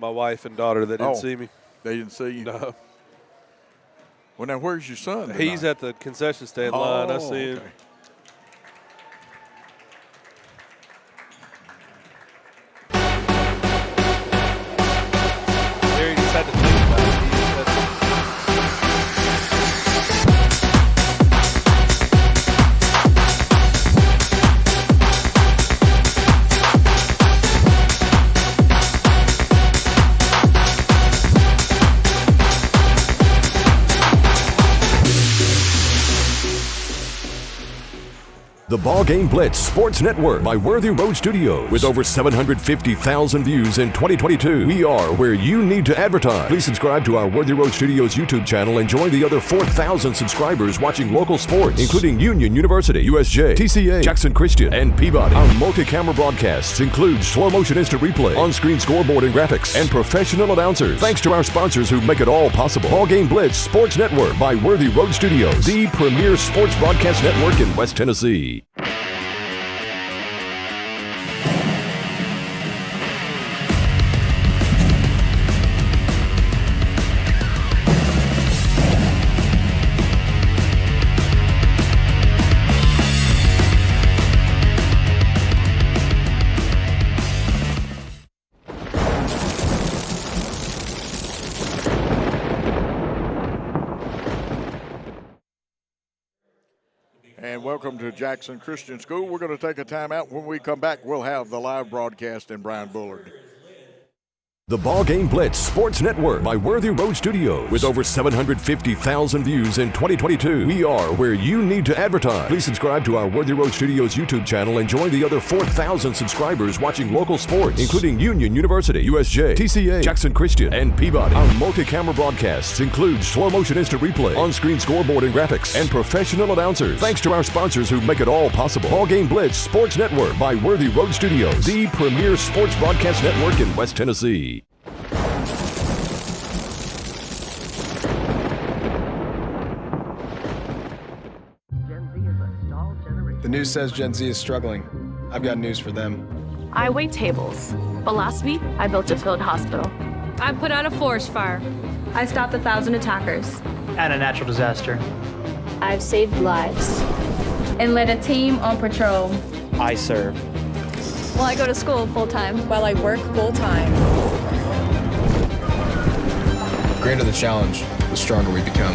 My wife and daughter, they didn't see me. They didn't see you? No. Well, now, where's your son tonight? He's at the concession stand line. I see him. Okay. There he just had to think about it. The Ball Game Blitz Sports Network by Worthy Road Studios. With over 750,000 views in 2022, we are where you need to advertise. Please subscribe to our Worthy Road Studios YouTube channel and join the other 4,000 subscribers watching local sports, including Union University, USJ, TCA, Jackson Christian, and Peabody. Our multi-camera broadcasts include slow motion instant replay, on-screen scoreboard and graphics, and professional announcers. Thanks to our sponsors who make it all possible. Ball Game Blitz Sports Network by Worthy Road Studios, the premier sports broadcast network in West Tennessee. And welcome to Jackson Christian School. We're going to take a timeout. When we come back, we'll have the live broadcast in Brian Bullard. The Ball Game Blitz Sports Network by Worthy Road Studios. With over 750,000 views in 2022, we are where you need to advertise. Please subscribe to our Worthy Road Studios YouTube channel and join the other 4,000 subscribers watching local sports, including Union University, USJ, TCA, Jackson Christian, and Peabody. Our multi-camera broadcasts include slow motion instant replay, on-screen scoreboard and graphics, and professional announcers. Thanks to our sponsors who make it all possible. Ball Game Blitz Sports Network by Worthy Road Studios, the premier sports broadcast network in West Tennessee. The news says Gen Z is struggling. I've got news for them. I wait tables, but last week I built a field hospital. I put out a forest fire. I stopped 1,000 attackers. And a natural disaster. I've saved lives. And led a team on patrol. I serve. Well, I go to school full-time. While I work full-time. The greater the challenge, the stronger we become.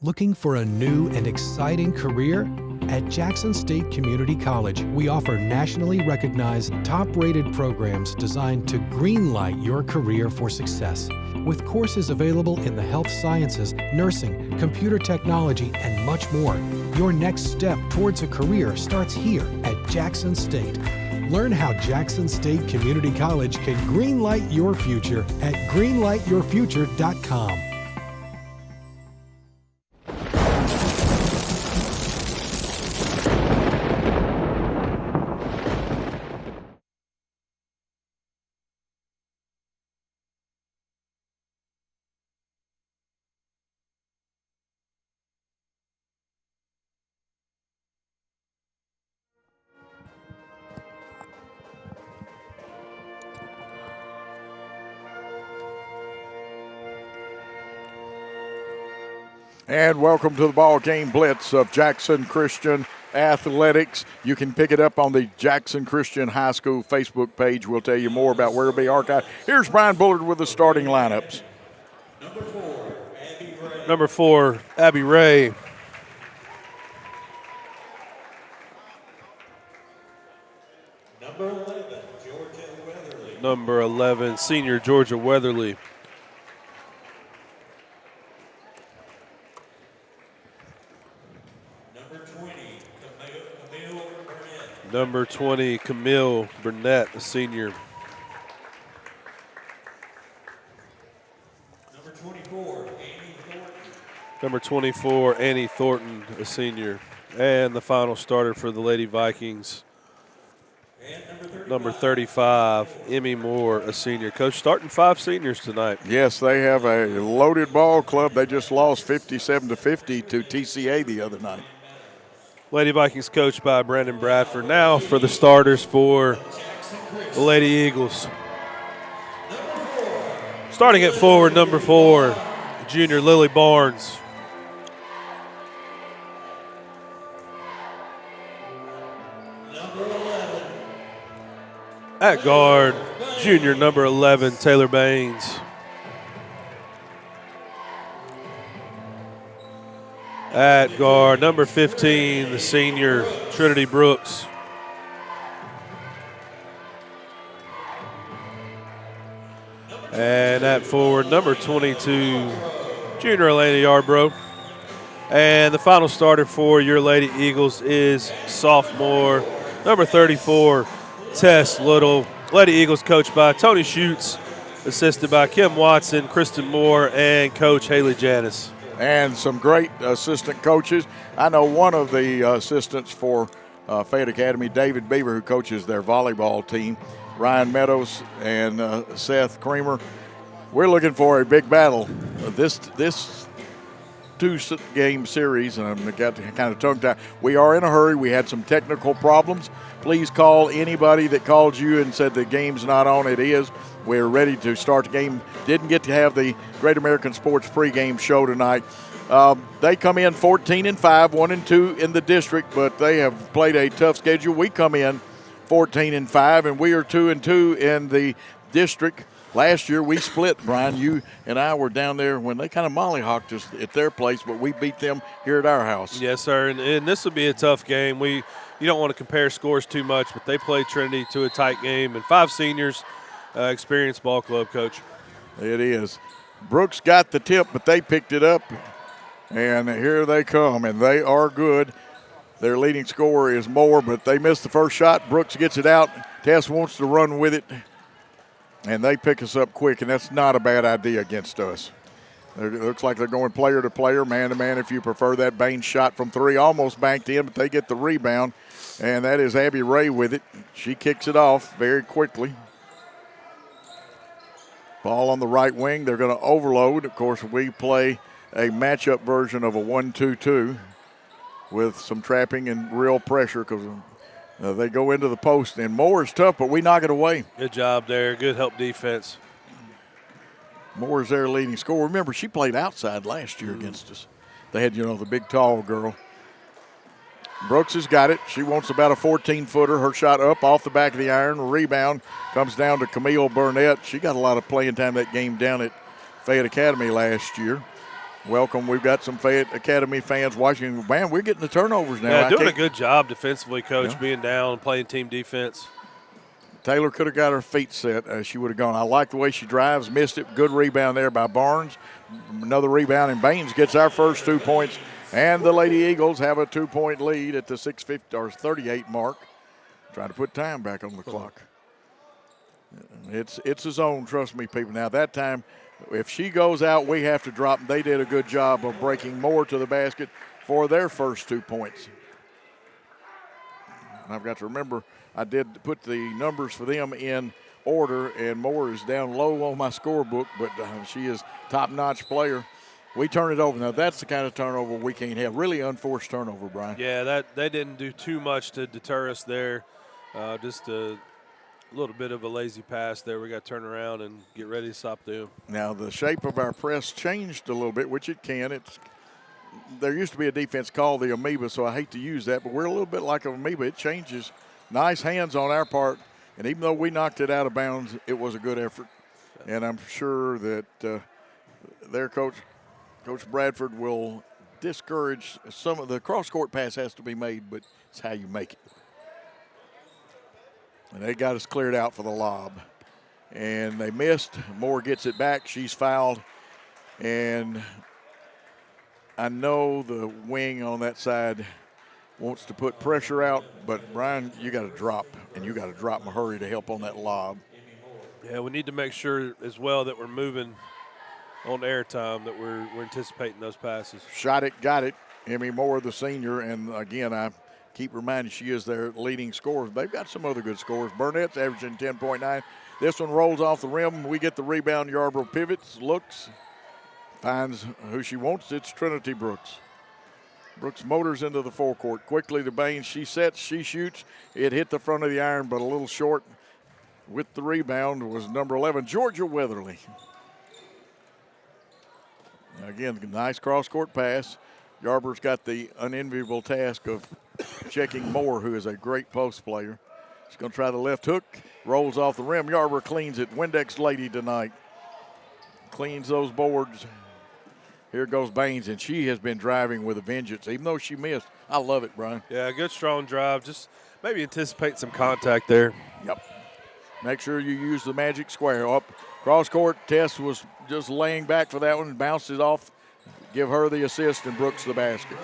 Looking for a new and exciting career? At Jackson State Community College, we offer nationally recognized, top-rated programs designed to greenlight your career for success. With courses available in the health sciences, nursing, computer technology, and much more. Your next step towards a career starts here at Jackson State. Learn how Jackson State Community College can greenlight your future at greenlightyourfuture.com. And welcome to the Ball Game Blitz of Jackson Christian Athletics. You can pick it up on the Jackson Christian High School Facebook page. We'll tell you more about where it'll be archived. Here's Brian Bullard with the starting lineups. Number 4, Abby Ray. Number 11, senior Georgia Weatherly. Number 20, Camille Burnett, a senior. Number 24, Annie Thornton, a senior. And the final starter for the Lady Vikings. And number number 35, Emmy Moore, a senior. Coach, starting 5 seniors tonight. Yes, they have a loaded ball club. They just lost 57-50 to TCA the other night. Lady Vikings coached by Brandon Bradford. Now for the starters for the Lady Eagles. Starting at forward, number 4, junior Lily Barnes. At guard, junior number 11, Taylor Baines. At guard, number 15, the senior, Trinity Brooks. And at forward, number 22, junior Elena Yarbrough. And the final starter for your Lady Eagles is sophomore, number 34, Tess Little. Lady Eagles coached by Tony Schutz, assisted by Kim Watson, Kristen Moore, and Coach Haley Janis. And some great assistant coaches. I know one of the assistants for Fayette Academy, David Beaver, who coaches their volleyball team, Ryan Meadows and Seth Creamer. We're looking for a big battle. This 2-game series, and I got kind of tongue-tied. We are in a hurry. We had some technical problems. Please call anybody that called you and said the game's not on. It is. We're ready to start the game. Didn't get to have the Great American Sports pregame show tonight. They come in 14-5, 1-2 in the district, but they have played a tough schedule. We come in 14-5, and we are 2-2 in the district. Last year we split, Brian. You and I were down there when they kind of mollyhawked us at their place, but we beat them here at our house. Yes, sir, and this will be a tough game. You don't want to compare scores too much, but they played Trinity to a tight game, and 5 seniors, experienced ball club, Coach. It is. Brooks got the tip, but they picked it up, and here they come, and they are good. Their leading scorer is Moore, but they missed the first shot. Brooks gets it out. Tess wants to run with it, and they pick us up quick, and that's not a bad idea against us. It looks like they're going player to player, man to man if you prefer. That Baines shot from 3 almost banked in, but they get the rebound, and that is Abby Ray with it. She kicks it off very quickly. Ball on the right wing. They're going to overload. Of course, we play a matchup version of a 1-2-2 with some trapping and real pressure because they go into the post. And Moore is tough, but we knock it away. Good job there. Good help defense. Moore is their leading scorer. Remember, she played outside last year against us. They had, the big, tall girl. Brooks has got it. She wants about a 14-footer. Her shot up off the back of the iron. Rebound comes down to Camille Burnett. She got a lot of playing time that game down at Fayette Academy last year. Welcome. We've got some Fayette Academy fans watching. Man, we're getting the turnovers now. Yeah, doing a good job defensively, Coach, being down and playing team defense. Taylor could have got her feet set. She would have gone. I like the way she drives. Missed it. Good rebound there by Barnes. Another rebound, and Baines gets our first 2 points. And the Lady Eagles have a 2-point lead at the 6:38 mark. Trying to put time back on the clock. It's a zone, trust me, people. Now, that time, if she goes out, we have to drop. They did a good job of breaking Moore to the basket for their first 2 points. And I've got to remember, I did put the numbers for them in order, and Moore is down low on my scorebook, but she is top-notch player. We turn it over. Now, that's the kind of turnover we can't have. Really unforced turnover, Brian. Yeah, they didn't do too much to deter us there. Just a little bit of a lazy pass there. We got to turn around and get ready to stop them. Now, the shape of our press changed a little bit, which it can. There used to be a defense called the amoeba, so I hate to use that, but we're a little bit like an amoeba. It changes. Nice hands on our part, and even though we knocked it out of bounds, it was a good effort. And I'm sure that their coach Bradford will discourage some of the cross-court pass has to be made, but it's how you make it. And they got us cleared out for the lob. And they missed. Moore gets it back. She's fouled. And I know the wing on that side wants to put pressure out, but, Brian, you got to drop, and you got to drop in a hurry to help on that lob. Yeah, we need to make sure as well that we're moving on air time, that we're anticipating those passes. Shot it, got it. Emmy Moore, the senior, and again, I keep reminding she is their leading scorer. They've got some other good scores. Burnett's averaging 10.9. This one rolls off the rim. We get the rebound. Yarborough pivots, looks, finds who she wants. It's Trinity Brooks. Brooks motors into the forecourt. Quickly to Baines. She sets, she shoots. It hit the front of the iron, but a little short. With the rebound was number 11, Georgia Weatherly. Again, nice cross-court pass. Yarborough's got the unenviable task of checking Moore, who is a great post player. She's going to try the left hook. Rolls off the rim. Yarborough cleans it. Windex lady tonight. Cleans those boards. Here goes Baines, and she has been driving with a vengeance, even though she missed. I love it, Brian. Yeah, good strong drive. Just maybe anticipate some contact there. Yep. Make sure you use the magic square. Up cross-court, Tess was just laying back for that one and bounced it off. Give her the assist and Brooks the basket.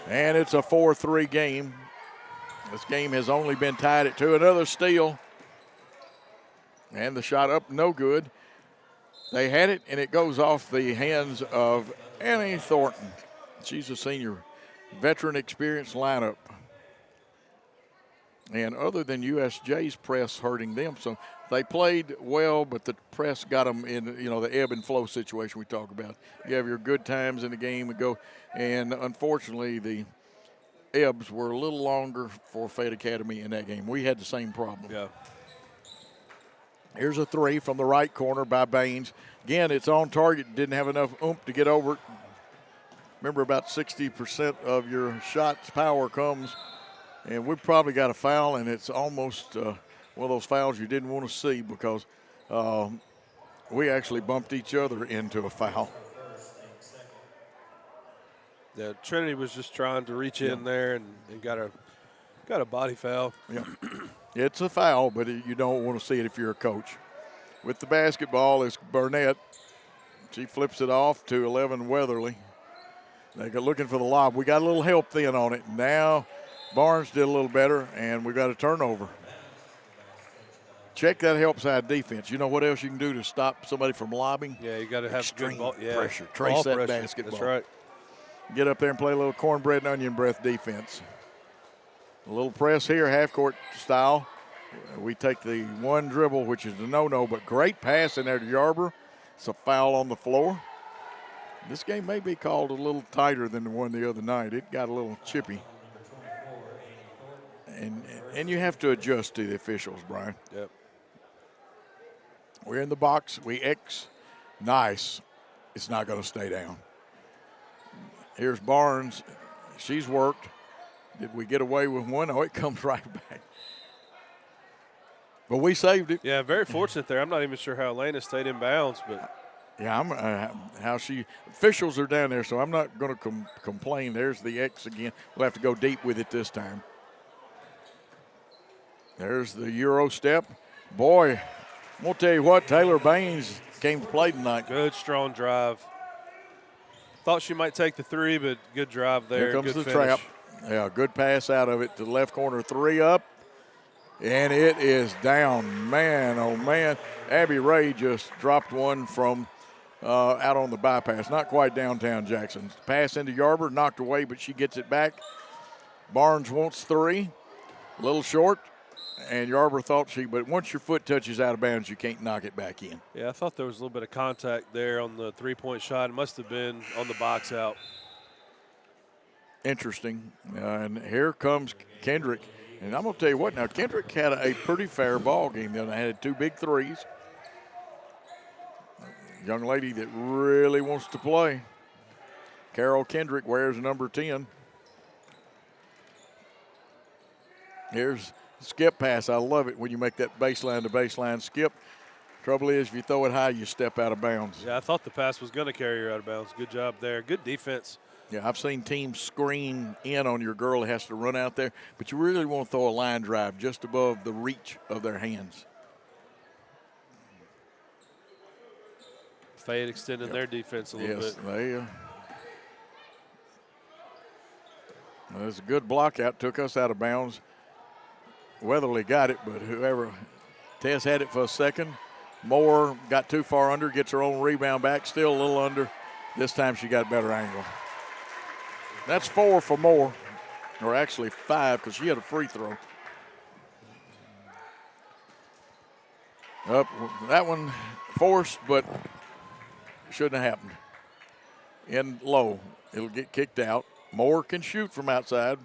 And it's a 4-3 game. This game has only been tied at 2. Another steal. And the shot up, no good. They had it, and it goes off the hands of Annie Thornton. She's a senior. Veteran experience lineup. And other than USJ's press hurting them, so they played well, but the press got them in, the ebb and flow situation we talk about. You have your good times in the game and go, and unfortunately the ebbs were a little longer for Fayette Academy in that game. We had the same problem. Yeah. Here's a three from the right corner by Baines. Again, it's on target. Didn't have enough oomph to get over it. Remember, about 60% of your shots power comes, and we've probably got a foul, and it's almost one of those fouls you didn't want to see because we actually bumped each other into a foul. Yeah, Trinity was just trying to reach in there and got a body foul. Yeah. It's a foul, but you don't want to see it if you're a coach. With the basketball is Burnett. She flips it off to 11 Weatherly. They go looking for the lob. We got a little help then on it. Now Barnes did a little better, and we got a turnover. Check that help side defense. You know what else you can do to stop somebody from lobbing? Yeah, you got to have extreme good ball. Yeah. pressure. Trace Ball that pressure. basketball. That's right. Get up there and play a little cornbread and onion breath defense. A little press here, half-court style. We take the one dribble, which is the no-no, but great pass in there to Yarborough. It's a foul on the floor. This game may be called a little tighter than the one the other night. It got a little chippy. And you have to adjust to the officials, Brian. Yep. We're in the box. We X. Nice. It's not going to stay down. Here's Barnes. She's worked. Did we get away with one? Oh, it comes right back. But we saved it. Yeah, very fortunate there. I'm not even sure how Elena stayed in bounds, but yeah, officials are down there, so I'm not going to complain. There's the X again. We'll have to go deep with it this time. There's the Euro step. Boy, I'm going to tell you what, Taylor Baines came to play tonight. Good, strong drive. Thought she might take the three, but good drive there. Here comes good the finish. trap. Yeah, good pass out of it to the left corner. Three up, and it is down. Man, oh, man. Abby Ray just dropped one from out on the bypass. Not quite downtown Jackson. Pass into Yarborough, knocked away, but she gets it back. Barnes wants three. A little short. And Yarborough thought but once your foot touches out of bounds, you can't knock it back in. Yeah, I thought there was a little bit of contact there on the three-point shot. It must have been on the box out. Interesting. And here comes Kendrick. And I'm going to tell you what, now Kendrick had a pretty fair ball game. They had two big threes. A young lady that really wants to play. Carol Kendrick wears number 10. Here's skip pass. I love it when you make that baseline to baseline skip. Trouble is, if you throw it high, you step out of bounds. Yeah, I thought the pass was going to carry her out of bounds. Good job there. Good defense. Yeah, I've seen teams screen in on your girl that has to run out there, but you really want to throw a line drive just above the reach of their hands. Fayette extending their defense a little bit. Yes, well, it was a good block out, took us out of bounds. Weatherly got it, but Tess had it for a second. Moore got too far under, gets her own rebound back, still a little under. This time she got a better angle. That's 4 for Moore, or actually 5 because she had a free throw. Up, that one forced, but shouldn't have happened. In low, it'll get kicked out. Moore can shoot from outside.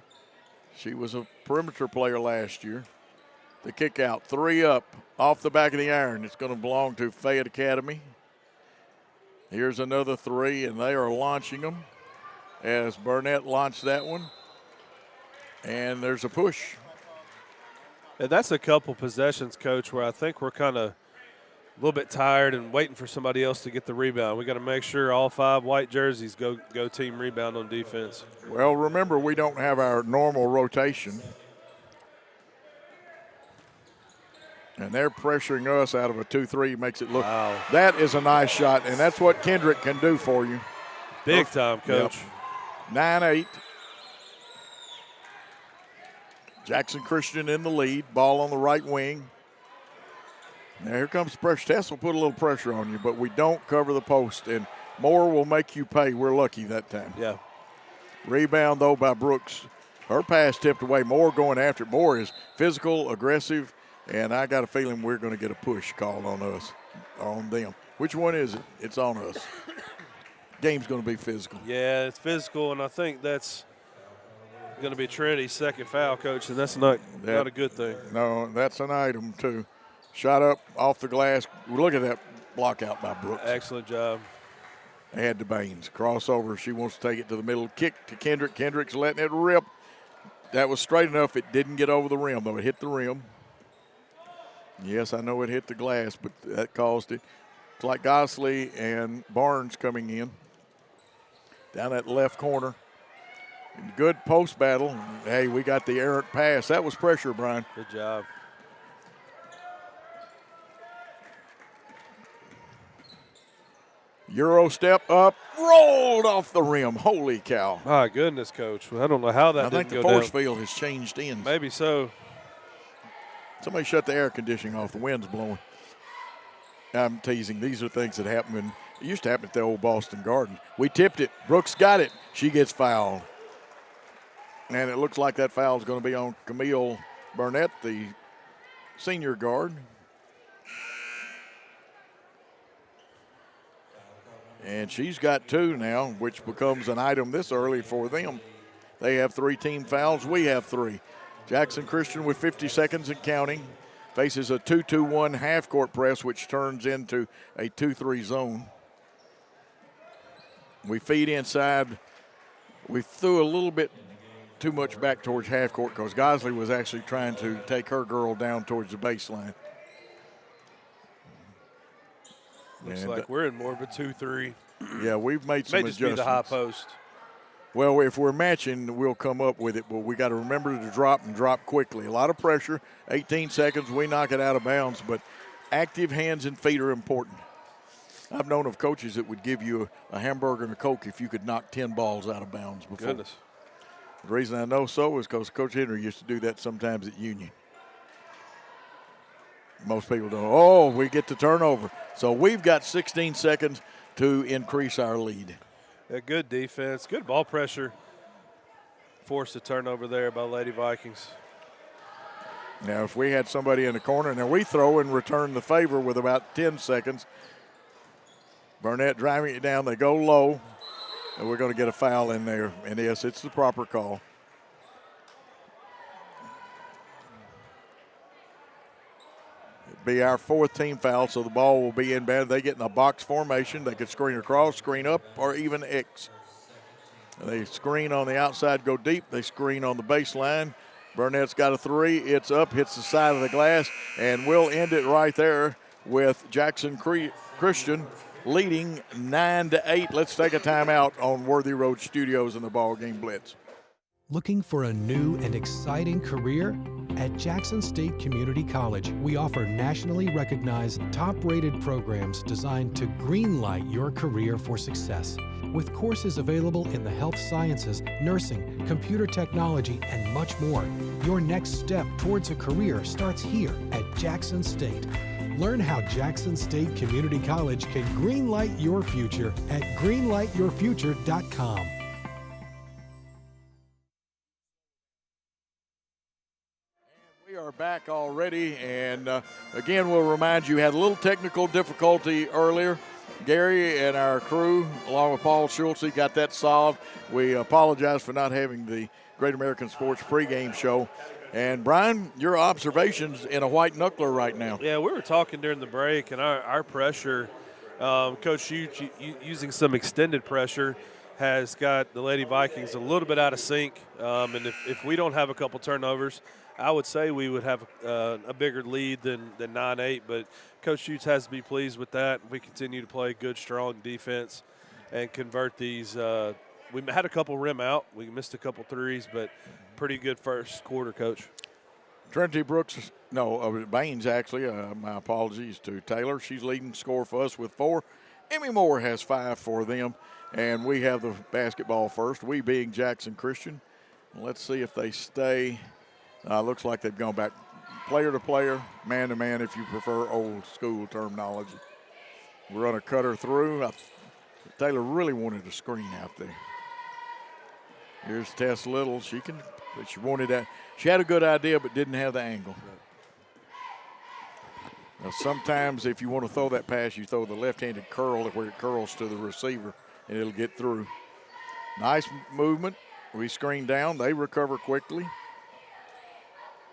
She was a perimeter player last year. The kick out, 3 up, off the back of the iron. It's going to belong to Fayette Academy. Here's another 3, and they are launching them as Burnett launched that one. And there's a push. And that's a couple possessions, Coach, where I think we're kind of a little bit tired and waiting for somebody else to get the rebound. We got to make sure all 5 white jerseys go team rebound on defense. Well, remember, we don't have our normal rotation. And they're pressuring us out of a 2-3, makes it look. Wow. That is a nice shot, and that's what Kendrick can do for you. Big time, Coach. Yep. 9-8. Jackson Christian in the lead, ball on the right wing. Now here comes the pressure. Tess will put a little pressure on you, but we don't cover the post, and Moore will make you pay. We're lucky that time. Yeah. Rebound, though, by Brooks. Her pass tipped away. Moore going after it. Moore is physical, aggressive, and I got a feeling we're going to get a push called on us, on them. Which one is it? It's on us. Game's going to be physical. Yeah, it's physical, and I think that's going to be Trinity's second foul, Coach, and that's not a good thing. No, that's an item, too. Shot up off the glass. Look at that block out by Brooks. Excellent job. They had the Baines. Crossover. She wants to take it to the middle. Kick to Kendrick. Kendrick's letting it rip. That was straight enough. It didn't get over the rim, though. It hit the rim. Yes, I know it hit the glass, but that caused it. It's like Gosley and Barnes coming in. Down that left corner. Good post battle. Hey, we got the errant pass. That was pressure, Brian. Good job. Euro step up, rolled off the rim. Holy cow. My goodness, Coach. I don't know how that didn't go down. I think the force field has changed ends. Maybe so. Somebody shut the air conditioning off. The wind's blowing. I'm teasing. These are things that happen. It used to happen at the old Boston Garden. We tipped it. Brooks got it. She gets fouled. And it looks like that foul is going to be on Camille Burnett, the senior guard. And she's got 2 now, which becomes an item this early for them. They have 3 team fouls. We have 3. Jackson Christian with 50 seconds and counting faces a 2-2-1 half-court press, which turns into a 2-3 zone. We feed inside. We threw a little bit too much back towards half-court because Gosley was actually trying to take her girl down towards the baseline. Looks like we're in more of a 2-3. Yeah, we've made some adjustments. May just be the high post. Well, if we're matching, we'll come up with it, but we got to remember to drop and drop quickly. A lot of pressure, 18 seconds, we knock it out of bounds, but active hands and feet are important. I've known of coaches that would give you a hamburger and a Coke if you could knock 10 balls out of bounds before. Goodness. The reason I know so is because Coach Henry used to do that sometimes at Union. Most people don't. Oh, we get the turnover. So we've got 16 seconds to increase our lead. A good defense, good ball pressure. Forced a turnover there by Lady Vikings. Now, if we had somebody in the corner, now we throw and return the favor with about 10 seconds. Burnett driving it down. They go low, and we're going to get a foul in there. And yes, it's the proper call. Be our 4th team foul, so the ball will be inbound. They get in a box formation. They could screen across, screen up, or even X. They screen on the outside, go deep. They screen on the baseline. Burnett's got a 3. It's up, hits the side of the glass, and we'll end it right there with Jackson Christian leading 9-8. Let's take a timeout on Worthy Road Studios in the Ball Game Blitz. Looking for a new and exciting career? At Jackson State Community College, we offer nationally recognized, top-rated programs designed to greenlight your career for success. With courses available in the health sciences, nursing, computer technology, and much more, your next step towards a career starts here at Jackson State. Learn how Jackson State Community College can greenlight your future at greenlightyourfuture.com. are back already, and again, we'll remind you, had a little technical difficulty earlier. Gary and our crew, along with Paul Schultze, got that solved. We apologize for not having the Great American Sports pregame show. And, Brian, your observations in a white knuckler right now. Yeah, we were talking during the break, and our pressure, Coach Hughes using some extended pressure, has got the Lady Vikings a little bit out of sync. And if we don't have a couple turnovers, I would say we would have a bigger lead than 9-8. But Coach Hughes has to be pleased with that. We continue to play good, strong defense and convert these. We had a couple rim out. We missed a couple threes, but pretty good first quarter, Coach. Trinity Baines, actually. My apologies to Taylor. She's leading score for us with 4. Emmy Moore has 5 for them. And we have the basketball first, we being Jackson Christian. Let's see if they stay. Looks like they've gone back player to player, man to man, if you prefer old school terminology. We're going to cut her through. Taylor really wanted a screen out there. Here's Tess Little. She wanted that. She had a good idea, but didn't have the angle. Now, sometimes if you want to throw that pass, you throw the left-handed curl where it curls to the receiver, and it'll get through. Nice movement. We screen down. They recover quickly.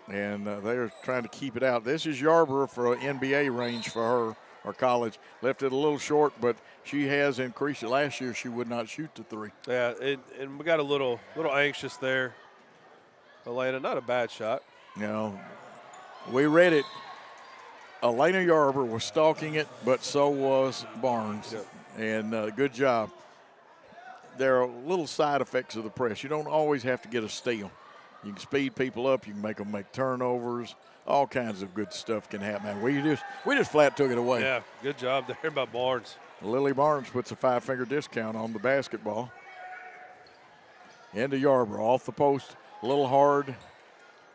And they're trying to keep it out. This is Yarborough for NBA range for her, or college. Left it a little short, but she has increased it. Last year she would not shoot the 3. Yeah, and we got a little anxious there. Elena, not a bad shot. We read it. Elena Yarborough was stalking it, but so was Barnes. Yep. And good job. There are little side effects of the press. You don't always have to get a steal. You can speed people up. You can make them make turnovers. All kinds of good stuff can happen. We just flat took it away. Yeah, good job there by Barnes. Lily Barnes puts a 5-finger discount on the basketball. Into Yarborough, off the post, a little hard.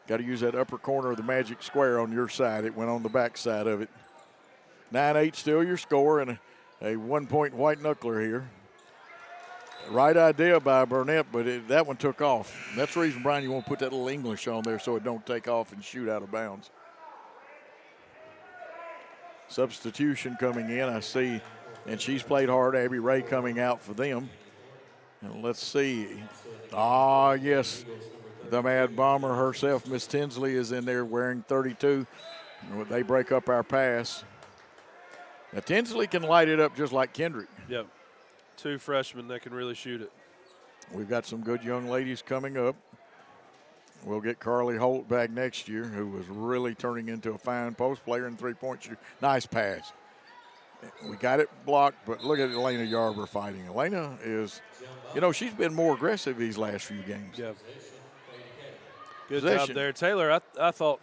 Got to use that upper corner of the magic square on your side. It went on the back side of it. 9-8 still your score, and a 1-point white knuckler here. Right idea by Burnett, but that one took off. That's the reason, Brian, you want to put that little English on there so it don't take off and shoot out of bounds. Substitution coming in, I see, and she's played hard. Abby Ray coming out for them. And let's see. Yes, the Mad Bomber herself, Miss Tinsley, is in there wearing 32. They break up our pass. Now, Tinsley can light it up just like Kendrick. Yep. 2 freshmen that can really shoot it. We've got some good young ladies coming up. We'll get Carly Holt back next year, who was really turning into a fine post player and three-point shooter. Nice pass. We got it blocked, but look at Elena Yarborough fighting. Elena is, she's been more aggressive these last few games. Yeah. Good job there. Taylor, I thought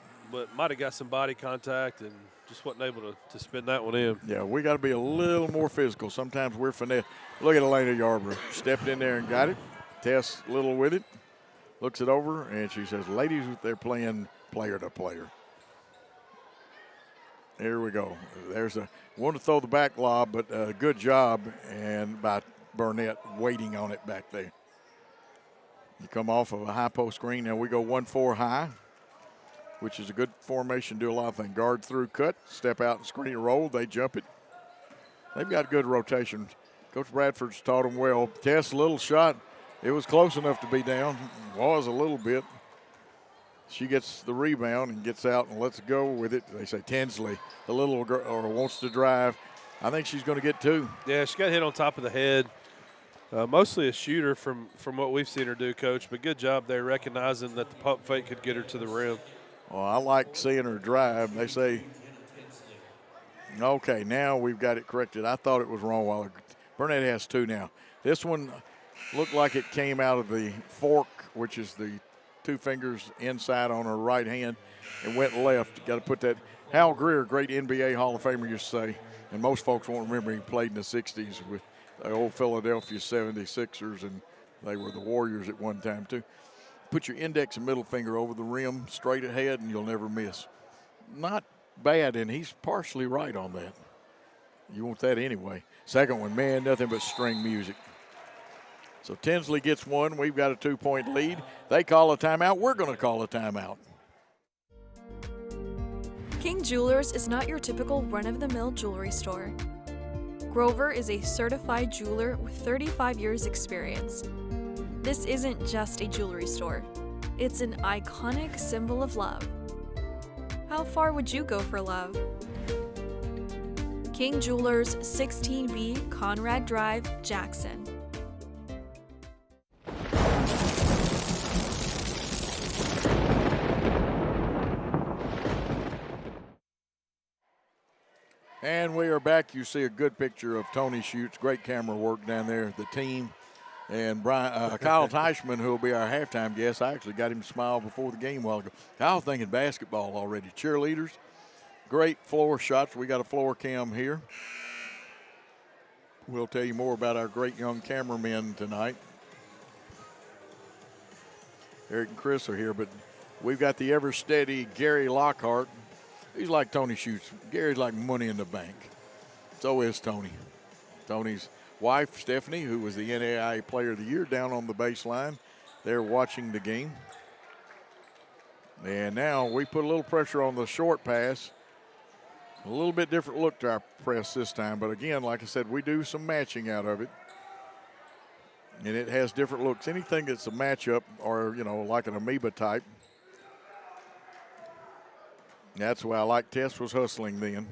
might have got some body contact and just wasn't able to spin that one in. Yeah, we got to be a little more physical. Sometimes we're finesse. Look at Elena Yarborough. Stepped in there and got it. Tess Little with it. Looks it over, and she says, ladies, they're playing player to player. Here we go. Want to throw the back lob, but good job and by Burnett waiting on it back there. You come off of a high post screen. Now we go 1-4 high, which is a good formation, do a lot of things. Guard through, cut, step out and screen roll. They jump it. They've got good rotation. Coach Bradford's taught them well. Tess, little shot. It was close enough to be down. Was a little bit. She gets the rebound and gets out and lets go with it. They say Tinsley, the little girl, or wants to drive. I think she's going to get 2. Yeah, she got hit on top of the head. Mostly a shooter from what we've seen her do, Coach, but good job there recognizing that the pump fake could get her to the rim. Well, I like seeing her drive. They say, okay, now we've got it corrected. I thought it was wrong while ago. Burnett has 2 now. This one looked like it came out of the fork, which is the 2 fingers inside on her right hand, and went left. Got to put that. Hal Greer, great NBA Hall of Famer, used to say, and most folks won't remember he played in the 60s with the old Philadelphia 76ers, and they were the Warriors at one time too. Put your index and middle finger over the rim, straight ahead, and you'll never miss. Not bad, and he's partially right on that. You want that anyway. Second one, man, nothing but string music. So Tinsley gets 1. We've got a 2-point lead. They call a timeout. We're going to call a timeout. King Jewelers is not your typical run-of-the-mill jewelry store. Grover is a certified jeweler with 35 years experience. This isn't just a jewelry store. It's an iconic symbol of love. How far would you go for love? King Jewelers, 16B Conrad Drive, Jackson. And we are back. You see a good picture of Tony Shoots. Great camera work down there, the team. And Kyle Teichman, who will be our halftime guest, I actually got him to smile before the game a while ago. Kyle's thinking basketball already. Cheerleaders, great floor shots. We got a floor cam here. We'll tell you more about our great young cameramen tonight. Eric and Chris are here, but we've got the ever steady Gary Lockhart. He's like Tony Shoots. Gary's like money in the bank. So is Tony. Tony's wife, Stephanie, who was the NAIA Player of the Year, down on the baseline. They're watching the game. And now we put a little pressure on the short pass. A little bit different look to our press this time. But again, like I said, we do some matching out of it. And it has different looks. Anything that's a matchup or, like an amoeba type. That's why I like Tess was hustling then.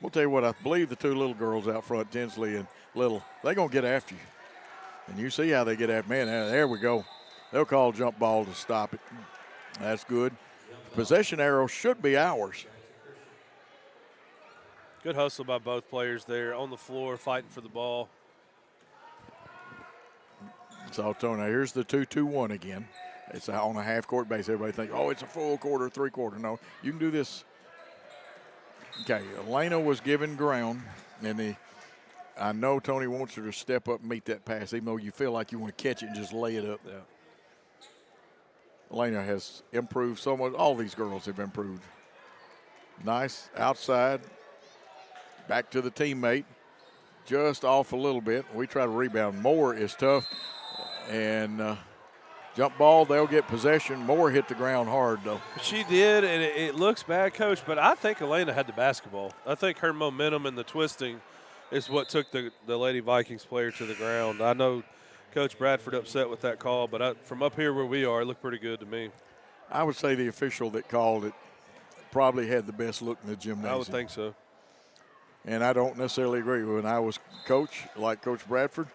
We'll tell you what, I believe the two little girls out front, Tinsley and Little, they're going to get after you. And you see how they get after. Man, there we go. They'll call jump ball to stop it. That's good. Possession arrow should be ours. Good hustle by both players there on the floor fighting for the ball. So, Tony, here's the 2-2-1 again. It's on a half-court base. Everybody thinks, oh, it's a full quarter, three-quarter. No, you can do this. Okay, Elena was given ground, and I know Tony wants her to step up and meet that pass, even though you feel like you want to catch it and just lay it up. Yeah. Elena has improved so much. All these girls have improved. Nice outside. Back to the teammate. Just off a little bit. We try to rebound. Moore is tough. And jump ball, they'll get possession. Moore hit the ground hard, though. She did, and it looks bad, Coach, but I think Elena had the basketball. I think her momentum and the twisting is what took the Lady Vikings player to the ground. I know Coach Bradford upset with that call, but from up here where we are, it looked pretty good to me. I would say the official that called it probably had the best look in the gymnasium. I would think so. And I don't necessarily agree. When I was coach, like Coach Bradford,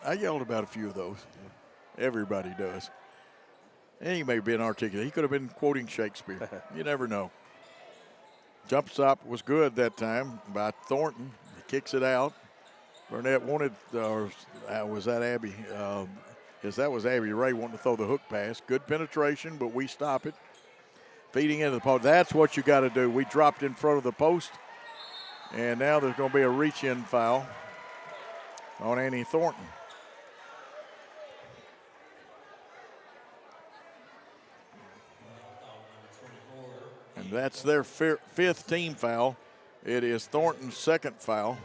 I yelled about a few of those. Everybody does. And he may have been articulate. He could have been quoting Shakespeare. You never know. Jump stop was good that time by Thornton. He kicks it out. Burnett wanted, or was that Abby? Yes, that was Abby Ray wanting to throw the hook pass. Good penetration, but we stop it. Feeding into the post. That's what you got to do. We dropped in front of the post. And now there's going to be a reach-in foul on Annie Thornton. And that's their fifth team foul. It is Thornton's second foul.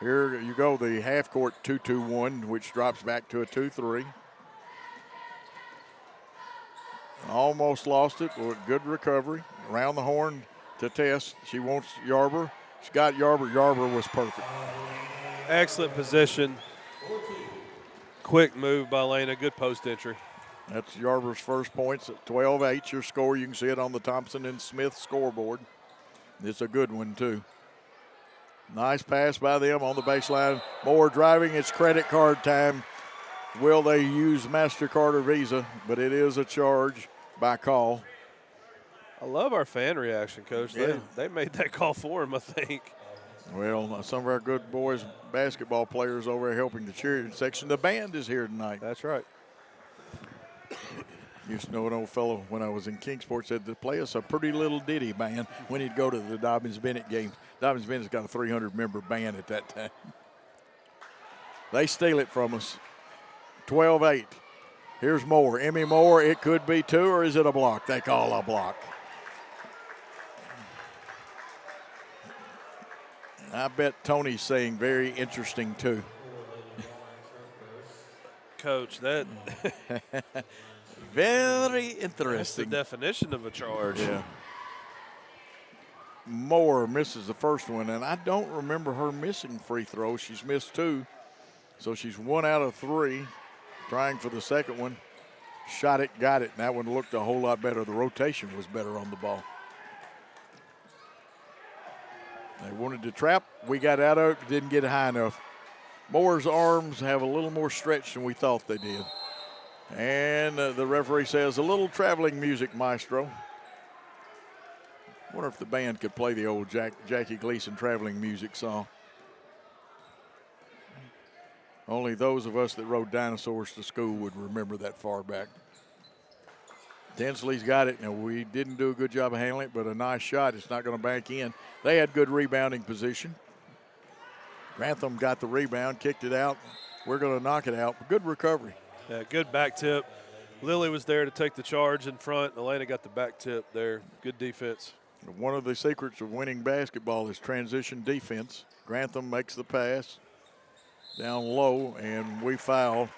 Here you go, the half-court 2-2-1, which drops back to a 2-3. Almost lost it, but good recovery. Around the horn to Tess. She wants Yarber. She got Yarber. Yarber was perfect. Excellent position. Quick move by Elena. Good post entry. That's Yarber's first points at 12-8. Your score, you can see it on the Thompson and Smith scoreboard. It's a good one, too. Nice pass by them on the baseline. Moore driving. It's credit card time. Will they use MasterCard or Visa? But it is a charge by call. I love our fan reaction, Coach. Yeah. They made that call for him, I think. Well, some of our good boys basketball players over there helping the cheerleading section. The band is here tonight. That's right. Used to know an old fellow when I was in Kingsport said to play us a pretty little ditty band when he'd go to the Dobbins-Bennett games. Dobbins-Bennett's got a 300-member band at that time. They steal it from us. 12-8. Here's Moore. Emmy Moore, it could be two, or is it a block? They call a block. I bet Tony's saying very interesting, too. Coach, that Very That's the interesting. definition of a charge. Yeah. Moore misses the first one, and I don't remember her missing free throws. She's missed 2, so she's 1 out of 3. Trying for the second one. Shot it, got it, and that one looked a whole lot better. The rotation was better on the ball. They wanted to trap. We got out of it, didn't get high enough. Moore's arms have a little more stretch than we thought they did. And the referee says, a little traveling music, maestro. Wonder if the band could play the old Jackie Gleason traveling music song. Only those of us that rode dinosaurs to school would remember that far back. Tinsley's got it. Now, we didn't do a good job of handling it, but a nice shot. It's not going to bank in. They had good rebounding position. Grantham got the rebound, kicked it out. We're going to knock it out. Good recovery. Yeah, good back tip. Lily was there to take the charge in front. Elena got the back tip there. Good defense. One of the secrets of winning basketball is transition defense. Grantham makes the pass down low, and we foul.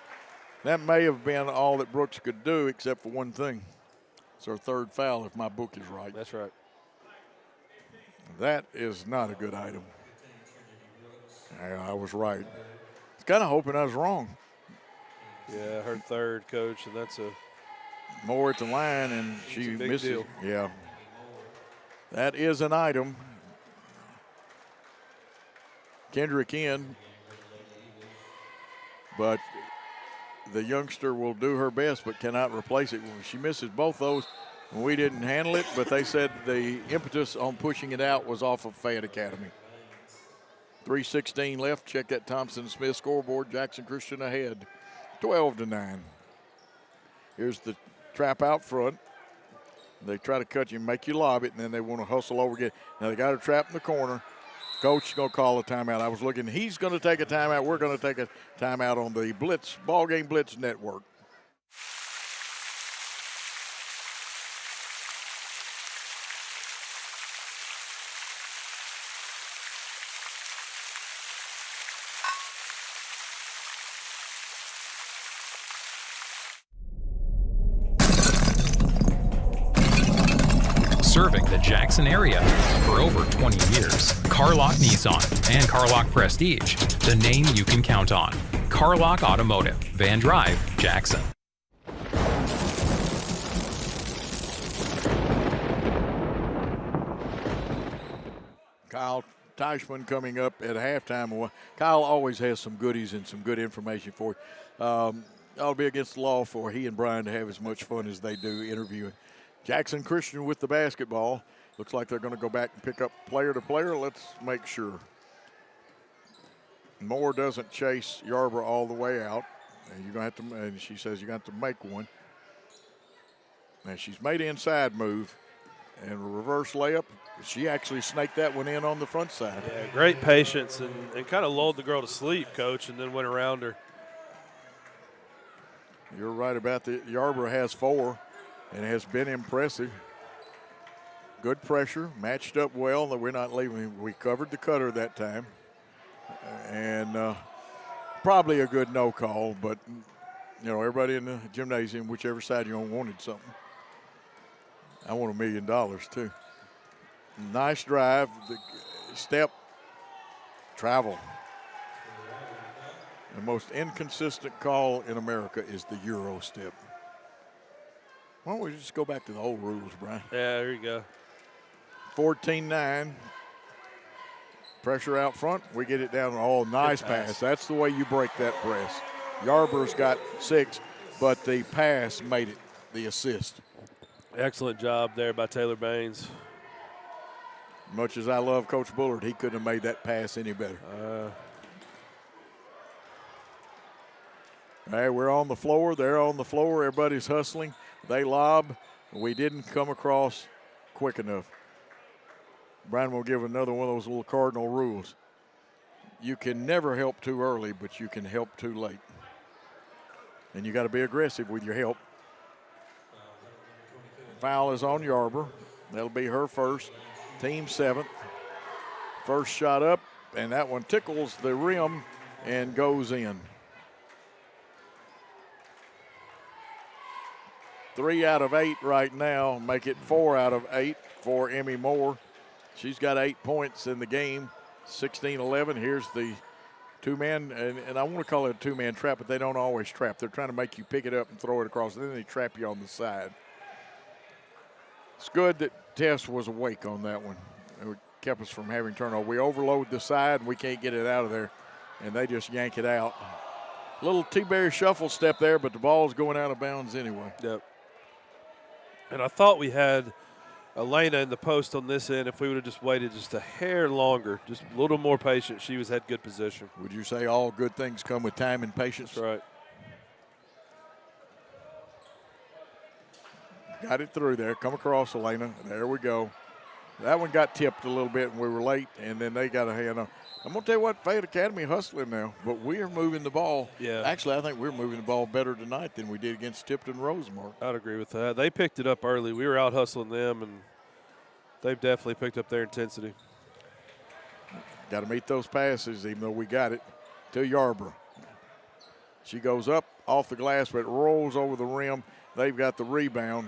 That may have been all that Brooks could do except for one thing. It's our third foul if my book is right. That's right. That is not a good item. I was right. I was kind of hoping I was wrong. Yeah, her third, Coach, and that's a Moore at the line, and she a big misses. deal. Yeah. That is an item. Kendrick in, but the youngster will do her best but cannot replace it. She misses both those. We didn't handle it, but they said the impetus on pushing it out was off of Fayette Academy. 3:16 left. Check that Thompson-Smith scoreboard. Jackson Christian ahead, 12-9. Here's the trap out front. They try to cut you, make you lob it, and then they want to hustle over again. Now they got a trap in the corner. Coach is going to call a timeout. I was looking. He's going to take a timeout. We're going to take a timeout on the Blitz Ball Game Blitz Network. Serving the Jackson area for over 20 years. Carlock Nissan and Carlock Prestige, the name you can count on. Carlock Automotive, Van Drive, Jackson. Kyle Teichman coming up at halftime. Kyle always has some goodies and some good information for you. I'll be against the law for he and Brian to have as much fun as they do interviewing. Jackson Christian with the basketball. Looks like they're going to go back and pick up player to player. Let's make sure. Moore doesn't chase Yarborough all the way out. And you're going to have to, and she says you're going to have to make one. And she's made an inside move and a reverse layup. She actually snaked that one in on the front side. Yeah, great patience and kind of lulled the girl to sleep, Coach, and then went around her. You're right about that. Yarborough has 4 and has been impressive. Good pressure, matched up well. We're not leaving. We covered the cutter that time. And probably a good no call, but, you know, everybody in the gymnasium, whichever side you're on, wanted something. I want $1 million, too. Nice drive. The step, travel. The most inconsistent call in America is the Euro step. Why don't we just go back to the old rules, Brian? Yeah, there you go. 14-9. Pressure out front. We get it down. Oh, nice pass. That's the way you break that press. Yarborough's got 6, but the pass made it the assist. Excellent job there by Taylor Baines. Much as I love Coach Bullard, he couldn't have made that pass any better. All right, we're on the floor. They're on the floor. Everybody's hustling. They lob. We didn't come across quick enough. Brian will give another one of those little cardinal rules. You can never help too early, but you can help too late. And you got to be aggressive with your help. Foul is on Yarborough. That'll be her first. Team 7th. First shot up, and that one tickles the rim and goes in. 3 out of 8 right now, make it 4 out of 8 for Emmy Moore. She's got 8 points in the game, 16-11. Here's the two-man, and I want to call it a two-man trap, but they don't always trap. They're trying to make you pick it up and throw it across, and then they trap you on the side. It's good that Tess was awake on that one. It kept us from having turnover. We overload the side, and we can't get it out of there, and they just yank it out. Little T-Berry shuffle step there, but the ball's going out of bounds anyway. Yep. And I thought we had Elena in the post on this end. If we would have just waited just a hair longer, just a little more patient, she had good position. Would you say all good things come with time and patience? That's right. Got it through there. Come across, Elena. There we go. That one got tipped a little bit, and we were late, and then they got a hand on. I'm going to tell you what, Fayette Academy hustling now, but we are moving the ball. Yeah. Actually, I think we're moving the ball better tonight than we did against Tipton Rosemark. I'd agree with that. They picked it up early. We were out hustling them, and they've definitely picked up their intensity. Got to meet those passes, even though we got it, to Yarborough. She goes up off the glass, but it rolls over the rim. They've got the rebound.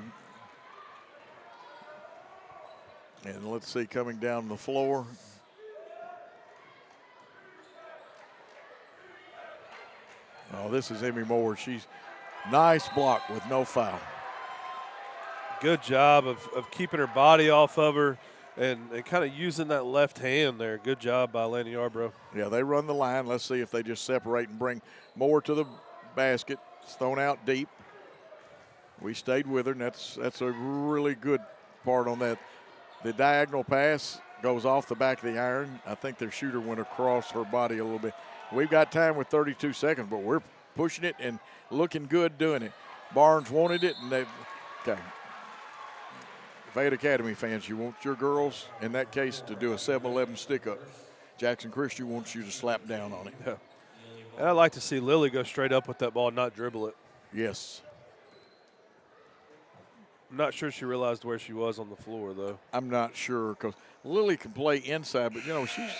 And let's see, coming down the floor. Oh, this is Emmy Moore. She's nice block with no foul. Good job of keeping her body off of her and kind of using that left hand there. Good job by Lana Yarborough. Yeah, they run the line. Let's see if they just separate and bring Moore to the basket. It's thrown out deep. We stayed with her, and that's a really good part on that. The diagonal pass goes off the back of the iron. I think their shooter went across her body a little bit. We've got time with 32 seconds, but we're pushing it and looking good doing it. Barnes wanted it, and they – okay. Fayette Academy fans, you want your girls, in that case, to do a 7-11 stick-up. Jackson Christian wants you to slap down on it. Yeah. And I'd like to see Lily go straight up with that ball and not dribble it. Yes. I'm not sure she realized where she was on the floor, though. I'm not sure because Lily can play inside, but, she's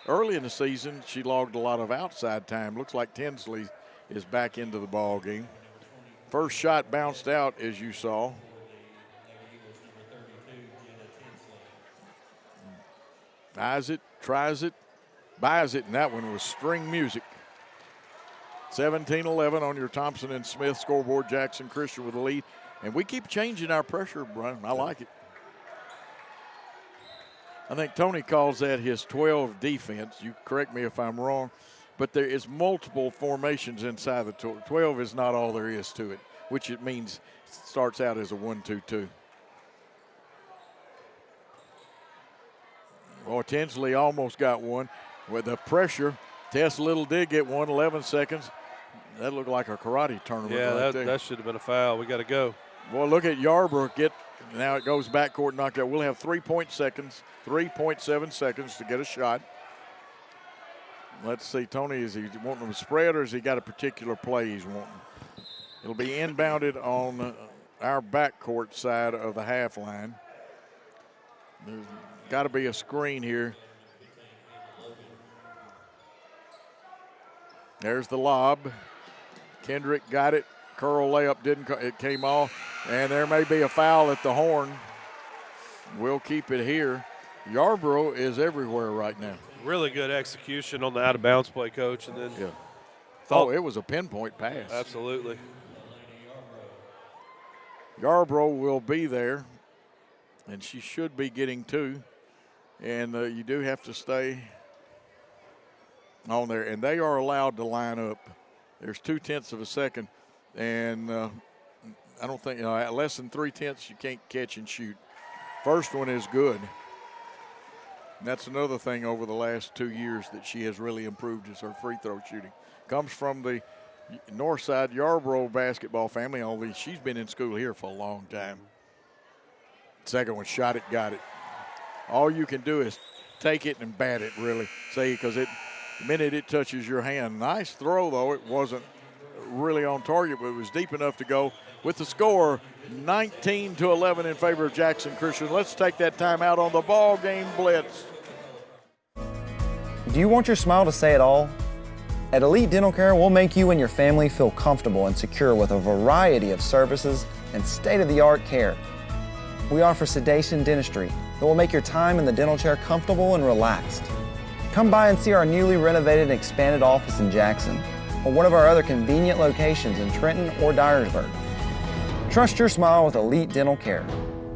early in the season, she logged a lot of outside time. Looks like Tinsley is back into the ball game. First shot bounced out, as you saw. Buys it, tries it, buys it, and that one was string music. 17-11 on your Thompson and Smith scoreboard. Jackson Christian with the lead. And we keep changing our pressure, Brian. I like it. I think Tony calls that his 12 defense. You correct me if I'm wrong. But there is multiple formations inside the 12 is not all there is to it, which it means starts out as a 1-2-2. Well, Tinsley almost got one. With the pressure, Tess Little did get one, 11 seconds. That looked like a karate tournament. Yeah, that should have been a foul. We got to go. Well, look at Yarborough now it goes backcourt knockout. We'll have 3.7 seconds to get a shot. Let's see, Tony, is he wanting them to spread or has he got a particular play he's wanting? It'll be inbounded on our backcourt side of the half line. There's got to be a screen here. There's the lob. Kendrick got it. Curl layup it came off. And there may be a foul at the horn. We'll keep it here. Yarborough is everywhere right now. Really good execution on the out-of-bounds play, Coach. And then it was a pinpoint pass. Absolutely. Yarborough will be there, and she should be getting two. And you do have to stay on there. And they are allowed to line up. There's 0.2 of a second. And I don't think, at less than 0.3 you can't catch and shoot. First one is good. And that's another thing over the last 2 years that she has really improved is her free throw shooting. Comes from the Northside Yarborough basketball family, although she's been in school here for a long time. Second one, shot it, got it. All you can do is take it and bat it, really. Because the minute it touches your hand. Nice throw, though. It wasn't really on target, but it was deep enough to go. With the score, 19-11 in favor of Jackson Christian. Let's take that time out on the ball game blitz. Do you want your smile to say it all? At Elite Dental Care, we'll make you and your family feel comfortable and secure with a variety of services and state-of-the-art care. We offer sedation dentistry that will make your time in the dental chair comfortable and relaxed. Come by and see our newly renovated and expanded office in Jackson, or one of our other convenient locations in Trenton or Dyersburg. Trust your smile with elite dental care,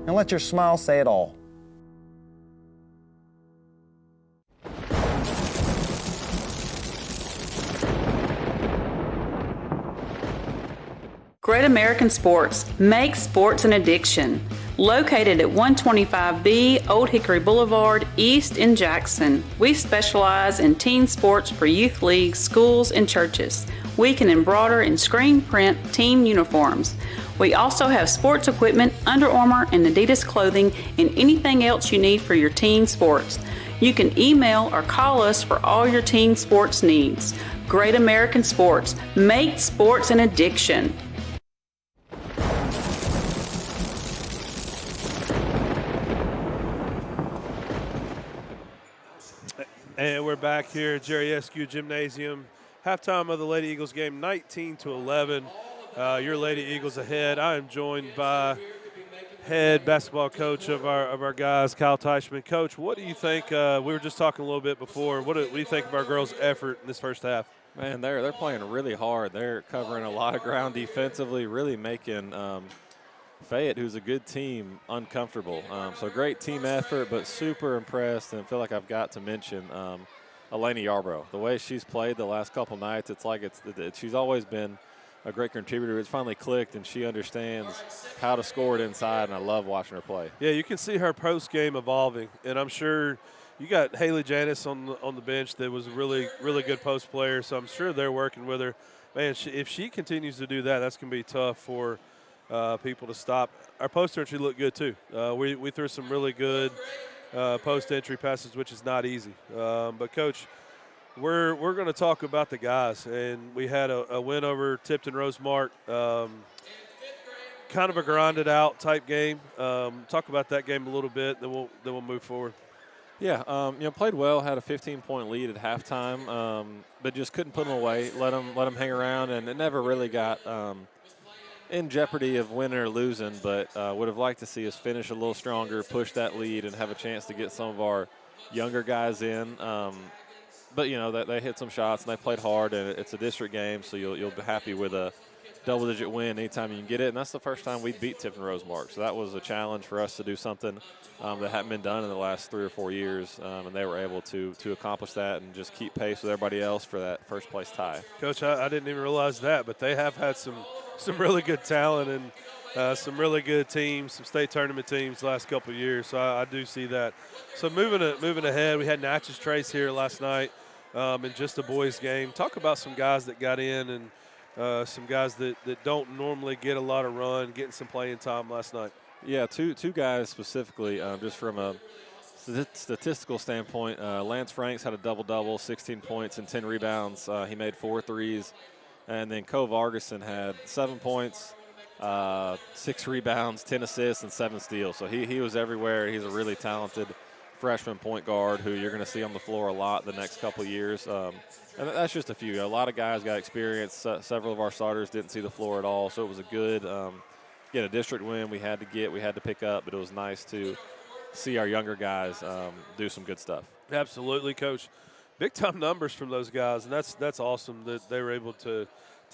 and let your smile say it all. Great American Sports makes sports an addiction. Located at 125B Old Hickory Boulevard, East in Jackson, we specialize in team sports for youth leagues, schools, and churches. We can embroider and screen print team uniforms. We also have sports equipment, Under Armour and Adidas clothing, and anything else you need for your team sports. You can email or call us for all your team sports needs. Great American Sports, make sports an addiction. And we're back here at Jerry Eskew Gymnasium. Halftime of the Lady Eagles game, 19-11. Your Lady Eagles ahead. I am joined by head basketball coach of our guys, Kyle Teichman. Coach, what do you think? We were just talking a little bit before. What do you think of our girls' effort in this first half? Man, they're playing really hard. They're covering a lot of ground defensively, really making Fayette, who's a good team, uncomfortable. So great team effort, but super impressed, and I feel like I've got to mention Eleni Yarbrough. The way she's played the last couple nights, it's like she's always been a great contributor. It's finally clicked, and she understands how to score it inside, and I love watching her play. Yeah, you can see her post-game evolving, and I'm sure you got Haley Janis on the bench that was a really, really good post player, so I'm sure they're working with her. Man, if she continues to do that, that's going to be tough for people to stop. Our post entry looked good too. We threw some really good post entry passes, which is not easy. But Coach, we're going to talk about the guys, and we had a win over Tipton Rosemark. Kind of a grinded out type game. Talk about that game a little bit, then we'll move forward. Yeah, played well. Had a 15-point lead at halftime, but just couldn't put them away. Let them hang around, and it never really got in jeopardy of winning or losing, but would have liked to see us finish a little stronger, push that lead, and have a chance to get some of our younger guys in. But, they hit some shots, and they played hard, and it's a district game, so you'll be happy with a double-digit win anytime you can get it, and that's the first time we beat Tipton Rosemark. So that was a challenge for us to do something that hadn't been done in the last 3 or 4 years, and they were able to accomplish that and just keep pace with everybody else for that first-place tie. Coach, I didn't even realize that, but they have had some really good talent and some really good teams, some state tournament teams the last couple of years. So I do see that. So moving ahead, we had Natchez Trace here last night in just a boys game. Talk about some guys that got in and some guys that don't normally get a lot of run, getting some playing time last night. Yeah, two guys specifically, just from a statistical standpoint. Lance Franks had a double-double, 16 points and 10 rebounds. He made 4 threes. And then Cove Argeson had 7 points, 6 rebounds, 10 assists, and 7 steals. So he was everywhere. He's a really talented freshman point guard who you're going to see on the floor a lot the next couple of years. And that's just a few. A lot of guys got experience. Several of our starters didn't see the floor at all. So it was a good a district win we had to pick up, but it was nice to see our younger guys do some good stuff. Absolutely, Coach. Big-time numbers from those guys, and that's awesome that they were able to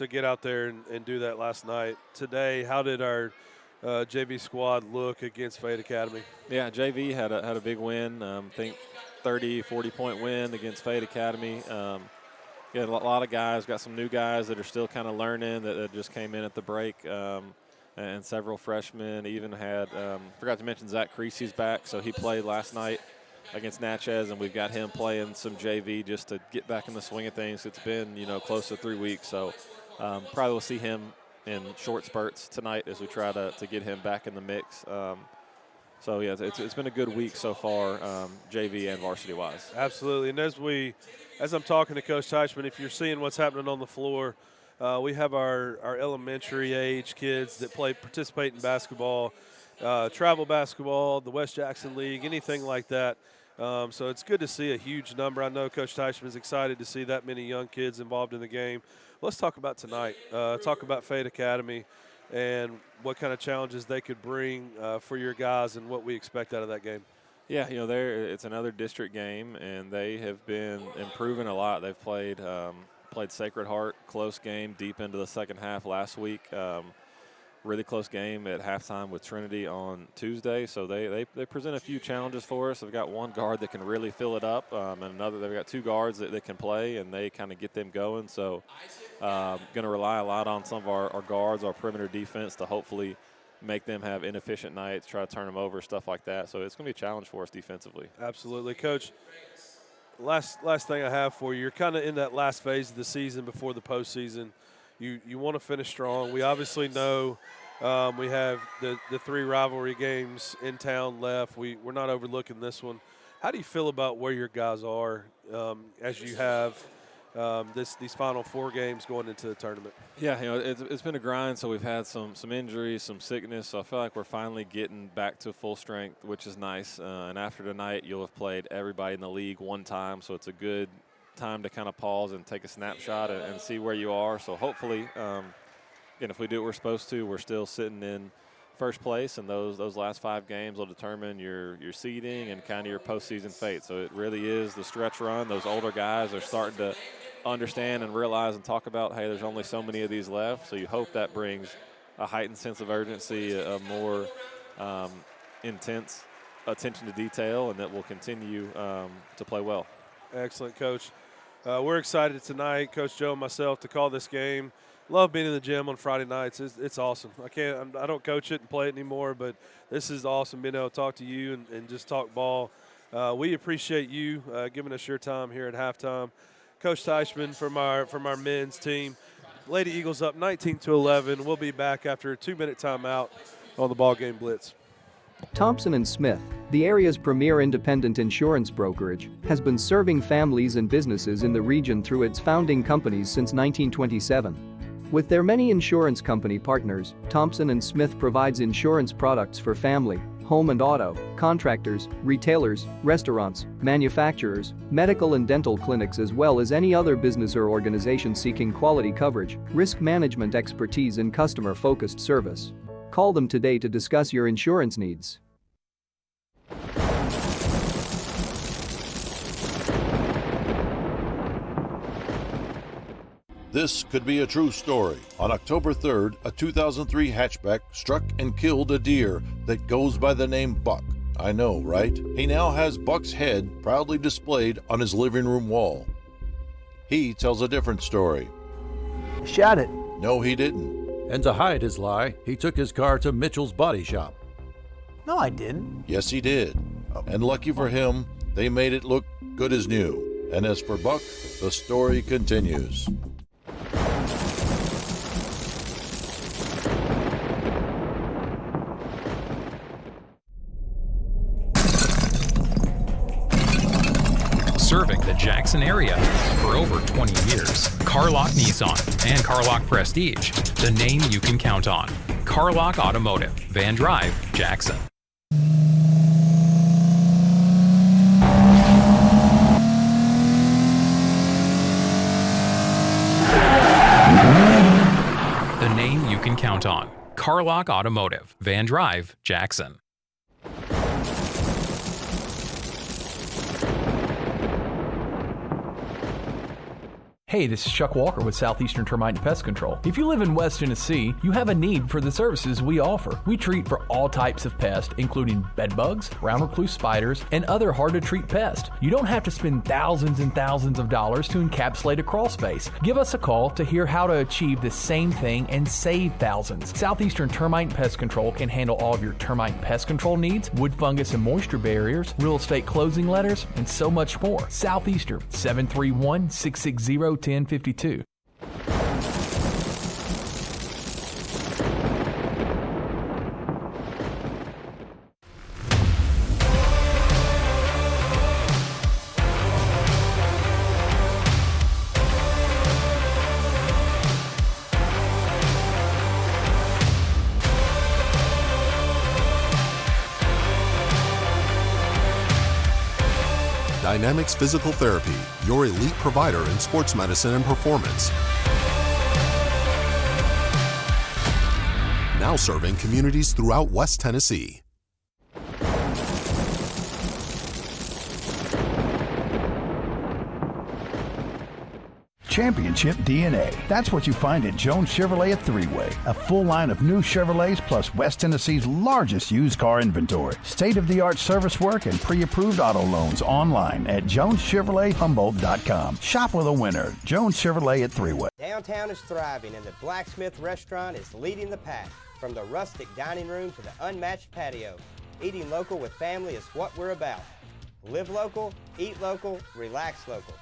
get out there and do that last night. Today, how did our JV squad look against Fayette Academy? Yeah, JV had a big win. I think 30, 40-point win against Fayette Academy. A lot of guys, got some new guys that are still kind of learning that just came in at the break, and several freshmen. Even had, forgot to mention Zach Creasy's back, so he played last night against Natchez, and we've got him playing some JV just to get back in the swing of things. It's been, close to 3 weeks, so probably we'll see him in short spurts tonight as we try to get him back in the mix. So, yeah, it's been a good week so far, JV and varsity-wise. Absolutely, and as I'm talking to Coach Teichman, if you're seeing what's happening on the floor, we have our elementary age kids that participate in basketball, travel basketball, the West Jackson League, anything like that. So it's good to see a huge number. I know Coach Teichman is excited to see that many young kids involved in the game. Let's talk about tonight. Talk about Fayette Academy. and what kind of challenges they could bring for your guys and what we expect out of that game. Yeah, it's another district game, and they have been improving a lot. They've played Sacred Heart, close game deep into the second half last week. Really close game at halftime with Trinity on Tuesday. So they present a few challenges for us. They've got one guard that can really fill it up, and they've got two guards that can play, and they kind of get them going. So going to rely a lot on some of our guards, our perimeter defense, to hopefully make them have inefficient nights, try to turn them over, stuff like that. So it's going to be a challenge for us defensively. Absolutely. Coach, last thing I have for you, you're kind of in that last phase of the season before the postseason. You want to finish strong. We obviously know we have the 3 rivalry games in town left. We're not overlooking this one. How do you feel about where your guys are as you have these final 4 games going into the tournament? Yeah, it's been a grind. So we've had some injuries, some sickness. So I feel like we're finally getting back to full strength, which is nice. And after tonight, you'll have played everybody in the league one time. So it's a good time to kind of pause and take a snapshot and see where you are. So hopefully, again, if we do what we're supposed to, we're still sitting in first place, and those last 5 games will determine your seeding and kind of your postseason fate. So it really is the stretch run. Those older guys are starting to understand and realize and talk about, hey, there's only so many of these left. So you hope that brings a heightened sense of urgency, a more intense attention to detail, and that will continue to play well. Excellent, Coach. We're excited tonight, Coach Joe and myself, to call this game. Love being in the gym on Friday nights. It's awesome. I don't coach it and play it anymore, but this is awesome being able to talk to you and just talk ball. We appreciate you giving us your time here at halftime. Coach Teichman from our men's team. Lady Eagles up 19-11. We'll be back after a 2-minute timeout on the Ball Game Blitz. Thompson & Smith, the area's premier independent insurance brokerage, has been serving families and businesses in the region through its founding companies since 1927. With their many insurance company partners, Thompson & Smith provides insurance products for family, home and auto, contractors, retailers, restaurants, manufacturers, medical and dental clinics, as well as any other business or organization seeking quality coverage, risk management expertise and customer-focused service. Call them today to discuss your insurance needs. This could be a true story. On October 3rd, a 2003 hatchback struck and killed a deer that goes by the name Buck. I know, right? He now has Buck's head proudly displayed on his living room wall. He tells a different story. Shot it. No, he didn't. And to hide his lie, he took his car to Mitchell's body shop. No, I didn't. Yes, he did. And lucky for him, they made it look good as new. And as for Buck, the story continues. Serving the Jackson area for over 20 years. Carlock Nissan and Carlock Prestige, the name you can count on. Carlock Automotive, Van Drive, Jackson. The name you can count on. Carlock Automotive, Van Drive, Jackson. Hey, this is Chuck Walker with Southeastern Termite and Pest Control. If you live in West Tennessee, you have a need for the services we offer. We treat for all types of pests, including bedbugs, brown recluse spiders, and other hard-to-treat pests. You don't have to spend thousands and thousands of dollars to encapsulate a crawl space. Give us a call to hear how to achieve the same thing and save thousands. Southeastern Termite and Pest Control can handle all of your termite and pest control needs, wood fungus and moisture barriers, real estate closing letters, and so much more. Southeastern, 731-660-1052. Dynamics Physical Therapy, your elite provider in sports medicine and performance. now serving communities throughout West Tennessee. Championship DNA. That's what you find at Jones Chevrolet at Three-Way. A full line of new Chevrolets plus West Tennessee's largest used car inventory. State-of-the-art service work and pre-approved auto loans online at JonesChevroletHumboldt.com. Shop with a winner. Jones Chevrolet at Three-Way. Downtown is thriving and the Blacksmith Restaurant is leading the pack. From the rustic dining room to the unmatched patio, eating local with family is what we're about. Live local, eat local, relax local.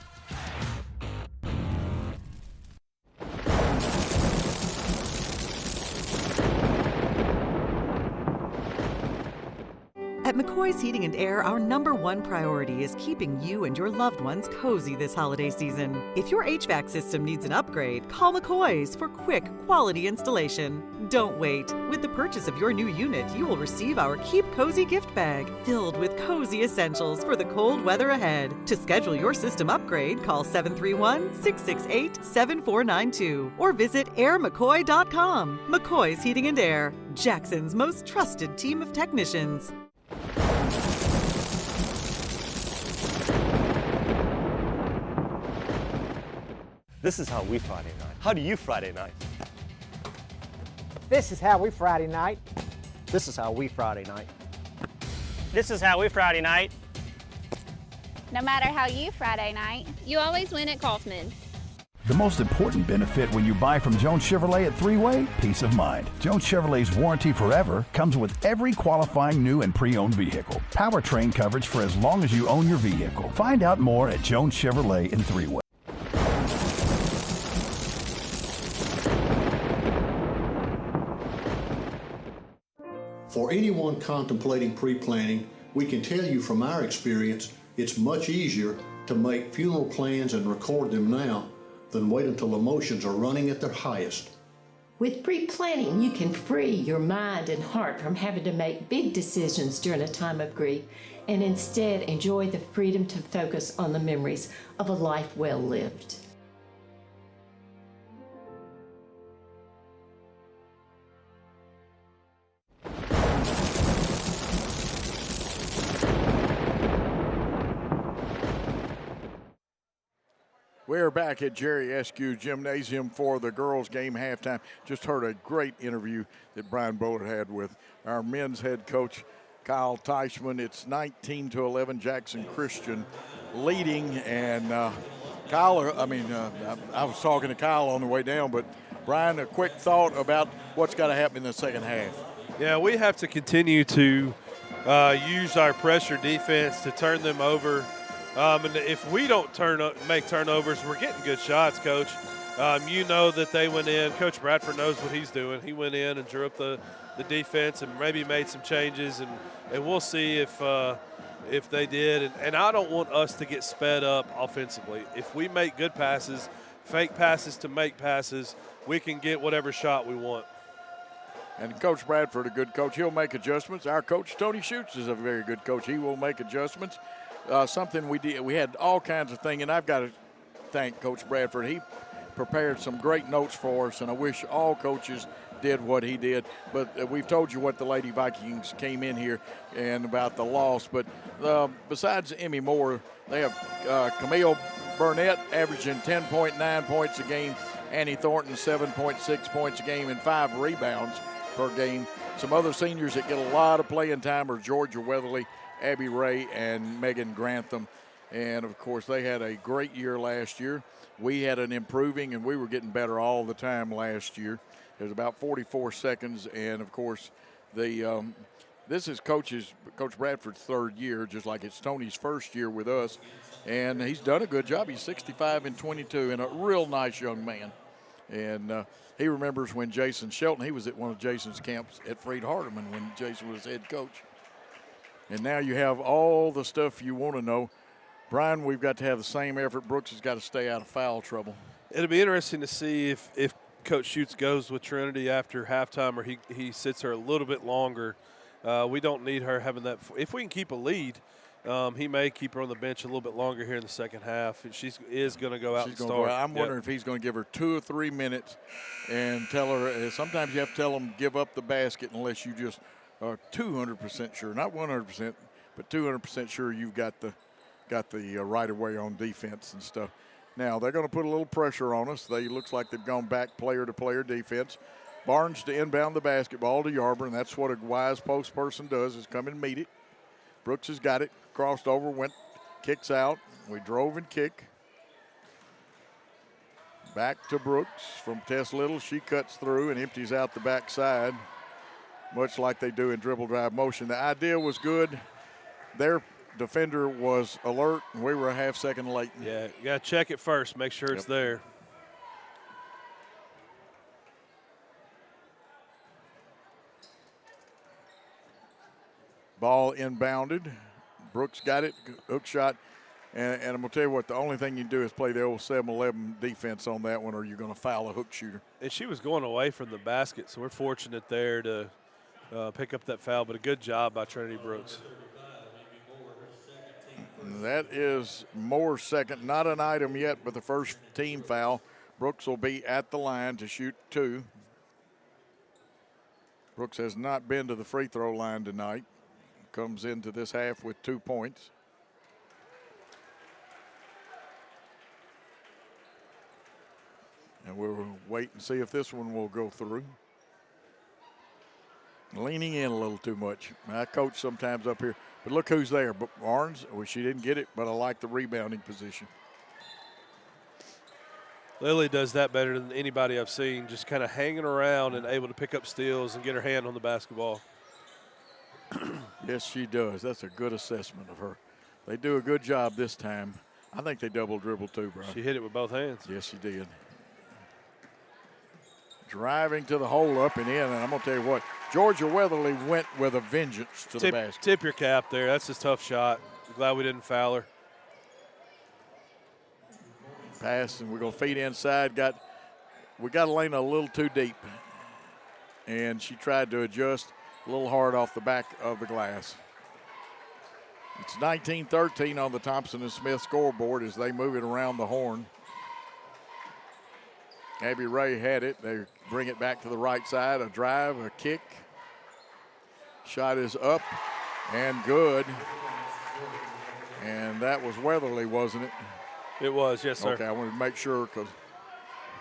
At McCoy's Heating and Air, our #1 priority is keeping you and your loved ones cozy this holiday season. If your HVAC system needs an upgrade, call McCoy's for quick, quality installation. Don't wait. With the purchase of your new unit, you will receive our Keep Cozy gift bag filled with cozy essentials for the cold weather ahead. To schedule your system upgrade, call 731-668-7492 or visit airmccoy.com. McCoy's Heating and Air, Jackson's most trusted team of technicians. This is how we Friday night. How do you Friday night? This is how we Friday night. This is how we Friday night. This is how we Friday night. No matter how you Friday night, you always win at Kaufman. The most important benefit when you buy from Jones Chevrolet at Three-Way, peace of mind. Jones Chevrolet's warranty forever comes with every qualifying new and pre-owned vehicle. Powertrain coverage for as long as you own your vehicle. Find out more at Jones Chevrolet in Three-Way. For anyone contemplating pre-planning, we can tell you from our experience, it's much easier to make funeral plans and record them now than wait until emotions are running at their highest. With pre-planning, you can free your mind and heart from having to make big decisions during a time of grief and instead enjoy the freedom to focus on the memories of a life well lived. We're back at Jerry Eskew Gymnasium for the girls' game halftime. Just heard a great interview that Brian Bullard had with our men's head coach, Kyle Teichman. It's 19-11, Jackson Christian leading. And Kyle, I was talking to Kyle on the way down, but Brian, a quick thought about what's got to happen in the second half. Yeah, we have to continue to use our pressure defense to turn them over. And if we don't make turnovers, we're getting good shots, Coach. You know that they went in. Coach Bradford knows what he's doing. He went in and drew up the defense and maybe made some changes, and we'll see if they did. And I don't want us to get sped up offensively. If we make good passes, fake passes to make passes, we can get whatever shot we want. And Coach Bradford, a good coach, he'll make adjustments. Our coach, Tony Schutz, is a very good coach. He will make adjustments. Something we did, we had all kinds of things, and I've got to thank Coach Bradford. He prepared some great notes for us, and I wish all coaches did what he did. But we've told you what the Lady Vikings came in here and about the loss. But besides Emmy Moore, they have Camille Burnett averaging 10.9 points a game, Annie Thornton 7.6 points a game, and 5 rebounds per game. Some other seniors that get a lot of playing time are Georgia Weatherly, Abby Ray, and Megan Grantham. And, of course, they had a great year last year. We had an improving, and we were getting better all the time last year. It was about 44 seconds, and, of course, this is Coach Bradford's third year, just like it's Tony's first year with us. And he's done a good job. He's 65 and 22 and a real nice young man. And he remembers when Jason Shelton, he was at one of Jason's camps at Freed Hardeman when Jason was head coach. And now you have all the stuff you want to know. Brian, we've got to have the same effort. Brooks has got to stay out of foul trouble. It'll be interesting to see if Coach Schutz goes with Trinity after halftime, or he sits her a little bit longer. We don't need her having that. If we can keep a lead, He may keep her on the bench a little bit longer here in the second half. She is going to go out and start. I'm wondering if he's going to give her 2 or 3 minutes and tell her. Sometimes you have to tell them give up the basket unless you just are 200% sure, not 100%, but 200% sure you've got the right of way on defense and stuff. Now they're going to put a little pressure on us. Looks like they've gone back player to player defense. Barnes to inbound the basketball to Yarborough, and that's what a wise post person does, is come and meet it. Brooks has got it, crossed over, kicks out. We drove and kick. Back to Brooks from Tess Little. She cuts through and empties out the backside, much like they do in dribble drive motion. The idea was good. Their defender was alert, and we were a half second late. Yeah, you got to check it first, make sure it's there. Ball inbounded. Brooks got it, hook shot. And I'm going to tell you what, the only thing you do is play the old 7-11 defense on that one, or you're going to foul a hook shooter. And she was going away from the basket, so we're fortunate there to pick up that foul, but a good job by Trinity Brooks. That is Moore's second, not an item yet, but the first team foul. Brooks will be at the line to shoot 2. Brooks has not been to the free throw line tonight. Comes into this half with 2 points. And we'll wait and see if this one will go through. Leaning in a little too much. I coach sometimes up here, but look who's there. Barnes, well, she didn't get it, but I like the rebounding position. Lily does that better than anybody I've seen, just kind of hanging around and able to pick up steals and get her hand on the basketball. Yes, she does. That's a good assessment of her. They do a good job this time. I think they double dribble too, bro. She hit it with both hands. Yes, she did. Driving to the hole up and in, and I'm going to tell you what, Georgia Weatherly went with a vengeance to the basket. Tip your cap there. That's a tough shot. Glad we didn't foul her. Pass, and we're going to feed inside. We got Elena a little too deep, and she tried to adjust a little hard off the back of the glass. It's 19-13 on the Thompson and Smith scoreboard as they move it around the horn. Abby Ray had it. They bring it back to the right side. A drive, a kick. Shot is up and good. And that was Weatherly, wasn't it? It was, yes, sir. Okay, I wanted to make sure because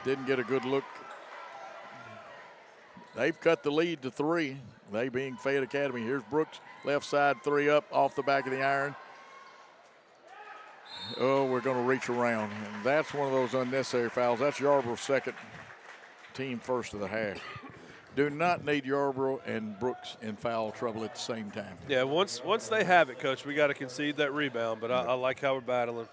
didn't get a good look. They've cut the lead to 3, they being Fayette Academy. Here's Brooks, left side, 3 up off the back of the iron. Oh, we're going to reach around. And that's one of those unnecessary fouls. That's Yarborough's second, team first of the half. Do not need Yarborough and Brooks in foul trouble at the same time. Yeah, once they have it, Coach, we got to concede that rebound, but I like how we're battling.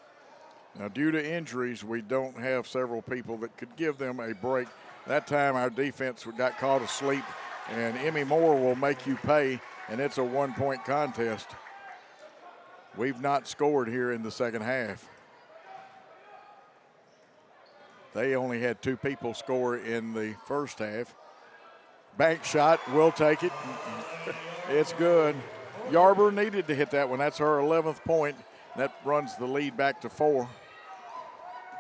Now, due to injuries, we don't have several people that could give them a break. That time our defense got caught asleep, and Emmy Moore will make you pay, and it's a 1-point contest. We've not scored here in the second half. They only had 2 people score in the first half. Bank shot, will take it. It's good. Yarborough needed to hit that one. That's her 11th point. That runs the lead back to 4.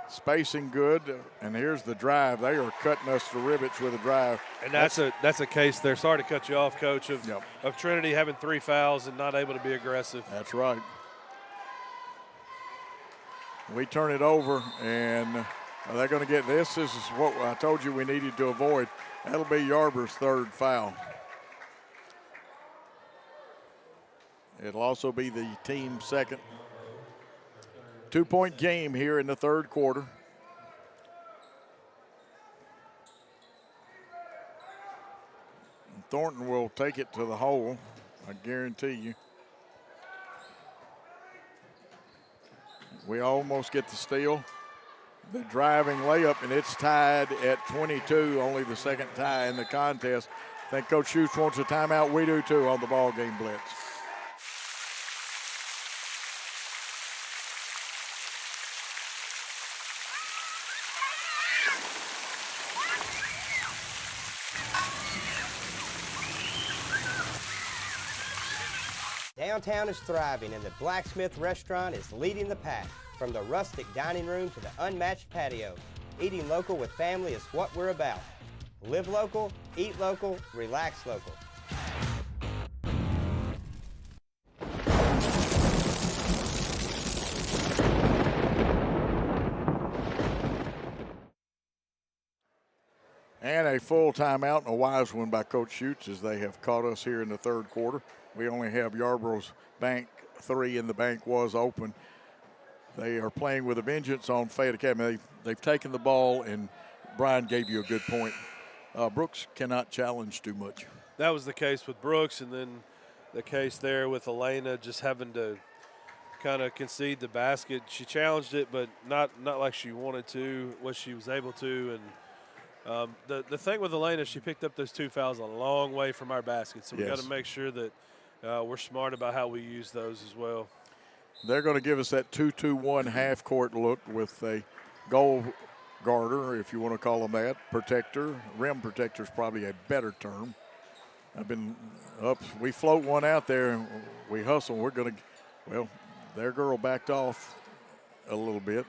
Spacing good, and here's the drive. They are cutting us to ribbons with a drive. And that's a case there. Sorry to cut you off, Coach, of Trinity having 3 fouls and not able to be aggressive. That's right. We turn it over, and they're going to get this. This is what I told you we needed to avoid. That'll be Yarborough's 3rd foul. It'll also be the team's second. 2-point game here in the 3rd quarter. Thornton will take it to the hole, I guarantee you. We almost get the steal. The driving layup, and it's tied at 22, only the second tie in the contest. I think Coach Schutz wants a timeout. We do too on the ball game blitz. Downtown is thriving and the Blacksmith Restaurant is leading the pack. From the rustic dining room to the unmatched patio, eating local with family is what we're about. Live local, eat local, relax local. And a full timeout and a wise one by Coach Schutz as they have caught us here in the third quarter. We only have Yarborough's bank 3 and the bank was open. They are playing with a vengeance on Fayette Academy. They've taken the ball, and Brian gave you a good point. Brooks cannot challenge too much. That was the case with Brooks, and then the case there with Elena just having to kind of concede the basket. She challenged it, but not like she wanted to, what she was able to. And the thing with Elena, she picked up those 2 fouls a long way from our basket, so we got to make sure that we're smart about how we use those as well. They're going to give us that 2-2-1 half-court look with a goal guarder, if you want to call them that, protector. Rim protector is probably a better term. I've been up. We float one out there, and we hustle. We're going to, well, their girl backed off a little bit.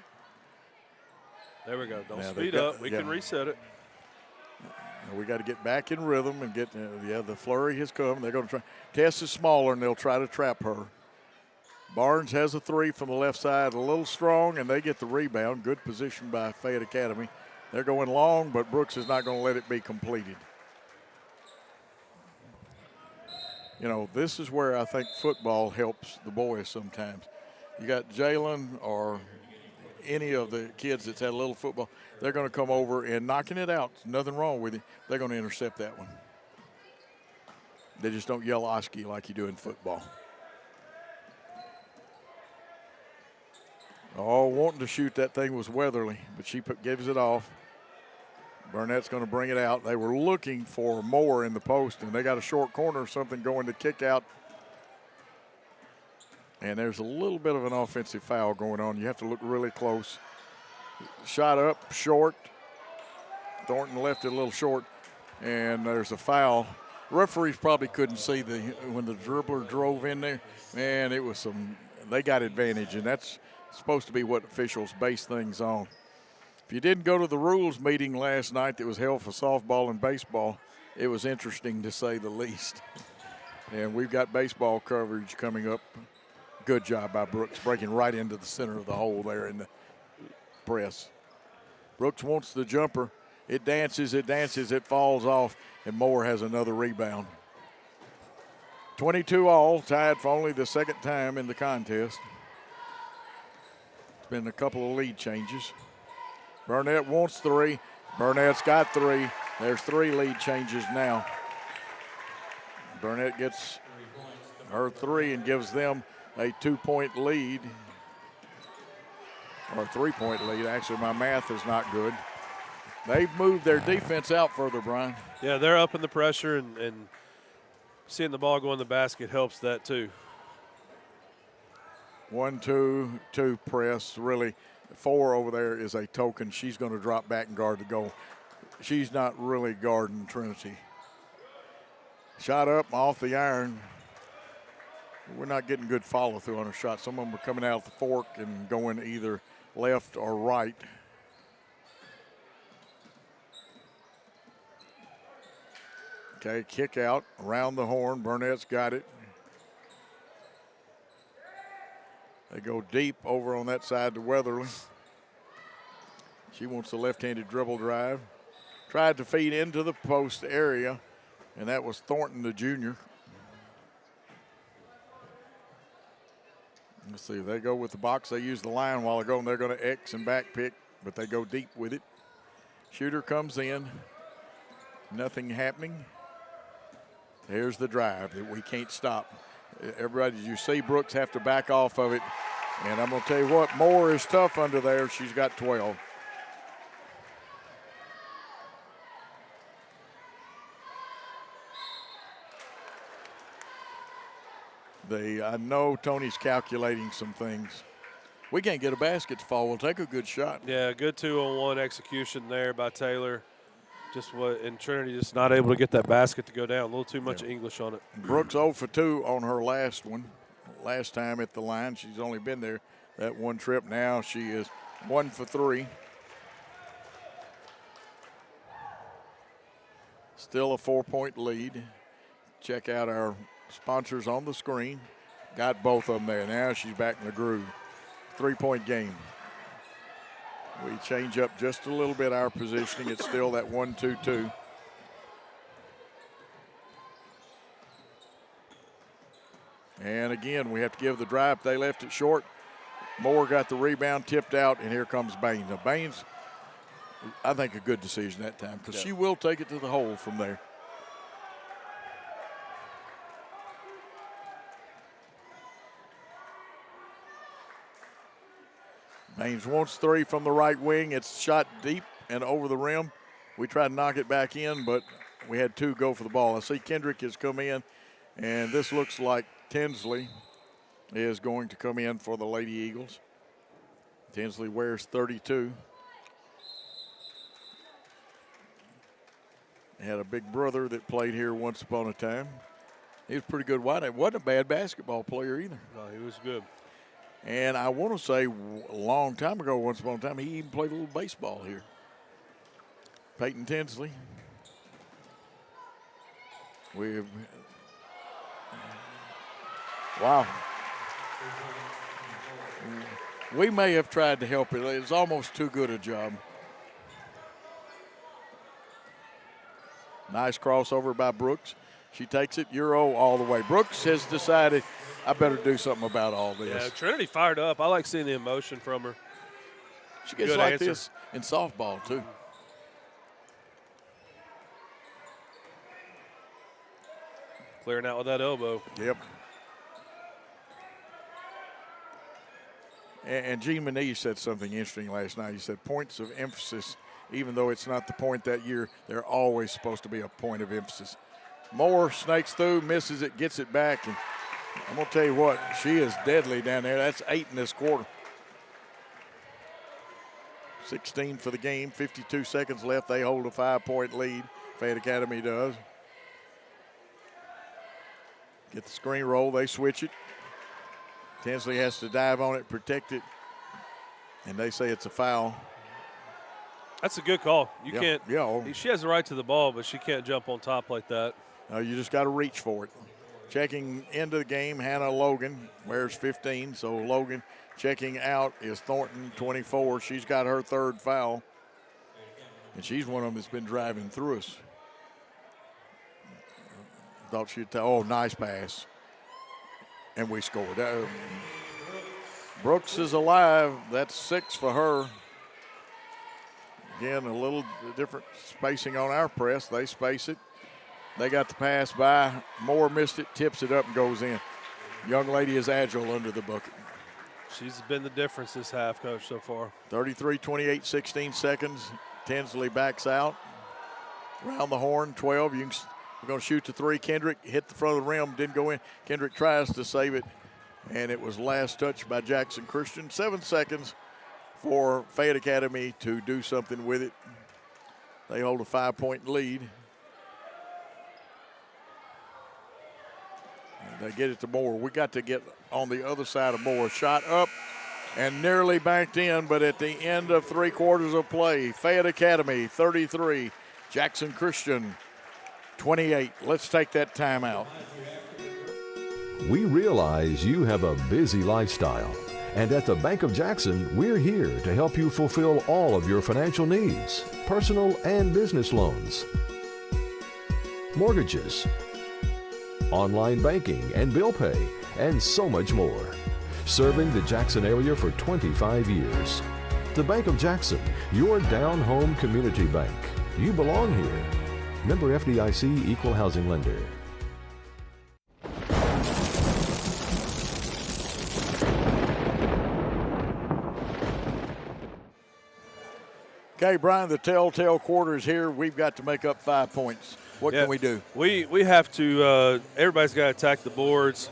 There we go. Don't speed up. We can reset it. We got to get back in rhythm and get, the flurry has come. They're going to try. Tess is smaller, and they'll try to trap her. Barnes has a 3 from the left side, a little strong, and they get the rebound. Good position by Fayette Academy. They're going long, but Brooks is not going to let it be completed. You know, this is where I think football helps the boys sometimes. You got Jalen or any of the kids that's had a little football, they're going to come over and knocking it out. Nothing wrong with it. They're going to intercept that one. They just don't yell Oski like you do in football. Oh, wanting to shoot that thing was Weatherly, but she gives it off. Burnett's going to bring it out. They were looking for more in the post, and they got a short corner or something going to kick out. And there's a little bit of an offensive foul going on. You have to look really close. Shot up, short. Thornton left it a little short, and there's a foul. Referees probably couldn't see when the dribbler drove in there. Man, it was they got advantage, and that's supposed to be what officials base things on. If you didn't go to the rules meeting last night that was held for softball and baseball, it was interesting to say the least. And we've got baseball coverage coming up. Good job by Brooks, breaking right into the center of the hole there in the press. Brooks wants the jumper. It dances, it falls off, and Moore has another rebound. 22 all, tied for only the second time in the contest. It's been a couple of lead changes. Burnett wants 3. Burnett's got 3. There's 3 lead changes now. Burnett gets her 3 and gives them a 2-point lead. Or a 3-point lead. Actually, my math is not good. They've moved their defense out further, Brian. Yeah, they're up in the pressure, and seeing the ball go in the basket helps that too. 1-2-2 press. Really, 4 over there is a token. She's going to drop back and guard the goal. She's not really guarding Trinity. Shot up off the iron. We're not getting good follow through on her shot. Some of them are coming out the fork and going either left or right. Okay, kick out around the horn. Burnett's got it. They go deep over on that side to Weatherly. She wants the left-handed dribble drive. Tried to feed into the post area, and that was Thornton, the junior. Let's see, they go with the box. They used the line a while ago, and they're going to X and back pick, but they go deep with it. Shooter comes in. Nothing happening. Here's the drive that we can't stop. Everybody, you see Brooks have to back off of it. And I'm going to tell you what, Moore is tough under there. She's got 12. I know Tony's calculating some things. We can't get a basket to fall. We'll take a good shot. Yeah, good 2-on-1 execution there by Taylor. And Trinity just not able to get that basket to go down. A little too much English on it. Brooks 0 for 2 on her last one. last time at the line. She's only been there that one trip. Now she is 1 for 3. Still a 4-point lead. Check out our sponsors on the screen. Got both of them there. Now she's back in the groove. 3-point game. We change up just a little bit our positioning. It's still that 1-2-2. And again, we have to give the drive. They left it short. Moore got the rebound, tipped out, and here comes Baines. Now, Baines, I think a good decision that time because she will take it to the hole from there. Baines wants 3 from the right wing. It's shot deep and over the rim. We tried to knock it back in, but we had 2 go for the ball. I see Kendrick has come in, and this looks like Tinsley is going to come in for the Lady Eagles. Tinsley wears 32. Had a big brother that played here once upon a time. He was pretty good wide. He wasn't a bad basketball player either. No, he was good. And I want to say a long time ago, once upon a time, he even played a little baseball here. Peyton Tinsley. Wow. We may have tried to help it. It's almost too good a job. Nice crossover by Brooks. She takes it Euro all the way. Brooks has decided, I better do something about all this. Yeah, Trinity fired up. I like seeing the emotion from her. She gets good like answer. this in softball, too. Clearing out with that elbow. Yep. And Gene Manise said something interesting last night. He said points of emphasis, even though it's not the point that year, they're always supposed to be a point of emphasis. Moore snakes through, misses it, gets it back, and I'm going to tell you what, she is deadly down there. That's 8 in this quarter. 16 for the game, 52 seconds left. They hold a 5-point lead. Fayette Academy does. Get the screen roll, they switch it. Tinsley has to dive on it, protect it, and they say it's a foul. That's a good call. You Yeah, can't. yeah. She has the right to the ball, but she can't jump on top like that. You just got to reach for it. Checking into the game, Hannah Logan wears 15. So Logan checking out is Thornton, 24. She's got her 3rd foul, and she's one of them that's been driving through us. Thought she'd tell. Nice pass, and we scored. Brooks is alive. That's 6 for her. Again, a little different spacing on our press. They space it. They got the pass by. Moore missed it, tips it up, and goes in. Young lady is agile under the bucket. She's been the difference this half, Coach, so far. 33-28, 16 seconds. Tinsley backs out. Round the horn, 12. We're going to shoot the 3. Kendrick hit the front of the rim, didn't go in. Kendrick tries to save it, and it was last touched by Jackson Christian. 7 seconds for Fayette Academy to do something with it. They hold a 5-point lead. They get it to Moore. We got to get on the other side of Moore. Shot up and nearly banked in, but at the end of 3 quarters of play, Fayette Academy 33, Jackson Christian 28. Let's take that timeout. We realize you have a busy lifestyle, and at the Bank of Jackson, we're here to help you fulfill all of your financial needs, personal and business loans, mortgages, online banking and bill pay, and so much more. Serving the Jackson area for 25 years. The Bank of Jackson, your down-home community bank. You belong here. Member FDIC, Equal Housing Lender. Okay, Brian, the telltale quarter is here. We've got to make up 5 points. What can we do? We have to, everybody's got to attack the boards.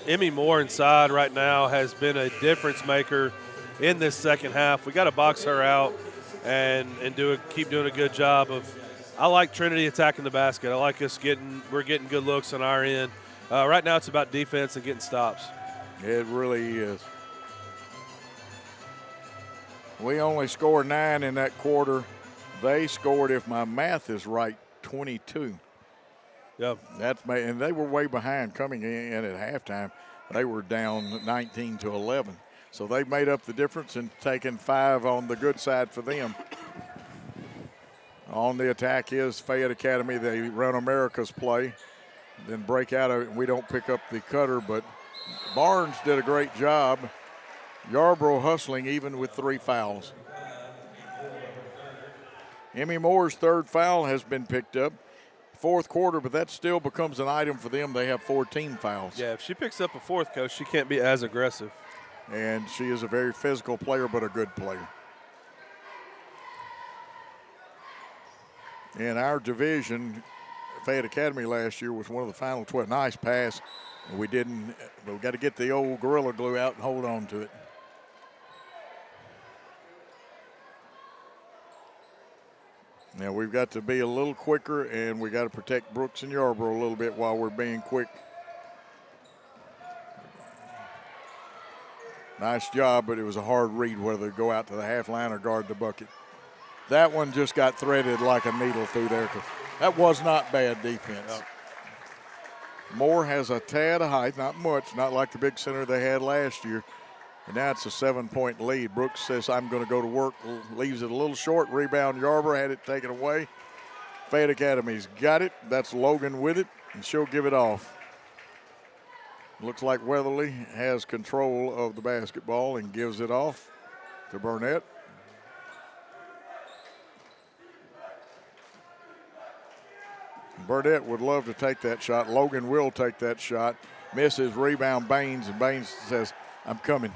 Emmy Moore inside right now has been a difference maker in this second half. We got to box her out and keep doing a good job of. I like Trinity attacking the basket. I like we're getting good looks on our end. Right now it's about defense and getting stops. It really is. We only scored 9 in that quarter. They scored, if my math is right, 22. Yep. And they were way behind coming in at halftime. They were down 19-11. So they made up the difference and taken 5 on the good side for them. On the attack is Fayette Academy. They run America's play, then break out of it, and we don't pick up the cutter, but Barnes did a great job. Yarborough hustling even with 3 fouls. Emmy Moore's 3rd foul has been picked up. 4th quarter, but that still becomes an item for them. They have 14 fouls. Yeah, if she picks up a 4th, Coach, she can't be as aggressive. And she is a very physical player, but a good player. In our division, Fayette Academy last year was one of the final 12. Nice pass. We got to get the old Gorilla Glue out and hold on to it. Now we've got to be a little quicker, and we got to protect Brooks and Yarborough a little bit while we're being quick. Nice job, but it was a hard read whether to go out to the half line or guard the bucket. That one just got threaded like a needle through there. That was not bad defense. Yep. Moore has a tad of height, not much, not like the big center they had last year. And now it's a 7-point lead. Brooks says, I'm going to go to work, leaves it a little short. Rebound, Yarborough had it taken away. Fayette Academy's got it. That's Logan with it, and she'll give it off. Looks like Weatherly has control of the basketball and gives it off to Burnett. Burnett would love to take that shot. Logan will take that shot. Misses, rebound Baines, and Baines says, I'm coming.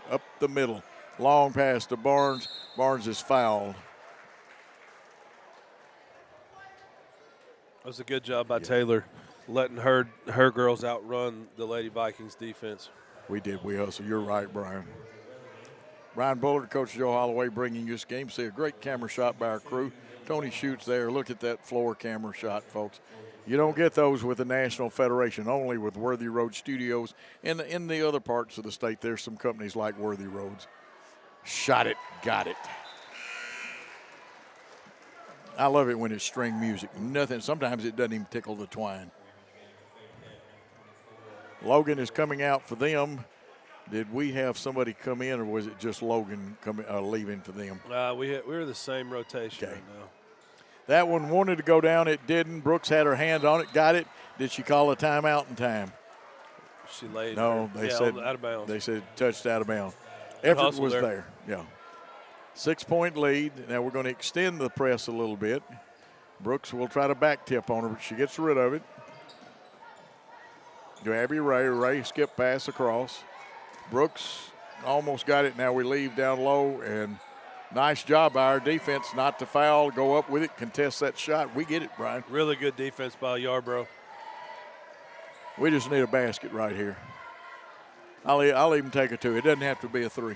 Up the middle. Long pass to Barnes. Barnes is fouled. That was a good job by Taylor, letting her girls outrun the Lady Vikings defense. We did. We hustled. You're right, Brian. Brian Bullard, Coach Joe Holloway bringing you this game. See a great camera shot by our crew. Tony shoots there. Look at that floor camera shot, folks. You don't get those with the National Federation, only with Worthy Road Studios. And in the other parts of the state, there's some companies like Worthy Roads. Shot it, got it. I love it when it's string music. Nothing. Sometimes it doesn't even tickle the twine. Logan is coming out for them. Did we have somebody come in, or was it just Logan leaving for them? We were the same rotation right now. That one wanted to go down. It didn't. Brooks had her hand on it, got it. Did she call a timeout in time? She laid. No, they said out of bounds. They said touched out of bounds. Effort was there. Yeah. 6-point lead. Now we're going to extend the press a little bit. Brooks will try to back tip on her, but she gets rid of it. To Abby Ray. Ray skip pass across. Brooks almost got it. Now we leave down low, and nice job by our defense not to foul, go up with it, contest that shot. We get it, Brian. Really good defense by Yarborough. We just need a basket right here. I'll even take a 2. It doesn't have to be a 3.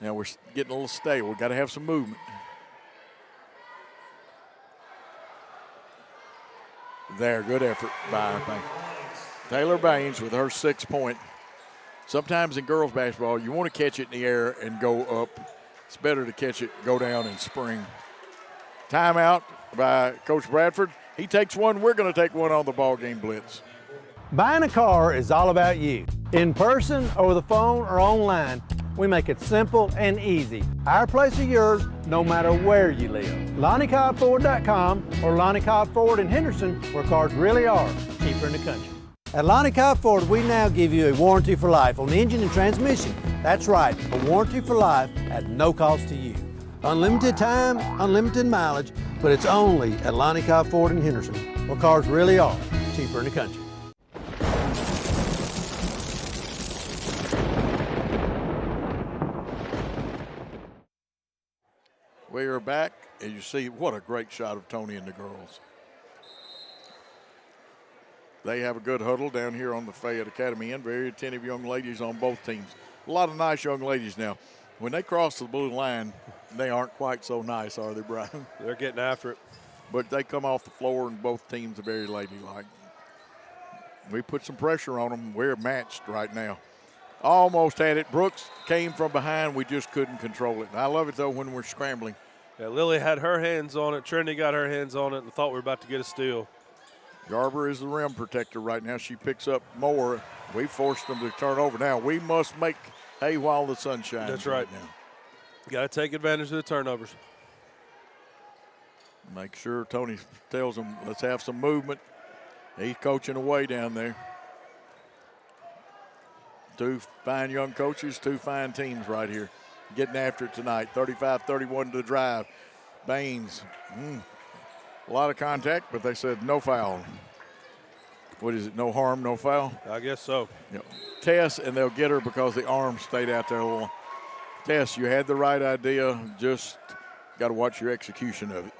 Now we're getting a little stale. We've got to have some movement. There, good effort by Taylor Baines with her 6-point. Sometimes in girls basketball, you want to catch it in the air and go up. It's better to catch it, go down, and spring. Timeout by Coach Bradford. He takes one. We're going to take one on the ball game blitz. Buying a car is all about you. In person, over the phone, or online, we make it simple and easy. Our place or yours, no matter where you live. LonnieCobbFord.com or Lonnie Cobb Ford in Henderson, where cars really are cheaper in the country. At Lonnie Cobb Ford, we now give you a warranty for life on the engine and transmission. That's right, a warranty for life at no cost to you. Unlimited time, unlimited mileage, but it's only at Lonnie Cobb Ford in Henderson, where cars really are cheaper in the country. We are back, and you see what a great shot of Tony and the girls. They have a good huddle down here on the Fayette Academy end. Very attentive young ladies on both teams. A lot of nice young ladies now. When they cross the blue line, they aren't quite so nice, are they, Brian? They're getting after it. But they come off the floor, and both teams are very ladylike. We put some pressure on them. We're matched right now. Almost had it. Brooks came from behind. We just couldn't control it. I love it, though, when we're scrambling. Yeah, Lily had her hands on it. Trinity got her hands on it and thought we were about to get a steal. Garber is the rim protector right now. She picks up more. We forced them to turn over. Now, we must make hay while the sun shines. That's right. Now. Got to take advantage of the turnovers. Make sure Tony tells them, let's have some movement. He's coaching away down there. Two fine young coaches, two fine teams right here. Getting after it tonight. 35-31 to drive. Baines, a lot of contact, but they said no foul. What is it, no harm, no foul? I guess so. Tess, and they'll get her because the arm stayed out there a little. Tess, you had the right idea, just got to watch your execution of it.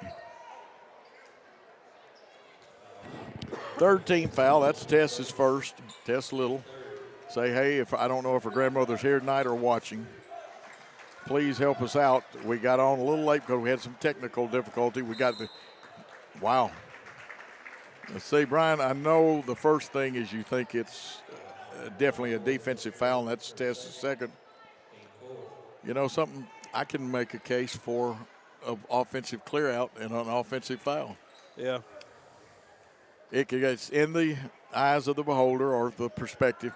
Third team foul, that's Tess's first. Tess Little. Say, hey, if I don't know if her grandmother's here tonight or watching, please help us out. We got on a little late because we had some technical difficulty. We got the, wow. Let's see, Brian, I know the first thing is you think it's definitely a defensive foul, and that's Tess's second. You know something, I can make a case for an offensive clear out and an offensive foul. Yeah. It's in the eyes of the beholder or the perspective.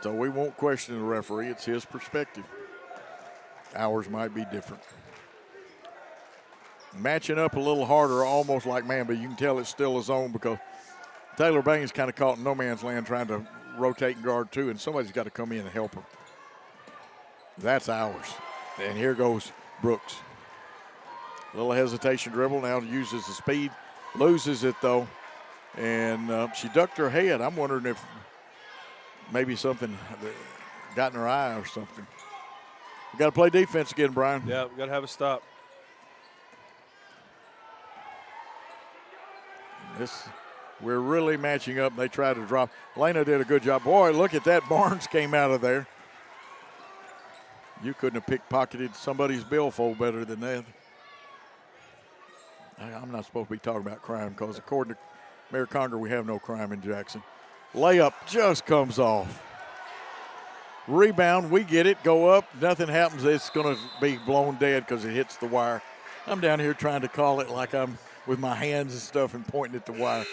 So we won't question the referee. It's his perspective. Ours might be different. Matching up a little harder, almost like man, but you can tell it's still a zone because Taylor Baines kind of caught in no man's land trying to rotate and guard too, and somebody's got to come in and help her. That's ours. And here goes Brooks. A little hesitation dribble, now uses the speed. Loses it, though, and she ducked her head. I'm wondering if maybe something got in her eye or something. We got to play defense again, Brian. Yeah, we got to have a stop. We're really matching up. They try to drop. Lena did a good job. Boy, look at that. Barnes came out of there. You couldn't have pickpocketed somebody's billfold better than that. I'm not supposed to be talking about crime because according to Mayor Conger, we have no crime in Jackson. Layup just comes off. Rebound, we get it, go up, nothing happens. It's going to be blown dead because it hits the wire. I'm down here trying to call it like I'm with my hands and stuff and pointing at the wire.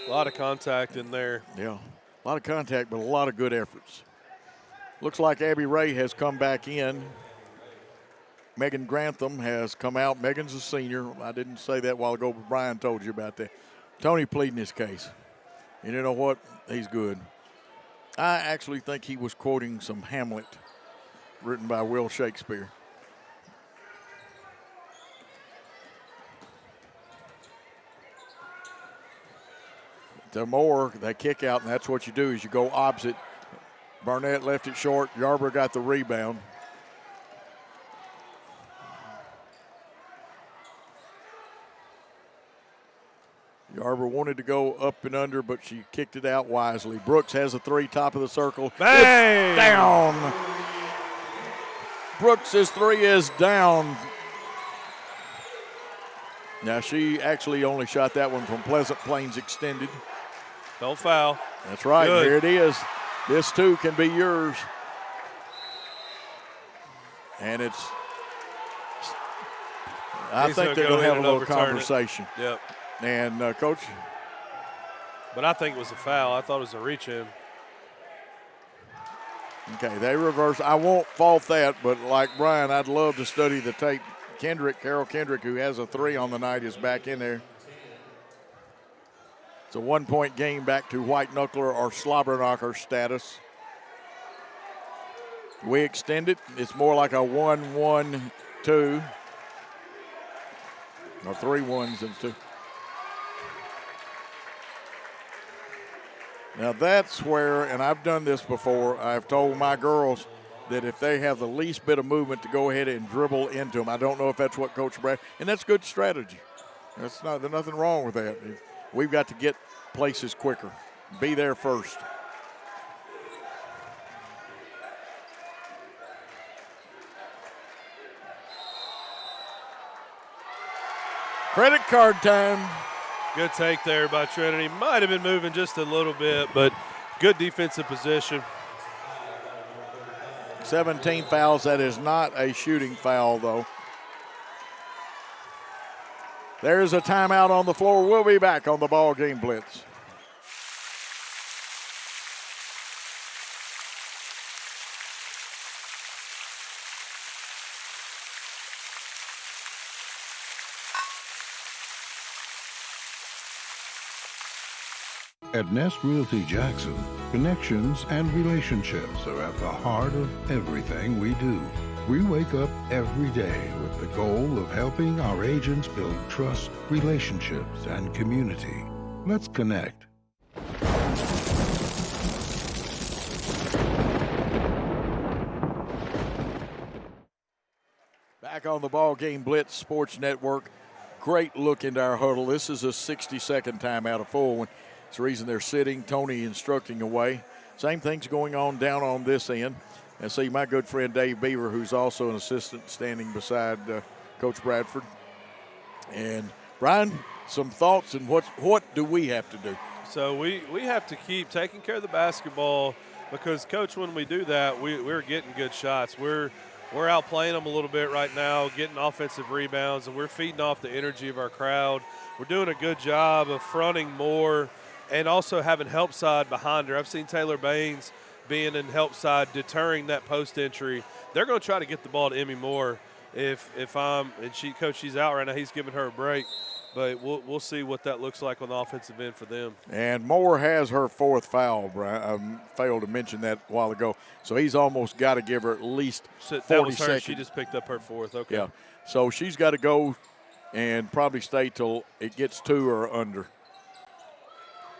A lot of contact in there. Yeah, a lot of contact, but a lot of good efforts. Looks like Abby Ray has come back in. Megan Grantham has come out. Megan's a senior. I didn't say that a while ago, but Brian told you about that. Tony pleading his case. And you know what? He's good. I actually think he was quoting some Hamlet written by Will Shakespeare. The more they kick out, and that's what you do is you go opposite. Barnett left it short. Yarber got the rebound. Yarber wanted to go up and under, but she kicked it out wisely. Brooks has a three, top of the circle. Bang! It's down. Brooks' three is down. Now, she actually only shot that one from Pleasant Plains Extended. Don't foul. That's right. Good. Here it is. This, too, can be yours. And it's – I think they're going to have a little conversation. Yep. And, Coach? But I think it was a foul. I thought it was a reach-in. Okay, they reverse. I won't fault that, but like Brian, I'd love to study the tape. Carol Kendrick, who has a three on the night, is back in there. It's a one-point game back to white knuckler or slobber knocker status. We extend it. It's more like a 1-1-2. Or 3 1s and 2. Now that's where, and I've done this before, I've told my girls that if they have the least bit of movement to go ahead and dribble into them. I don't know if that's what Coach Brad, and that's good strategy. There's nothing wrong with that. We've got to get places quicker. Be there first. Credit card time. Good take there by Trinity. Might have been moving just a little bit, but good defensive position. 17 fouls. That is not a shooting foul, though. There's a timeout on the floor. We'll be back on the Ball Game Blitz. At Nest Realty Jackson, connections and relationships are at the heart of everything we do. We wake up every day with the goal of helping our agents build trust, relationships, and community. Let's connect. Back on the Ball Game Blitz Sports Network. Great look into our huddle. This is a 60-second timeout, a full one. It's the reason they're sitting. Tony instructing away. Same thing's going on down on this end. And see my good friend Dave Beaver, who's also an assistant, standing beside Coach Bradford. And Brian, some thoughts and what do we have to do? So we have to keep taking care of the basketball because, Coach, when we do that, we're getting good shots. We're outplaying them a little bit right now, getting offensive rebounds, and we're feeding off the energy of our crowd. We're doing a good job of fronting more and also having help side behind her. I've seen Taylor Baines being in help side, deterring that post entry. They're going to try to get the ball to Emmy Moore. Coach, she's out right now. He's giving her a break, but we'll see what that looks like on the offensive end for them. And Moore has her fourth foul, Brian. I failed to mention that a while ago. So he's almost got to give her at least 40 that was her. seconds. She just picked up her fourth. Okay. Yeah. So she's got to go and probably stay till it gets 2 or under.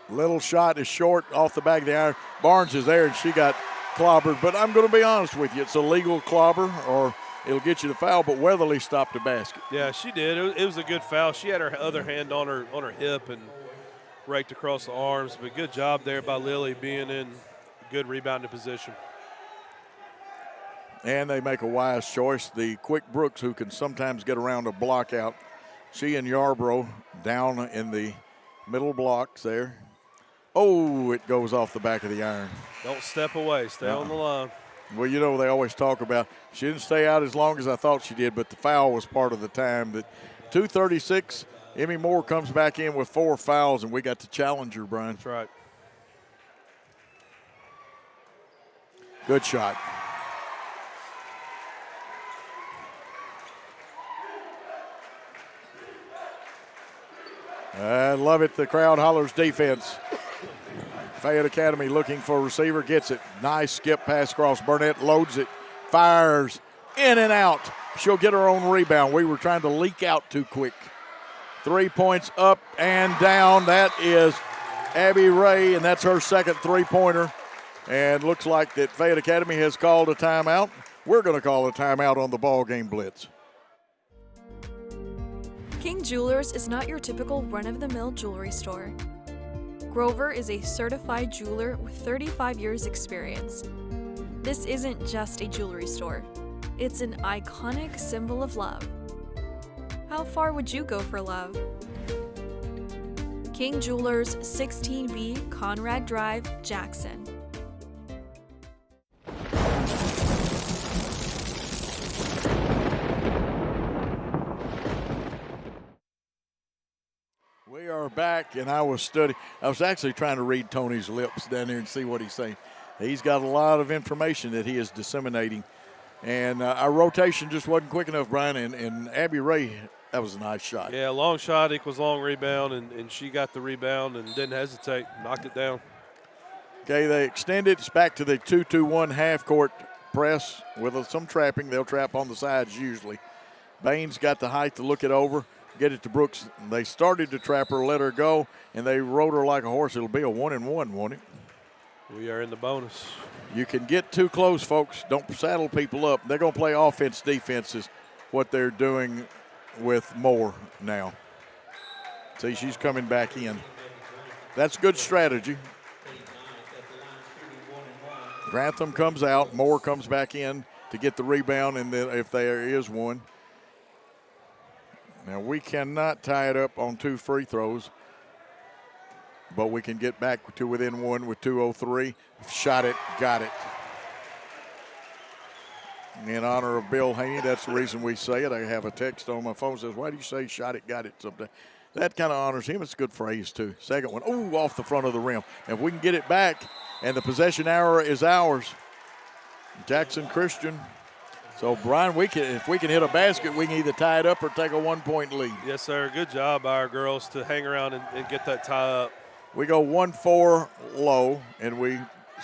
Little shot is short off the back of the iron. Barnes is there, and she got clobbered. But I'm going to be honest with you. It's a legal clobber, or it'll get you the foul, but Weatherly stopped the basket. Yeah, she did. It was a good foul. She had her other hand on her hip and raked across the arms. But good job there by Lily being in good rebounding position. And they make a wise choice. The quick Brooks, who can sometimes get around a block out. She and Yarbrough down in the middle blocks there. Oh, it goes off the back of the iron. Don't step away. Stay on the line. Well, you know, they always talk about she didn't stay out as long as I thought she did, but the foul was part of the time. That 2:36, Emmy Moore comes back in with 4 fouls, and we got the challenger, Brian. That's right. Good shot. I love it. The crowd hollers defense. Fayette Academy looking for a receiver, gets it. Nice skip pass across. Burnett loads it, fires, in and out. She'll get her own rebound. We were trying to leak out too quick. 3 points up and down. That is Abby Ray, and that's her second three-pointer. And looks like that Fayette Academy has called a timeout. We're going to call a timeout on the Ball Game Blitz. King Jewelers is not your typical run-of-the-mill jewelry store. Grover is a certified jeweler with 35 years experience. This isn't just a jewelry store. It's an iconic symbol of love. How far would you go for love? King Jewelers, 16B Conrad Drive, Jackson. We are back, and I was actually trying to read Tony's lips down there and see what he's saying. He's got a lot of information that he is disseminating. And our rotation just wasn't quick enough, Brian. And Abby Ray, that was a nice shot. Yeah, long shot equals long rebound, and she got the rebound and didn't hesitate, knocked it down. Okay, they extend it. It's back to the 2-2-1 half-court press with some trapping. They'll trap on the sides usually. Baines got the height to look it over, get it to Brooks. They started to trap her, let her go, and they rode her like a horse. It'll be a 1-and-1, won't it? We are in the bonus. You can get too close, folks. Don't saddle people up. They're going to play offense, defense is what they're doing with Moore now. See, she's coming back in. That's good strategy. Grantham comes out. Moore comes back in to get the rebound, and then if there is one. Now, we cannot tie it up on 2 free throws. but we can get back to within one with 2:03. Shot it, got it. In honor of Bill Haney, that's the reason we say it. I have a text on my phone that says, why do you say shot it, got it someday? That kind of honors him. It's a good phrase, too. Second one, ooh, off the front of the rim. If we can get it back, and the possession arrow is ours, Jackson Christian. So, Brian, if we can hit a basket, we can either tie it up or take a 1-point lead. Yes, sir. Good job by our girls to hang around and get that tie up. We go 1-4 low, and we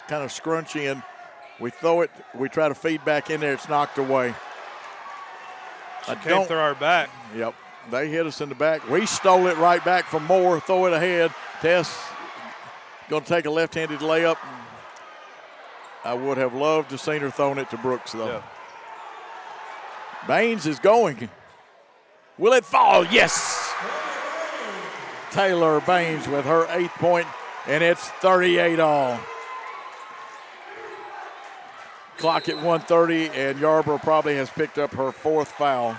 kind of scrunch in. We throw it. We try to feed back in there. It's knocked away. Came through our back. Yep. They hit us in the back. We stole it right back from Moore. Throw it ahead. Tess going to take a left-handed layup. I would have loved to seen her throwing it to Brooks, though. Yeah. Baines is going. Will it fall? Yes. Taylor Baines with her 8th point, and it's 38 all. Clock at 1:30, and Yarborough probably has picked up her 4th foul.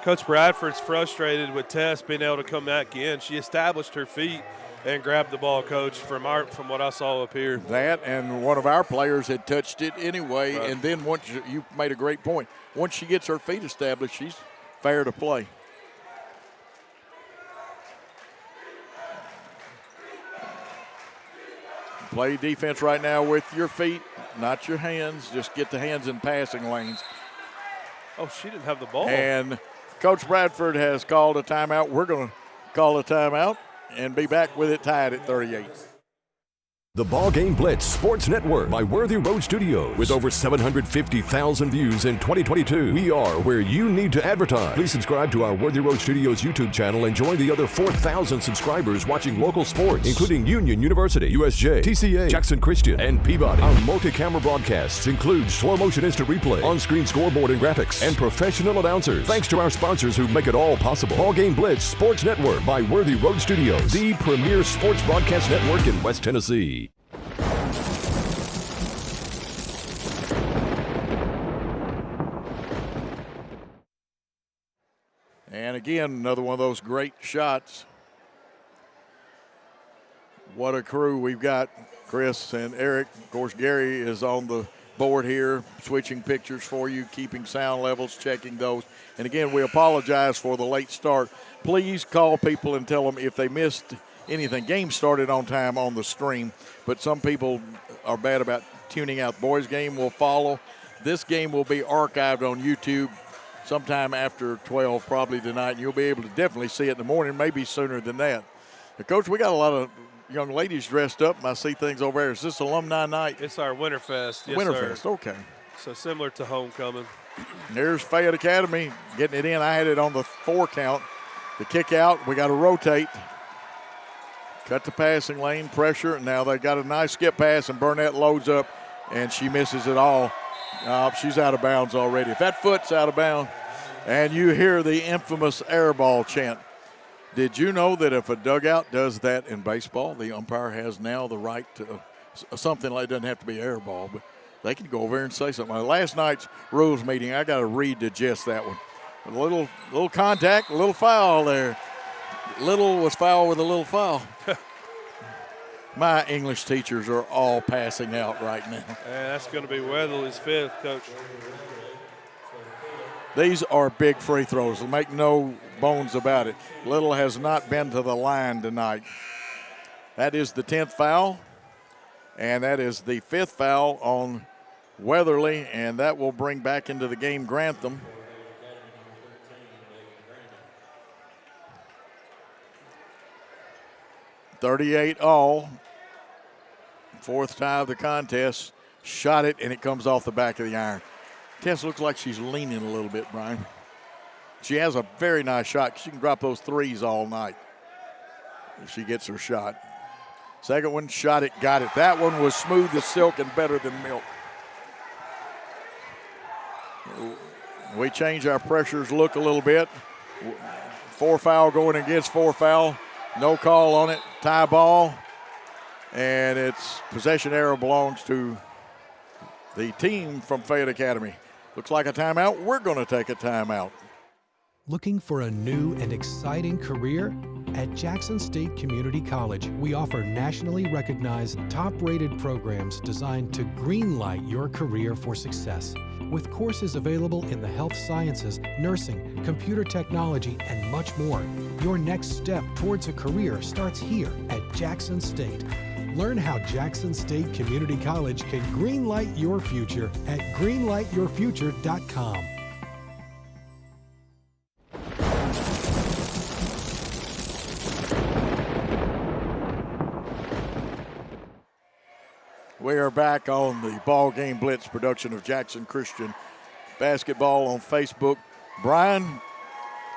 Coach Bradford's frustrated with Tess being able to come back in. She established her feet and grabbed the ball, Coach, from what I saw up here. That, and one of our players had touched it anyway, right. And then once you made a great point. Once she gets her feet established, she's fair to play. Play defense right now with your feet, not your hands. Just get the hands in passing lanes. Oh, she didn't have the ball. And Coach Bradford has called a timeout. We're going to call a timeout and be back with it tied at 38. The Ball Game Blitz Sports Network by Worthy Road Studios. With over 750,000 views in 2022, we are where you need to advertise. Please subscribe to our Worthy Road Studios YouTube channel and join the other 4,000 subscribers watching local sports, including Union University, USJ, TCA, Jackson Christian, and Peabody. Our multi-camera broadcasts include slow motion instant replay, on-screen scoreboard and graphics, and professional announcers. Thanks to our sponsors who make it all possible. Ball Game Blitz Sports Network by Worthy Road Studios, the premier sports broadcast network in West Tennessee. And again, another one of those great shots. What a crew we've got, Chris and Eric. Of course, Gary is on the board here, switching pictures for you, keeping sound levels, checking those. And again, we apologize for the late start. Please call people and tell them if they missed anything. Game started on time on the stream, but some people are bad about tuning out. Boys game will follow. This game will be archived on YouTube sometime after 12 probably tonight, and you'll be able to definitely see it in the morning, maybe sooner than that. Coach, we got a lot of young ladies dressed up, and I see things over there. Is this alumni night? It's our Winterfest. Yes, Winterfest, okay. So similar to homecoming. There's Fayette Academy getting it in. I had it on the 4 count. The kick out, we got to rotate. Cut the passing lane, pressure. Now they got a nice skip pass, and Burnett loads up, and she misses it all. She's out of bounds already. If that foot's out of bounds, and you hear the infamous air ball chant. Did you know that if a dugout does that in baseball, the umpire has now the right to something like, it doesn't have to be air ball, but they can go over there and say something. Last night's rules meeting, I got to redigest that one. A little contact, a little foul there. Little was foul with a little foul. My English teachers are all passing out right now. And that's going to be Weatherly's 5th, Coach. These are big free throws. Make no bones about it. Little has not been to the line tonight. That is the 10th foul, and that is the 5th foul on Weatherly, and that will bring back into the game Grantham. .38 all. 4th tie of the contest. Shot it, and it comes off the back of the iron. Tess looks like she's leaning a little bit, Brian. She has a very nice shot. She can drop those threes all night if she gets her shot. Second one, shot it, got it. That one was smooth as silk and better than milk. We change our pressures look a little bit. 4 foul going against 4 foul. No call on it. Tie ball. And its possession arrow belongs to the team from Fayette Academy. Looks like a timeout. We're going to take a timeout. Looking for a new and exciting career? At Jackson State Community College, we offer nationally recognized, top-rated programs designed to greenlight your career for success. With courses available in the health sciences, nursing, computer technology, and much more, your next step towards a career starts here at Jackson State. Learn how Jackson State Community College can greenlight your future at greenlightyourfuture.com. We are back on the Ball Game Blitz production of Jackson Christian Basketball on Facebook. Brian,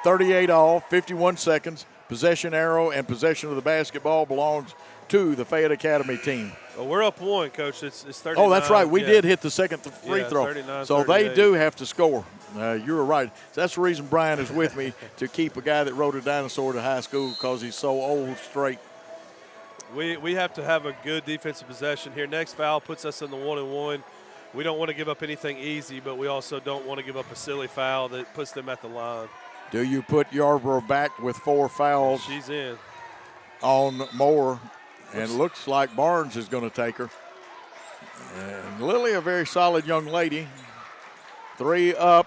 38 all, 51 seconds. Possession arrow and possession of the basketball belongs to the Fayette Academy team. Well, we're up one, Coach. It's 39. Oh, that's right. We did hit the second free throw. 39, so 38. they do have to score. You were right. That's the reason Brian is with me, to keep a guy that rode a dinosaur to high school, because he's so old straight. We have to have a good defensive possession here. Next foul puts us in the 1-and-1. We don't want to give up anything easy, but we also don't want to give up a silly foul that puts them at the line. Do you put Yarborough back with 4 fouls? She's in. On Moore, and looks like Barnes is going to take her. And Lily, a very solid young lady. 3 up,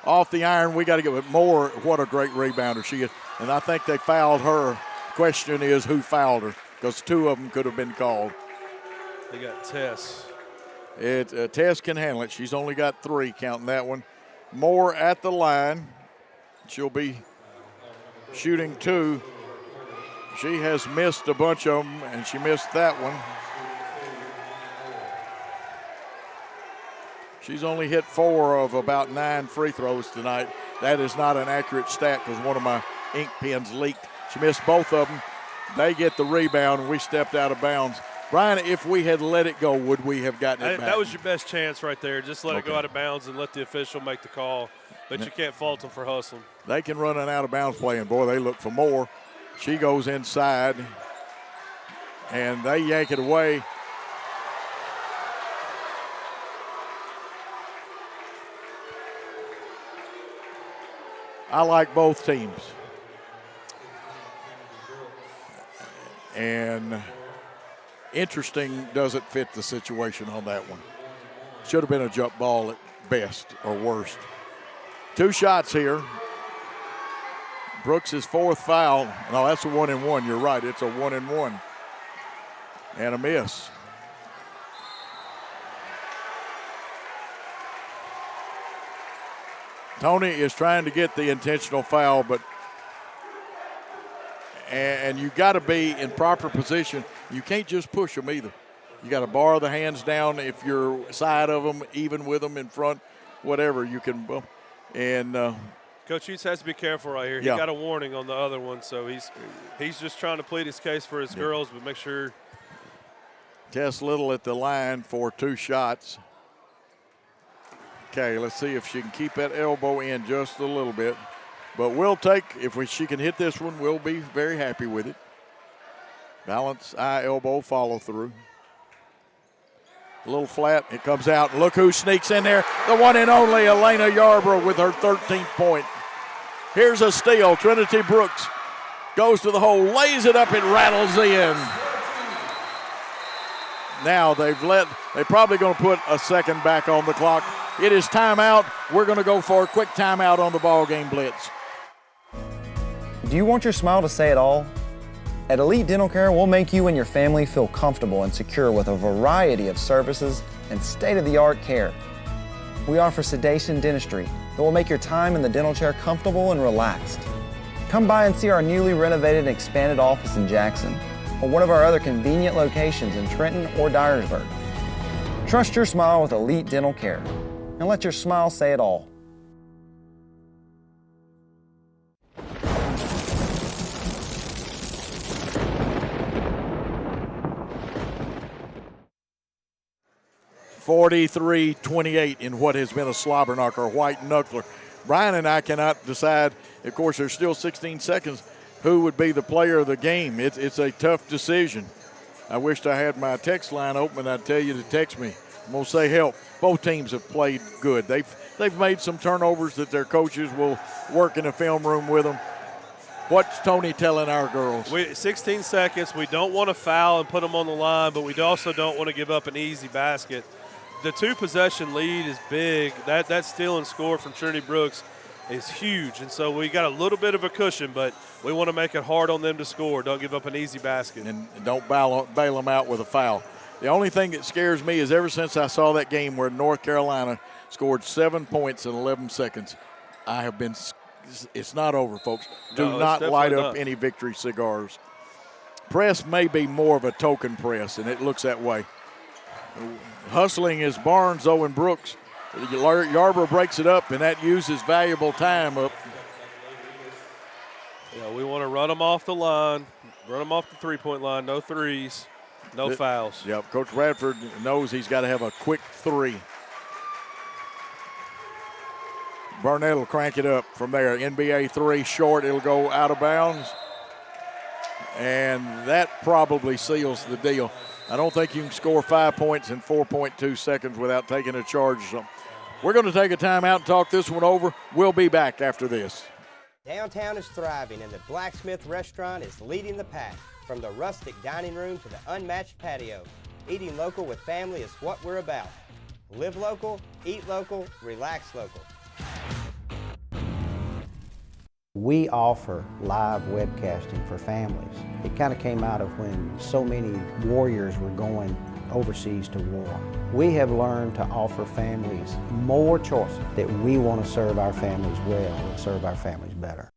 off the iron. We got to get with Moore. What a great rebounder she is. And I think they fouled her. Question is, who fouled her? Because 2 of them could have been called. They got Tess. Tess can handle it. She's only got 3, counting that one. Moore at the line. She'll be shooting 2. She has missed a bunch of them, and she missed that one. She's only hit 4 of about 9 free throws tonight. That is not an accurate stat because one of my ink pens leaked. She missed both of them. They get the rebound, and we stepped out of bounds. Brian, if we had let it go, would we have gotten it back? That was your best chance right there. Just let it go out of bounds and let the official make the call. But you can't fault them for hustling. They can run an out-of-bounds play, and, boy, they look for more. She goes inside, and they yank it away. I like both teams. And interesting doesn't fit the situation on that one. Should have been a jump ball at best or worst. 2 shots here. Brooks' 4th foul. No, that's a 1-and-1. You're right. It's a 1-and-1. And a miss. Tony is trying to get the intentional foul, but and you got to be in proper position. You can't just push them either. You got to bar the hands down if you're side of them, even with them in front, whatever you can. And Coach Eats has to be careful right here. He got a warning on the other one, so he's just trying to plead his case for his girls, but make sure. Tess Little at the line for 2 shots. Okay, let's see if she can keep that elbow in just a little bit. But we'll take, she can hit this one, we'll be very happy with it. Balance, eye, elbow, follow through. A little flat, it comes out. Look who sneaks in there. The one and only Elena Yarborough with her 13th point. Here's a steal. Trinity Brooks goes to the hole, lays it up, it rattles in. Now they're probably going to put a second back on the clock. It is timeout. We're going to go for a quick timeout on the Ball Game Blitz. Do you want your smile to say it all? At Elite Dental Care, we'll make you and your family feel comfortable and secure with a variety of services and state-of-the-art care. We offer sedation dentistry that will make your time in the dental chair comfortable and relaxed. Come by and see our newly renovated and expanded office in Jackson or one of our other convenient locations in Trenton or Dyersburg. Trust your smile with Elite Dental Care and let your smile say it all. (43-28) in what has been a slobber knocker, a white knuckler. Brian and I cannot decide. Of course, there's still 16 seconds. Who would be the player of the game? It's a tough decision. I wished I had my text line open. I'd tell you to text me. I'm going to say help. Both teams have played good. They've made some turnovers that their coaches will work in the film room with them. What's Tony telling our girls? 16 seconds. We don't want to foul and put them on the line, but we also don't want to give up an easy basket. The 2-possession lead is big. That steal and score from Trinity Brooks is huge, and so we got a little bit of a cushion, but we want to make it hard on them to score. Don't give up an easy basket. And don't bail them out with a foul. The only thing that scares me is ever since I saw that game where North Carolina scored 7 points in 11 seconds, I have been – it's not over, folks. Do not light up any victory cigars. Press may be more of a token press, and it looks that way. Hustling is Barnes, Owen Brooks. Yarborough breaks it up, and that uses valuable time up. Yeah, we want to run them off the line, run them off the three-point line, no threes, no fouls. Yep, Coach Bradford knows he's got to have a quick three. Barnett will crank it up from there. NBA three short, it'll go out of bounds. And that probably seals the deal. I don't think you can score 5 points in 4.2 seconds without taking a charge or something. We're going to take a timeout and talk this one over. We'll be back after this. Downtown is thriving, and the Blacksmith Restaurant is leading the pack. From the rustic dining room to the unmatched patio, eating local with family is what we're about. Live local, eat local, relax local. We offer live webcasting for families. It kind of came out of when so many warriors were going overseas to war. We have learned to offer families more choices, that we want to serve our families well and serve our families better.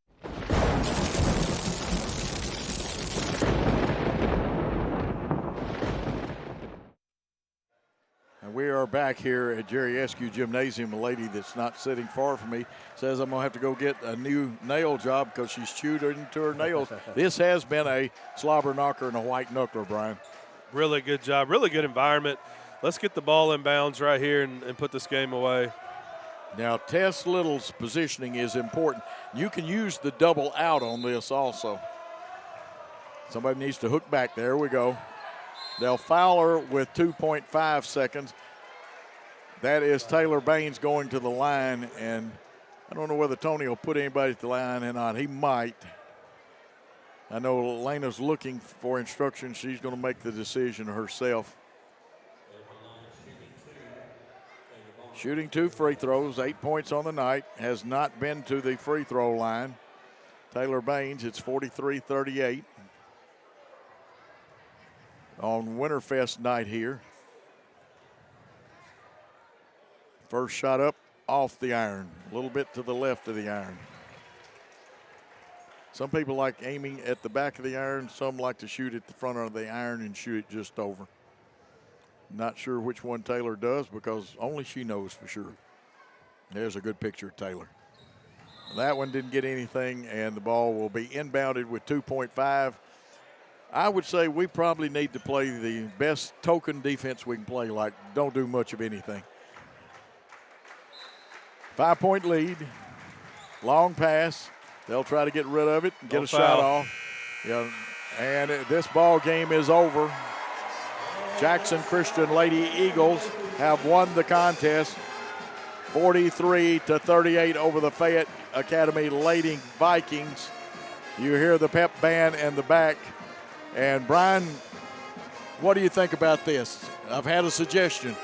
We are back here at Jerry Eskew Gymnasium. A lady that's not sitting far from me says I'm going to have to go get a new nail job because she's chewed into her nails. This has been a slobber knocker and a white knuckler, Brian. Really good job. Really good environment. Let's get the ball in bounds right here and put this game away. Now, Tess Little's positioning is important. You can use the double out on this also. Somebody needs to hook back. There we go. They'll foul her with 2.5 seconds. That is Taylor Baines going to the line, and I don't know whether Tony will put anybody at the line or not. He might. I know Elena's looking for instructions. She's going to make the decision herself. Shooting 2 free throws, 8 points on the night, has not been to the free throw line. Taylor Baines, it's 43-38. On Winterfest night here. First shot up off the iron, a little bit to the left of the iron. Some people like aiming at the back of the iron. Some like to shoot at the front of the iron and shoot it just over. Not sure which one Taylor does because only she knows for sure. There's a good picture of Taylor. That one didn't get anything, and the ball will be inbounded with 2.5. I would say we probably need to play the best token defense we can play, like don't do much of anything. 5-point lead, long pass. They'll try to get rid of it and get a shot off. Yeah, and this ball game is over. Jackson Christian Lady Eagles have won the contest 43-38 over the Fayette Academy Lady Vikings. You hear the pep band in the back. And, Brian, what do you think about this? I've had a suggestion.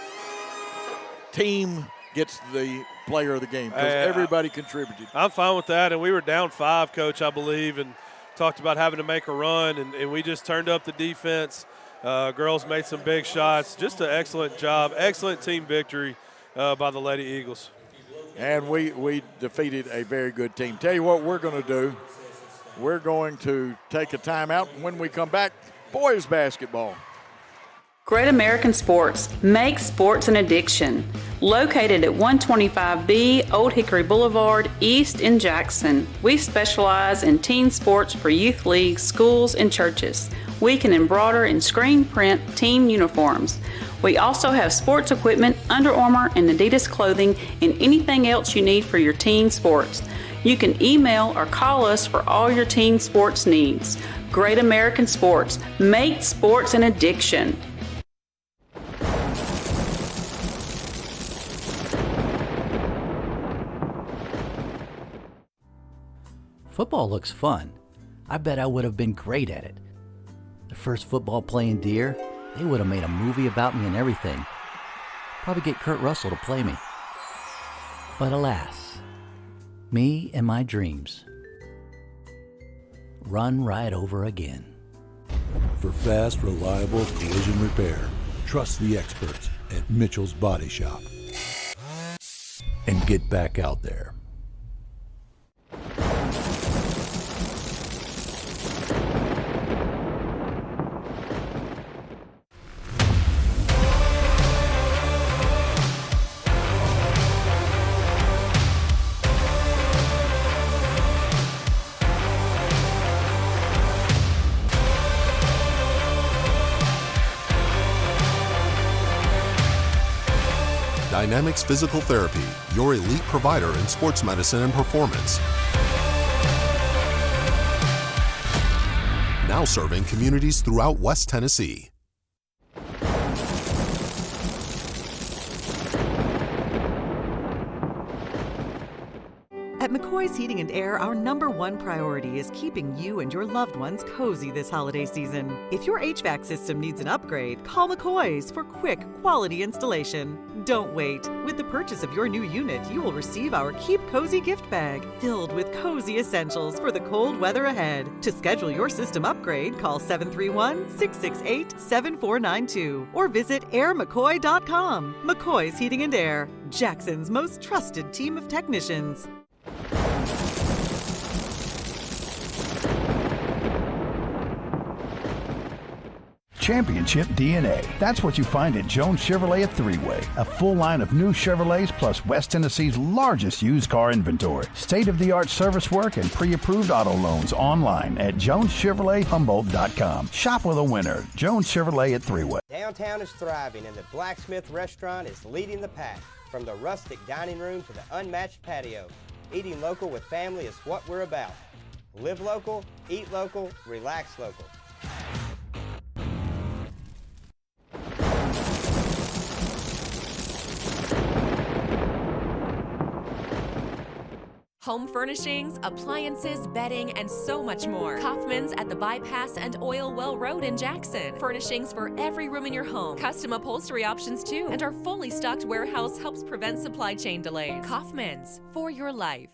Team gets the player of the game because everybody contributed. I'm fine with that, and we were down 5, Coach, I believe, and talked about having to make a run, and we just turned up the defense. Girls made some big shots. Just an excellent job. Excellent team victory by the Lady Eagles. And we defeated a very good team. Tell you what we're going to do. We're going to take a timeout. When we come back, boys basketball. Great American Sports. Make sports an addiction. Located at 125B Old Hickory Boulevard, East in Jackson. We specialize in teen sports for youth leagues, schools, and churches. We can embroider and screen print team uniforms. We also have sports equipment, Under Armour, and Adidas clothing, and anything else you need for your teen sports. You can email or call us for all your teen sports needs. Great American Sports. Make sports an addiction. Football looks fun, I bet I would have been great at it. The first football playing deer, they would have made a movie about me and everything. Probably get Kurt Russell to play me. But alas, me and my dreams run right over again. For fast, reliable collision repair, trust the experts at Mitchell's Body Shop. And get back out there. Dynamics Physical Therapy, your elite provider in sports medicine and performance. Now serving communities throughout West Tennessee. At McCoy's Heating and Air, our #1 priority is keeping you and your loved ones cozy this holiday season. If your HVAC system needs an upgrade, call McCoy's for quick, quality installation. Don't wait. With the purchase of your new unit, you will receive our Keep Cozy gift bag filled with cozy essentials for the cold weather ahead. To schedule your system upgrade, call 731-668-7492 or visit airmccoy.com. McCoy's Heating and Air, Jackson's most trusted team of technicians. Championship DNA. That's what you find at Jones Chevrolet at Three-Way. A full line of new Chevrolets plus West Tennessee's largest used car inventory. State-of-the-art service work and pre-approved auto loans online at JonesChevroletHumboldt.com. Shop with a winner. Jones Chevrolet at Three-Way. Downtown is thriving and the Blacksmith Restaurant is leading the pack. From the rustic dining room to the unmatched patio, eating local with family is what we're about. Live local, eat local, relax local. Home furnishings, appliances, bedding, and so much more. Kaufman's at the Bypass and Oil Well Road in Jackson. Furnishings for every room in your home. Custom upholstery options too. And our fully stocked warehouse helps prevent supply chain delays. Kaufman's, for your life.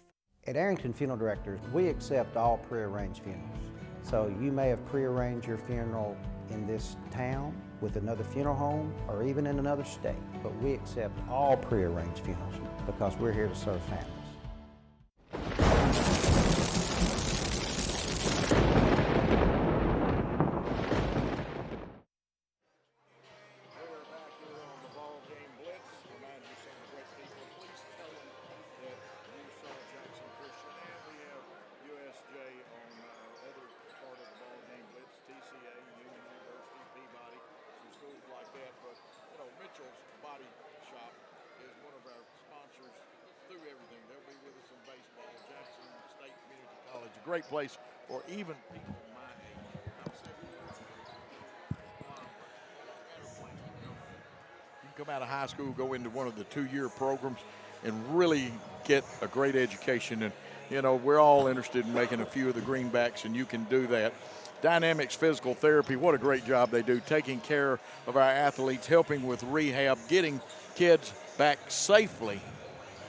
At Arrington Funeral Directors, we accept all pre-arranged funerals. So you may have pre-arranged your funeral in this town with another funeral home or even in another state. But we accept all pre-arranged funerals because we're here to serve families. Mitchell's Body Shop is one of our sponsors through everything. They'll be with us in baseball, Jackson State Community College, a great place for even people my age. You can come out of high school, go into one of the 2-year programs, and really get a great education. And, you know, we're all interested in making a few of the greenbacks, and you can do that. Dynamics Physical Therapy, what a great job they do, taking care of our athletes, helping with rehab, getting kids back safely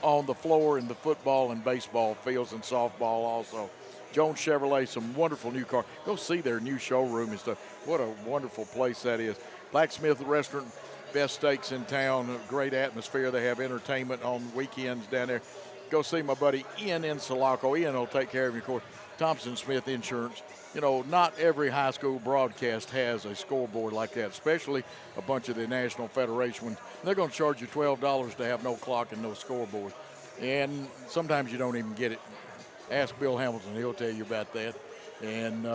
on the floor in the football and baseball fields and softball also. Jones Chevrolet, some wonderful new cars. Go see their new showroom and stuff. What a wonderful place that is. Blacksmith Restaurant, best steaks in town, a great atmosphere. They have entertainment on weekends down there. Go see my buddy Ian in Sulaco. Ian will take care of you, of course. Thompson Smith Insurance. You know, not every high school broadcast has a scoreboard like that, especially a bunch of the National Federation ones. They're going to charge you $12 to have no clock and no scoreboard. And sometimes you don't even get it. Ask Bill Hamilton, he'll tell you about that. And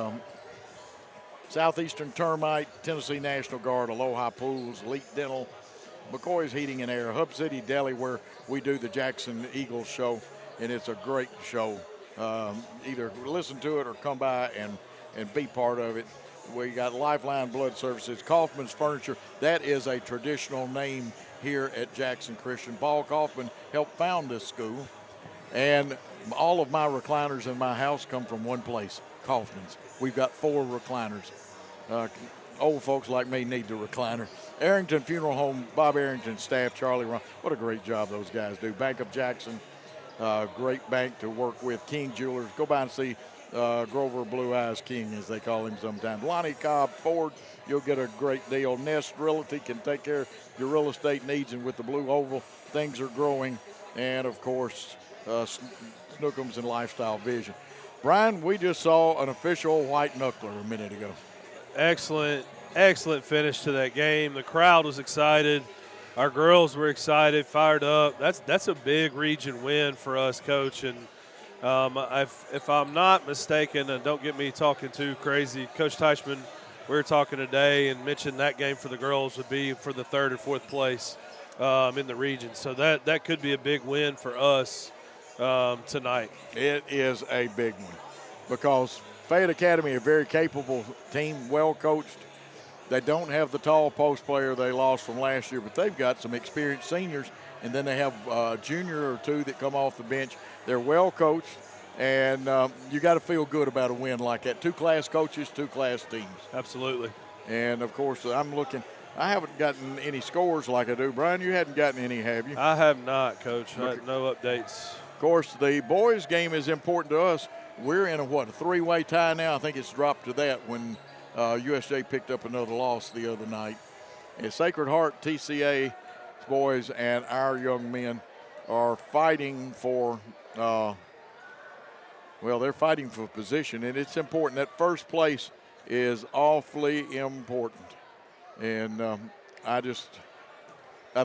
Southeastern Termite, Tennessee National Guard, Aloha Pools, Elite Dental, McCoy's Heating and Air, Hub City Deli, where we do the Jackson Eagles show, and it's a great show. Either listen to it or come by and be part of it. We got Lifeline Blood Services, Kaufman's Furniture. That is a traditional name here at Jackson Christian. Paul Kaufman helped found this school, and all of my recliners in my house come from one place, Kaufman's. We've got 4 recliners. Old folks like me need the recliner. Arrington Funeral Home, Bob Arrington, staff, Charlie Ron. What a great job those guys do. Bank of Jackson, great bank to work with. King Jewelers. Go by and see Grover Blue Eyes King, as they call him sometimes. Lonnie Cobb Ford, you'll get a great deal. Nest Realty can take care of your real estate needs, and with the Blue Oval, things are growing. And, of course, Snookums and Lifestyle Vision. Brian, we just saw an official white knuckler a minute ago. Excellent finish to that game. The crowd was excited. Our girls were excited, fired up. That's a big region win for us, Coach. And if I'm not mistaken, and don't get me talking too crazy, Coach Teichman, we were talking today and mentioned that game for the girls would be for the 3rd or 4th place in the region. So that could be a big win for us tonight. It is a big one because Fayette Academy, a very capable team, well coached. They don't have the tall post player they lost from last year, but they've got some experienced seniors, and then they have a junior or 2 that come off the bench. They're well coached, and you got to feel good about a win like that. 2 class coaches, 2 class teams. Absolutely. And, of course, I'm looking. I haven't gotten any scores like I do. Brian, you hadn't gotten any, have you? I have not, Coach. No updates. Of course, the boys' game is important to us. We're in a 3-way tie now. I think it's dropped to that when USJ picked up another loss the other night. And Sacred Heart, TCA boys, and our young men are fighting for, they're fighting for position, and it's important. That first place is awfully important. And I'd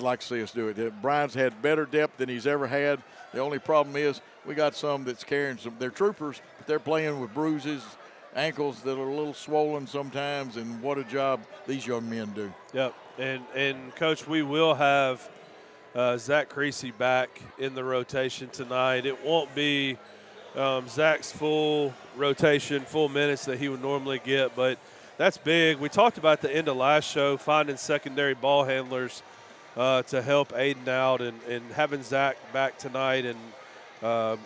like to see us do it. Brian's had better depth than he's ever had. The only problem is we got some that's carrying some. They're troopers, but they're playing with bruises, ankles that are a little swollen sometimes, and what a job these young men do. Yep, and Coach, we will have Zach Creasy back in the rotation tonight. It won't be Zach's full rotation, full minutes that he would normally get, but that's big. We talked about the end of last show, finding secondary ball handlers to help Aiden out, and having Zach back tonight, and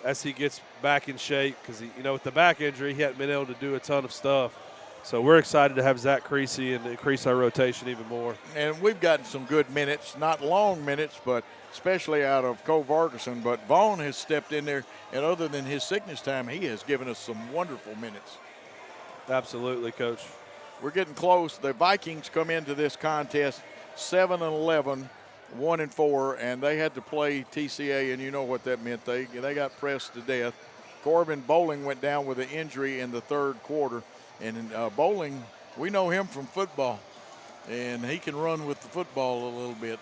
as he gets back in shape, because with the back injury, he hadn't been able to do a ton of stuff. So we're excited to have Zach Creasy and increase our rotation even more. And we've gotten some good minutes, not long minutes, but especially out of Cole Vargason. But Vaughn has stepped in there, and other than his sickness time, he has given us some wonderful minutes. Absolutely, Coach. We're getting close. The Vikings come into this contest 7-11, 1-4, and they had to play TCA, and you know what that meant. They got pressed to death. Corbin Bowling went down with an injury in the 3rd quarter. And Bowling, we know him from football, and he can run with the football a little bit.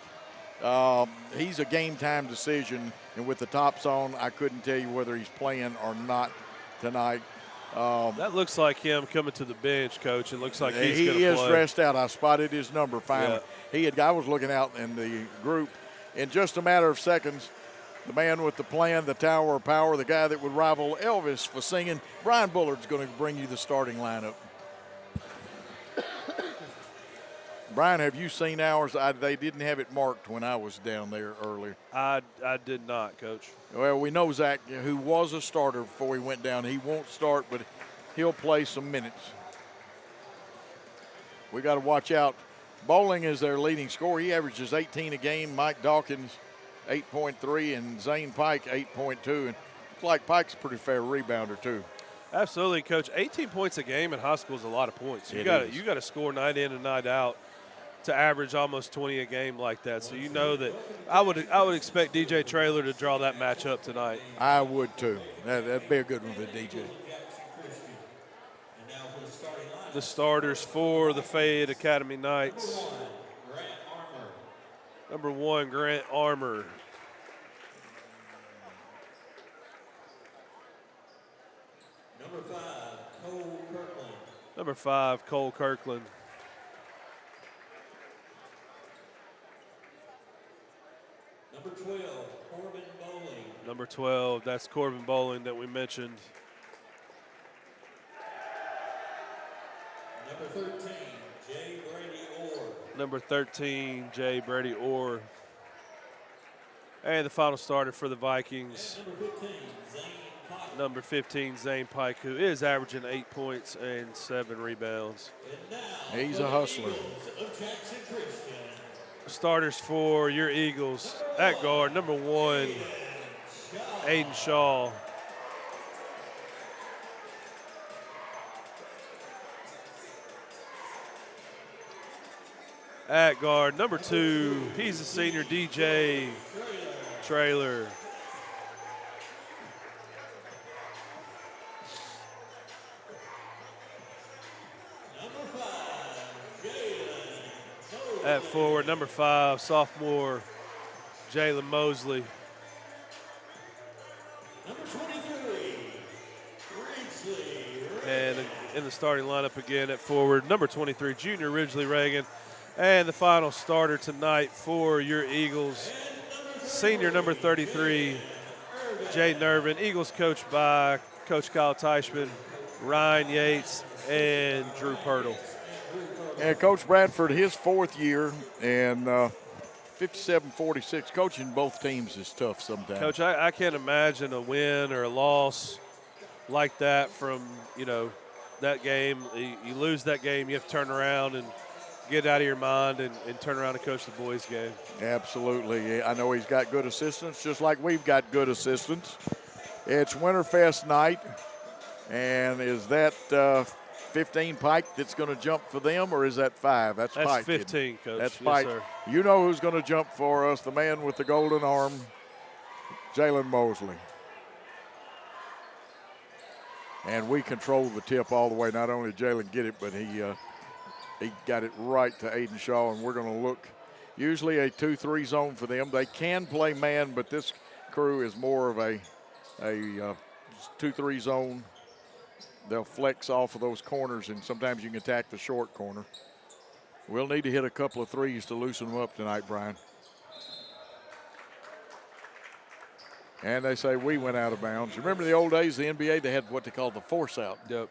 He's a game-time decision, and with the tops on, I couldn't tell you whether he's playing or not tonight. That looks like him coming to the bench, Coach. It looks like he's going to play. He is dressed out. I spotted his number finally. Yeah. I was looking out in the group. In just a matter of seconds, the man with the plan, the Tower of Power, the guy that would rival Elvis for singing, Brian Bullard's going to bring you the starting lineup. Brian, have you seen ours? They didn't have it marked when I was down there earlier. I did not, Coach. Well, we know Zach, who was a starter before he went down. He won't start, but he'll play some minutes. We got to watch out. Bowling is their leading scorer. He averages 18 a game. Mike Dawkins, 8.3, and Zane Pike, 8.2. And looks like Pike's a pretty fair rebounder, too. Absolutely, Coach. 18 points a game in high school is a lot of points. You got to score night in and night out to average almost 20 a game like that. So you know that I would expect DJ Traylor to draw that matchup tonight. I would, too. That'd be a good one for DJ. The starters for the Fayette Academy Knights. Number 1, Grant Armour. Number 5, Cole Kirkland. Number 12, Corbin Bowling. Number 12, that's Corbin Bowling that we mentioned. Number 13, Jay Brady Orr. Number 13, Jay Brady Orr. And the final starter for the Vikings. Number 15, Zane Pike. number 15, Zane Pike, who is averaging 8 points and 7 rebounds. He's a hustler. Starters for your Eagles at guard, number 1, Aiden Shaw. At guard, number 2, he's a senior, DJ Trailer. At forward, number 5, sophomore Jalen Mosley. Number 23, Ridgely. And in the starting lineup again at forward, number 23, junior Ridgely Reagan. And the final starter tonight for your Eagles, senior number 33, Jaden Irvin. Eagles coached by Coach Kyle Teichman, Ryan Yates, and Drew Pirtle. And Coach Bradford, his 4th year, and 57-46. Coaching both teams is tough sometimes. Coach, I can't imagine a win or a loss like that from, that game. You lose that game, you have to turn around and get out of your mind and turn around and coach the boys' game. Absolutely. I know he's got good assistants, just like we've got good assistants. It's Winterfest night, and is that 15 Pike that's going to jump for them, or is that 5? That's Pike. 15, Coach. That's Yes, Pike. sir. You know who's going to jump for us, the man with the golden arm, Jalen Mosley. And we control the tip all the way. Not only did Jalen get it, but he got it right to Aiden Shaw, and we're going to look usually a 2-3 zone for them. They can play man, but this crew is more of a 2-3 zone. They'll flex off of those corners, and sometimes you can attack the short corner. We'll need to hit a couple of threes to loosen them up tonight, Brian. And they say we went out of bounds. Remember the old days, the NBA, they had what they call the force out. Yep.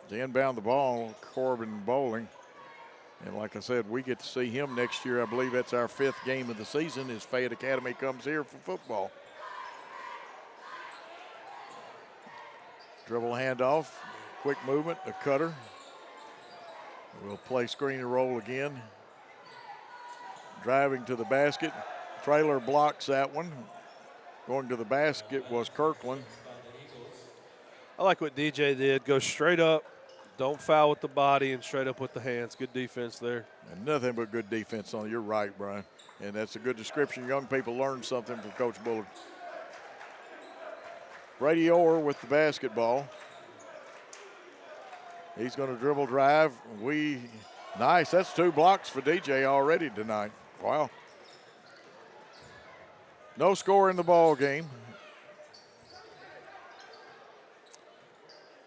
They inbound the ball, Corbin Bowling. And like I said, we get to see him next year. I believe that's our 5th game of the season as Fayette Academy comes here for football. Dribble handoff, quick movement, a cutter. We'll play screen and roll again. Driving to the basket. Trailer blocks that one. Going to the basket was Kirkland. I like what DJ did. Go straight up, don't foul with the body, and straight up with the hands. Good defense there. And nothing but good defense on it. You're right, Brian. And that's a good description. Young people learn something from Coach Bullard. Brady Orr with the basketball. He's going to dribble drive. Nice. That's 2 blocks for DJ already tonight. Wow. No score in the ball game.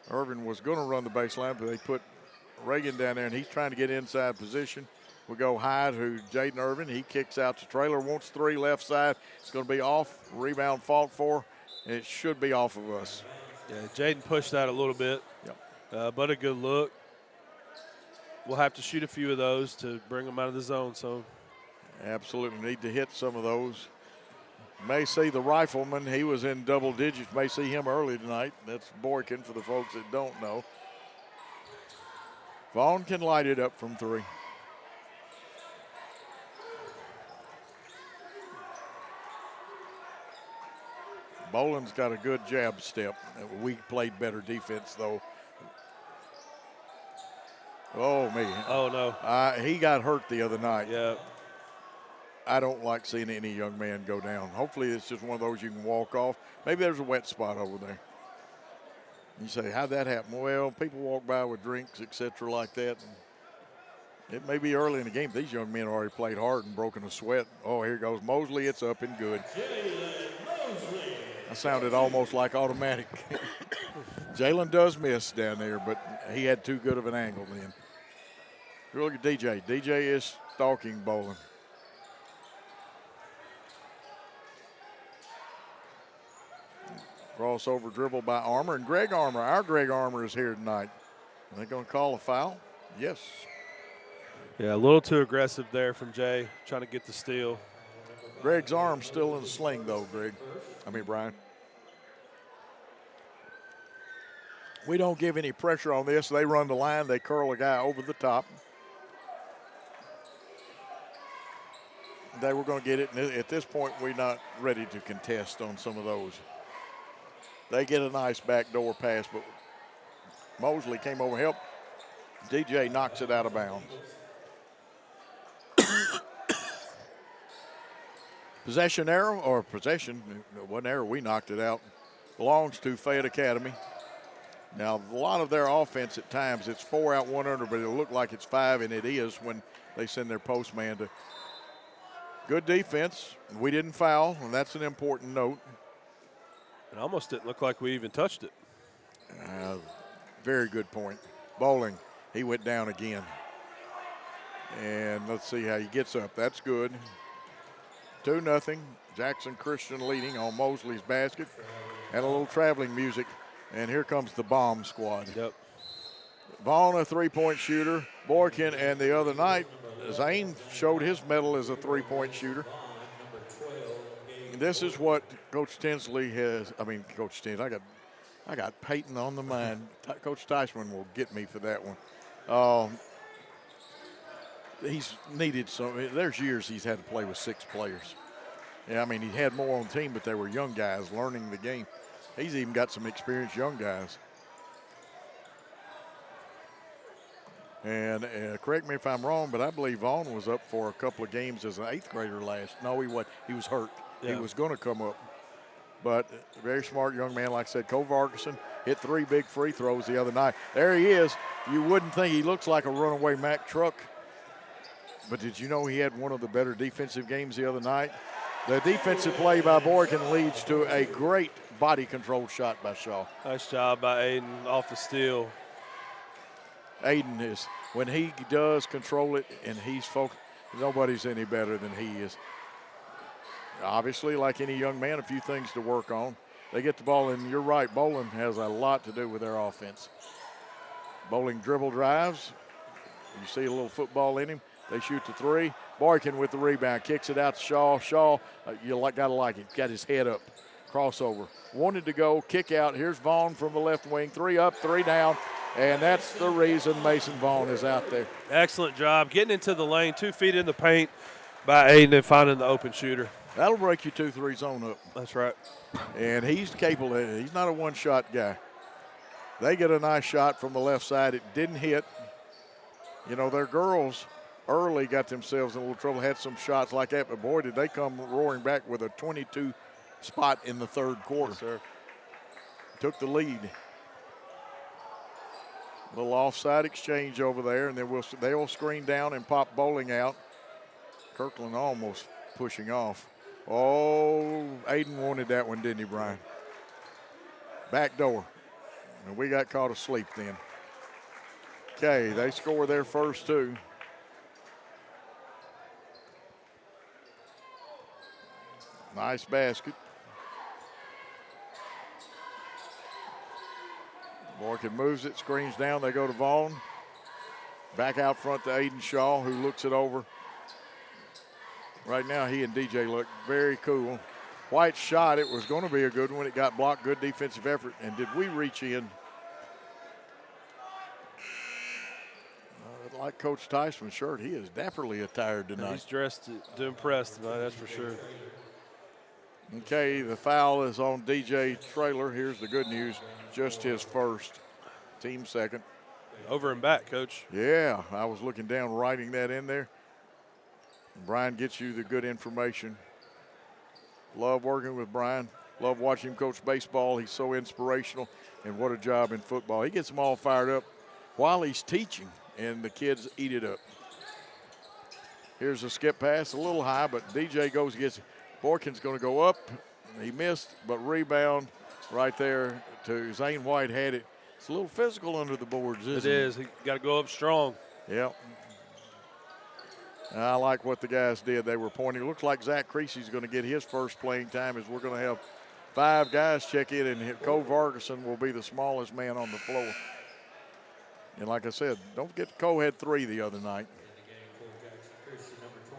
Irvin was going to run the baseline, but they put Reagan down there, and he's trying to get inside position. We go high to Jaden Irvin. He kicks out to Trailer, wants 3 left side. It's going to be off. Rebound fought for, and it should be off of us. Yeah, Jaden pushed that a little bit, but a good look. We'll have to shoot a few of those to bring them out of the zone. So, absolutely need to hit some of those. May see the rifleman. He was in double digits. May see him early tonight. That's Boykin for the folks that don't know. Vaughn can light it up from 3. Boland's got a good jab step. We played better defense, though. Oh, me. Oh, no. He got hurt the other night. Yeah. I don't like seeing any young man go down. Hopefully it's just one of those you can walk off. Maybe there's a wet spot over there. You say, how'd that happen? Well, people walk by with drinks, etc., like that. And it may be early in the game. These young men already played hard and broken a sweat. Oh, here goes Mosley. It's up and good. That sounded almost like automatic. Jalen does miss down there, but he had too good of an angle then. Look at DJ. DJ is stalking Boland. Crossover dribble by Armour, and Greg Armour, our Greg Armour is here tonight. Are they going to call a foul? Yes. Yeah, a little too aggressive there from Jay, trying to get the steal. Greg's arm's still in the sling, though, Brian. We don't give any pressure on this. They run the line. They curl a guy over the top. They were going to get it. And at this point, we're not ready to contest on some of those. They get a nice backdoor pass, but Mosley came over help. DJ knocks it out of bounds. Possession arrow, or possession, it wasn't arrow, we knocked it out, belongs to Fayette Academy. Now, a lot of their offense at times, it's 4 out, 1 under, but it'll look like it's 5, and it is when they send their postman to. Good defense. We didn't foul, and that's an important note. It almost didn't look like we even touched it. Very good point. Bowling, he went down again. And let's see how he gets up. That's good. 2-0. Jackson Christian leading on Mosley's basket. And a little traveling music. And here comes the bomb squad. Yep. Vaughn, a three-point shooter. Boykin, and the other night, Zane showed his medal as a three-point shooter. And this is what Coach Tinsley has. Coach Tinsley, I got Peyton on the mind. Coach Teichman will get me for that one. He's needed some. There's years he's had to play with 6 players. Yeah, he had more on the team, but they were young guys learning the game. He's even got some experienced young guys. And correct me if I'm wrong, but I believe Vaughn was up for a couple of games as an 8th grader last. No, he wasn't. He was hurt. Yeah. He was going to come up. But a very smart young man, like I said. Cole Vargason hit 3 big free throws the other night. There he is. You wouldn't think he looks like a runaway Mack truck. But did you know he had one of the better defensive games the other night? The defensive play by Boykin leads to a great body control shot by Shaw. Nice job by Aiden off the steal. Aiden is, when he does control it and he's focused, nobody's any better than he is. Obviously, like any young man, a few things to work on. They get the ball, and you're right, Bowling has a lot to do with their offense. Bowling dribble drives. You see a little football in him. They shoot the 3. Boykin with the rebound, kicks it out to Shaw. Shaw, gotta like it, got his head up. Crossover. Wanted to go, kick out. Here's Vaughn from the left wing. 3 up, 3 down. And that's the reason Mason Vaughn is out there. Excellent job getting into the lane, 2 feet in the paint by Aiden and finding the open shooter. That'll break your 2-3 zone up. That's right. And he's capable. He's not a one-shot guy. They get a nice shot from the left side. It didn't hit. Their girls early got themselves in a little trouble, had some shots like that, but boy, did they come roaring back with a 22 spot in the 3rd quarter. Yes, sir. Took the lead. Little offside exchange over there, and then they'll screen down and pop Bowling out. Kirkland almost pushing off. Oh, Aiden wanted that one, didn't he, Brian? Back door. And we got caught asleep then. Okay, they score their first 2. Nice basket. Boykin moves it, screens down. They go to Vaughn. Back out front to Aiden Shaw, who looks it over. Right now, he and DJ look very cool. White's shot, it was going to be a good one. It got blocked, good defensive effort. And did we reach in? Like Coach Tyson's shirt, he is dapperly attired tonight. He's dressed to impress tonight, that's for sure. Okay, the foul is on DJ Traylor. Here's the good news, just his first, team second. Over and back, Coach. Yeah, I was looking down, writing that in there. Brian gets you the good information. Love working with Brian. Love watching him coach baseball. He's so inspirational, and what a job in football. He gets them all fired up while he's teaching, and the kids eat it up. Here's a skip pass, a little high, but DJ goes and gets it. Boykin's going to go up. He missed, but rebound right there to Zane White had it. It's a little physical under the boards, isn't it? It is. He got to go up strong. Yep. I like what the guys did. They were pointing. It looks like Zach Creasy's going to get his first playing time, as we're going to have 5 guys check in, and Cole Vargason will be the smallest man on the floor. And like I said, don't forget Cole had 3 the other night.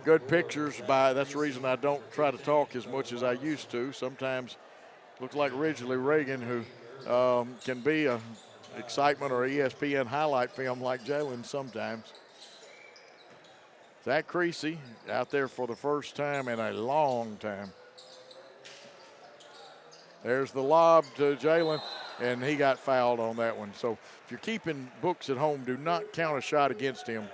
Good pictures that's the reason I don't try to talk as much as I used to. Sometimes looks like Ridgely Reagan, who can be a excitement or ESPN highlight film like Jalen sometimes. Zach Creasy out there for the first time in a long time. There's the lob to Jalen, and he got fouled on that one. So if you're keeping books at home, do not count a shot against him.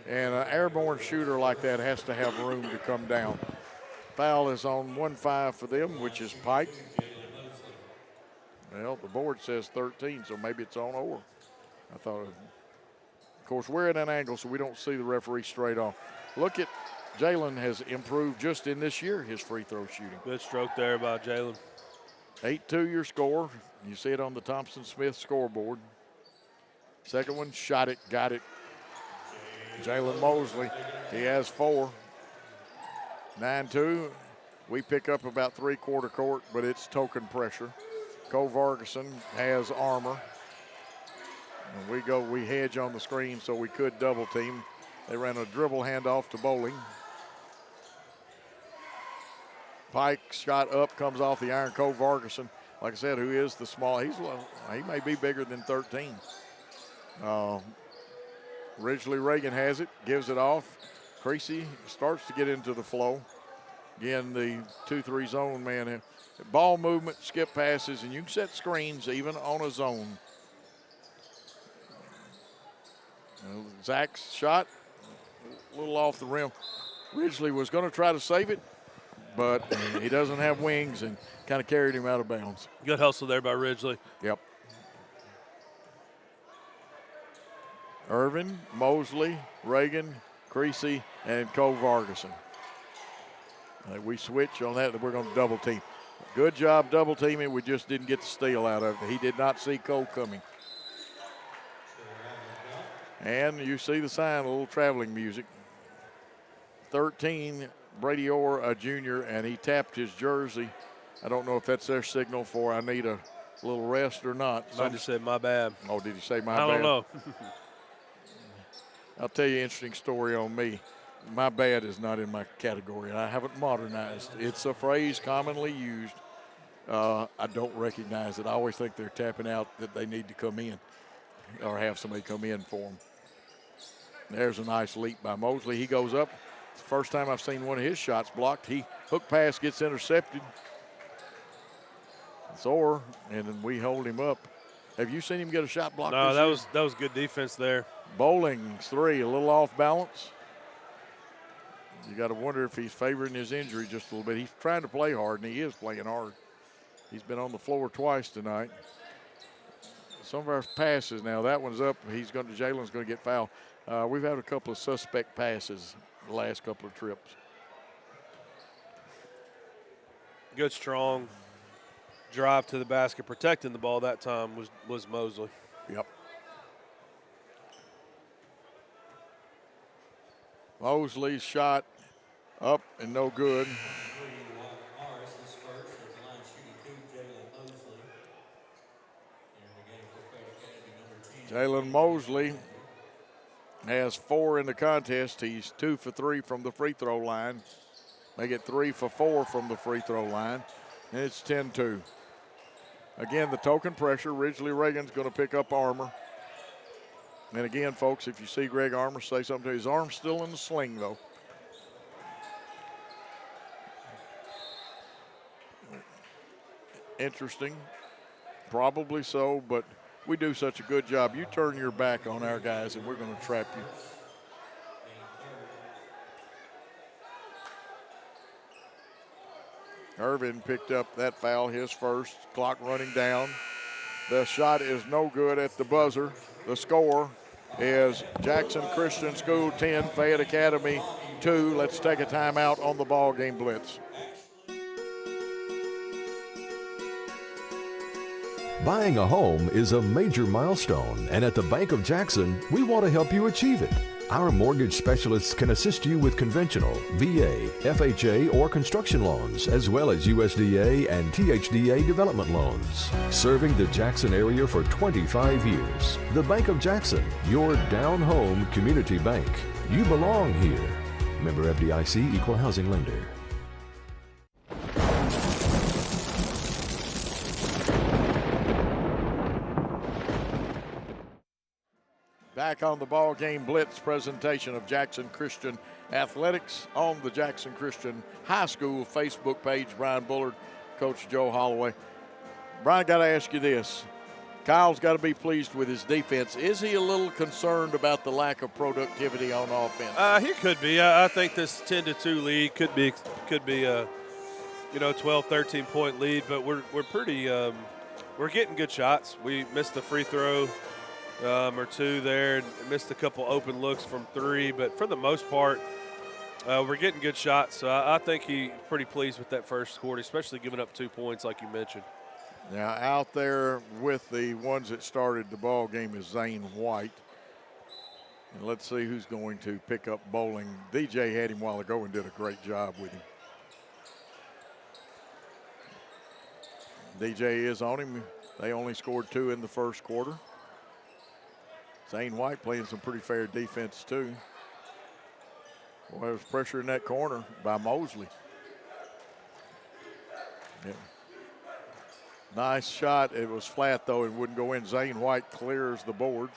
And an airborne shooter like that has to have room to come down. Foul is on 1-5 for them, which is Pike. Well, the board says 13, so maybe it's on or. I thought, of course, we're at an angle, so we don't see the referee straight on. Look at Jalen has improved just in this year, his free throw shooting. Good stroke there by Jalen. 8-2 your score. You see it on the Thompson-Smith scoreboard. Second one, shot it, got it. Jalen Mosley, he has 4. 9-2. We pick up about 3/4 court, but it's token pressure. Cole Vargason has armor. And we hedge on the screen so we could double team. They ran a dribble handoff to Bowling. Pike shot up, comes off the iron. Cole Vargason, like I said, who is the small, he may be bigger than 13. Ridgely Reagan has it, gives it off. Creasy starts to get into the flow. Again, the 2-3 zone man. Ball movement, skip passes, and you can set screens even on a zone. Zach's shot, a little off the rim. Ridgely was going to try to save it, but he doesn't have wings and kind of carried him out of bounds. Good hustle there by Ridgely. Yep. Irvin, Mosley, Reagan, Creasy, and Cole Vargason. We switch on that, we're going to double team. Good job double teaming. We just didn't get the steal out of it. He did not see Cole coming. And you see the sign, a little traveling music. 13, Brady Orr, a junior, and he tapped his jersey. I don't know if that's their signal for I need a little rest or not. I just said my bad. Oh, did he say my bad? I don't know. I'll tell you an interesting story on me. My bad is not in my category. I haven't modernized. It's a phrase commonly used. I don't recognize it. I always think they're tapping out that they need to come in or have somebody come in for them. There's a nice leap by Mosley. He goes up. It's the first time I've seen one of his shots blocked. He hook pass gets intercepted. It's Orr, and then we hold him up. Have you seen him get a shot blocked? No, that was good defense there. Bowling's 3, a little off balance. You got to wonder if he's favoring his injury just a little bit. He's trying to play hard, and he is playing hard. He's been on the floor twice tonight. Some of our passes now, that one's up. Jalen's going to get fouled. We've had a couple of suspect passes the last couple of trips. Good, strong drive to the basket. Protecting the ball that time was Mosley. Yep. Mosley's shot up and no good. Jalen Mosley has 4 in the contest. He's 2 for 3 from the free throw line. Make it 3 for 4 from the free throw line. And it's 10-2. Again, the token pressure. Ridgely Reagan's going to pick up Armour. And again, folks, if you see Greg Armour, say something to his arm's still in the sling, though. Interesting. Probably so, but we do such a good job. You turn your back on our guys, and we're going to trap you. Irvin picked up that foul, his first. Clock running down. The shot is no good at the buzzer. The score is Jackson Christian School 10, Fayette Academy 2. Let's take a timeout on the ball game blitz. Buying a home is a major milestone, and at the Bank of Jackson, we want to help you achieve it. Our mortgage specialists can assist you with conventional, VA, FHA, or construction loans, as well as USDA and THDA development loans. Serving the Jackson area for 25 years. The Bank of Jackson, your down-home community bank. You belong here. Member FDIC, Equal Housing Lender. Back on the ball game blitz presentation of Jackson Christian Athletics on the Jackson Christian High School Facebook page. Brian Bullard, Coach Joe Holloway. Brian, got to ask you this. Kyle's got to be pleased with his defense. Is he a little concerned about the lack of productivity on offense? He could be. I think this 10-2 lead could be a 12, 13-point lead, but we're pretty we're getting good shots. We missed a free throw or two there, and missed a couple open looks from three, but for the most part, we're getting good shots. So I think he's pretty pleased with that first quarter, especially giving up 2 points like you mentioned. Now out there with the ones that started the ball game is Zane White. And let's see who's going to pick up bowling. DJ had him a while ago and did a great job with him. DJ is on him. They only scored 2 in the first quarter. Zane White playing some pretty fair defense too. Boy, there was pressure in that corner by Mosley. Yeah. Nice shot. It was flat though. It wouldn't go in. Zane White clears the boards.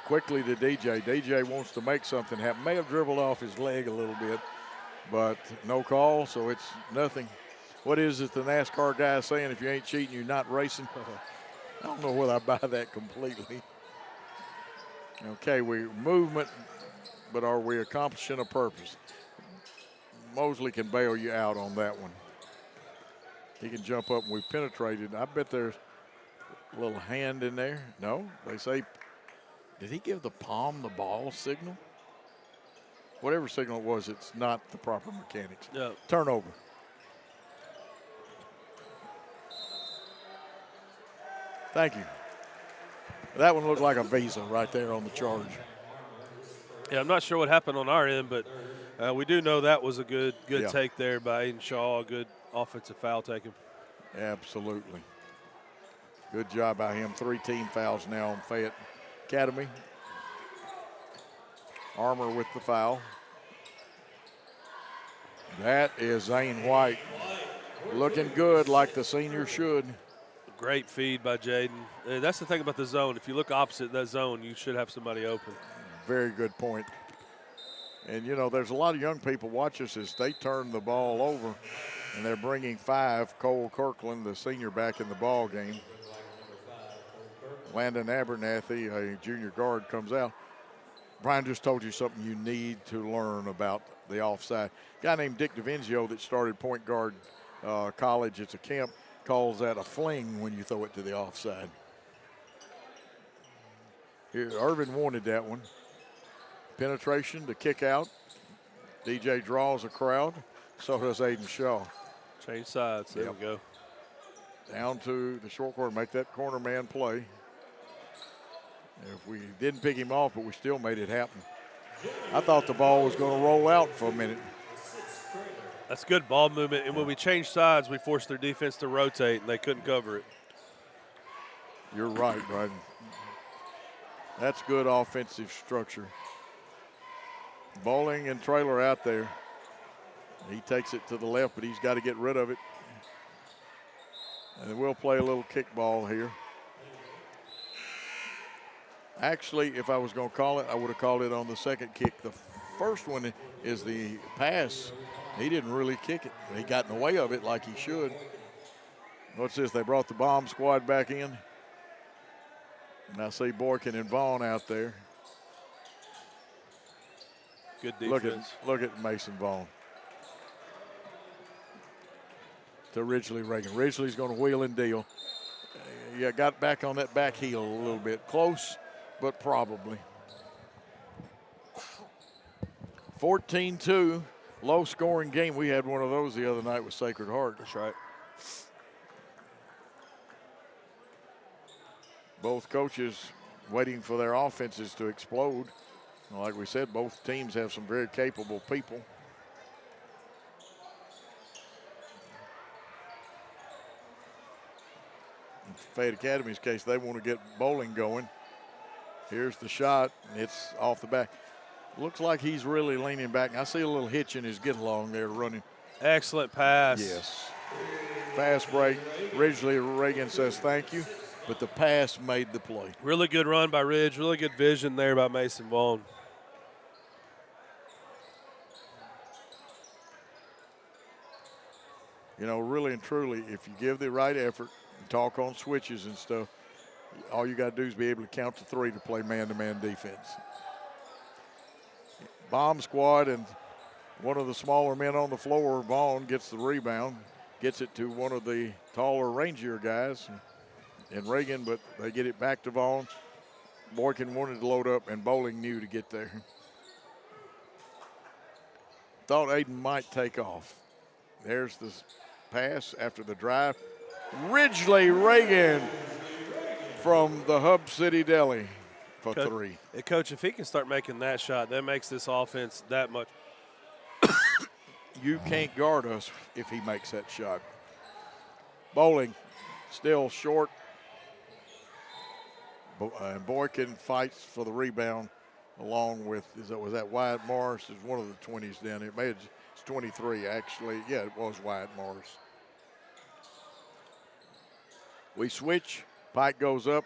Quickly to DJ. DJ wants to make something happen. May have dribbled off his leg a little bit, but no call, so it's nothing. What is it the NASCAR guy saying? If you ain't cheating, you're not racing. I don't know whether I buy that completely. Okay, movement, but are we accomplishing a purpose? Mosley can bail you out on that one. He can jump up and we penetrated. I bet there's a little hand in there. No, they say, did he give the palm the ball signal? Whatever signal it was, it's not the proper mechanics. No. Turnover. Thank you. That one looked like a visa right there on the charge. Yeah, I'm not sure what happened on our end, but we do know that was a good take there by Aiden Shaw, a good offensive foul taken. Absolutely. Good job by him. 3 team fouls now on Fayette Academy. Armour with the foul. That is Zane White. Looking good like the senior should. Great feed by Jaden. That's the thing about the zone. If you look opposite that zone, you should have somebody open. Very good point. And, you know, there's a lot of young people watch us as they turn the ball over, and they're bringing 5. Cole Kirkland, the senior, back in the ball game. Landon Abernathy, a junior guard, comes out. Brian just told you something you need to learn about the offside. A guy named Dick DiVinzio that started point guard college. It's a camp. Calls that a fling when you throw it to the offside. Here, Irvin wanted that one. Penetration to kick out. DJ draws a crowd. So does Aiden Shaw. Change sides. There we go. Down to the short corner. Make that corner man play. If we didn't pick him off, but we still made it happen. I thought the ball was going to roll out for a minute. That's good ball movement. And when we changed sides, we forced their defense to rotate, and they couldn't cover it. You're right, Bryden. That's good offensive structure. Bowling and Trailer out there. He takes it to the left, but he's got to get rid of it. And we'll play a little kickball here. Actually, if I was going to call it, I would have called it on the second kick. The first one is the pass. He didn't really kick it. He got in the way of it like he should. What's this? They brought the bomb squad back in. And I see Boykin and Vaughn out there. Good defense. Look at Mason Vaughn. To Ridgely Reagan. Ridgely's going to wheel and deal. Yeah, got back on that back heel a little bit. Close, but probably. 14-2. Low-scoring game. We had one of those the other night with Sacred Heart. That's right. Both coaches waiting for their offenses to explode. Like we said, both teams have some very capable people. In Fayette Academy's case, they want to get bowling going. Here's the shot. It's off the back. Looks like he's really leaning back. I see a little hitch in his get-along there running. Excellent pass. Yes. Fast break. Ridgely Reagan says thank you. but the pass made the play. Really good run by Ridge. Really good vision there by Mason Vaughn. You know, really and truly, if you give the right effort and talk on switches and stuff, all you got to do is be able to count to 3 to play man-to-man defense. Bomb squad, and one of the smaller men on the floor, Vaughn, gets the rebound, gets it to one of the taller, rangier guys in Reagan, but they get it back to Vaughn. Boykin wanted to load up, and Bowling knew to get there. Thought Aiden might take off. There's the pass after the drive. Ridgely Reagan from the Hub City Deli for 3. And Coach, if he can start making that shot, that makes this offense that much. You can't guard us if he makes that shot. Bowling still short. And Boykin fights for the rebound along with, was that Wyatt Morris? Is one of the 20s down here. Maybe it's 23 actually. Yeah, it was Wyatt Morris. We switch. Pike goes up.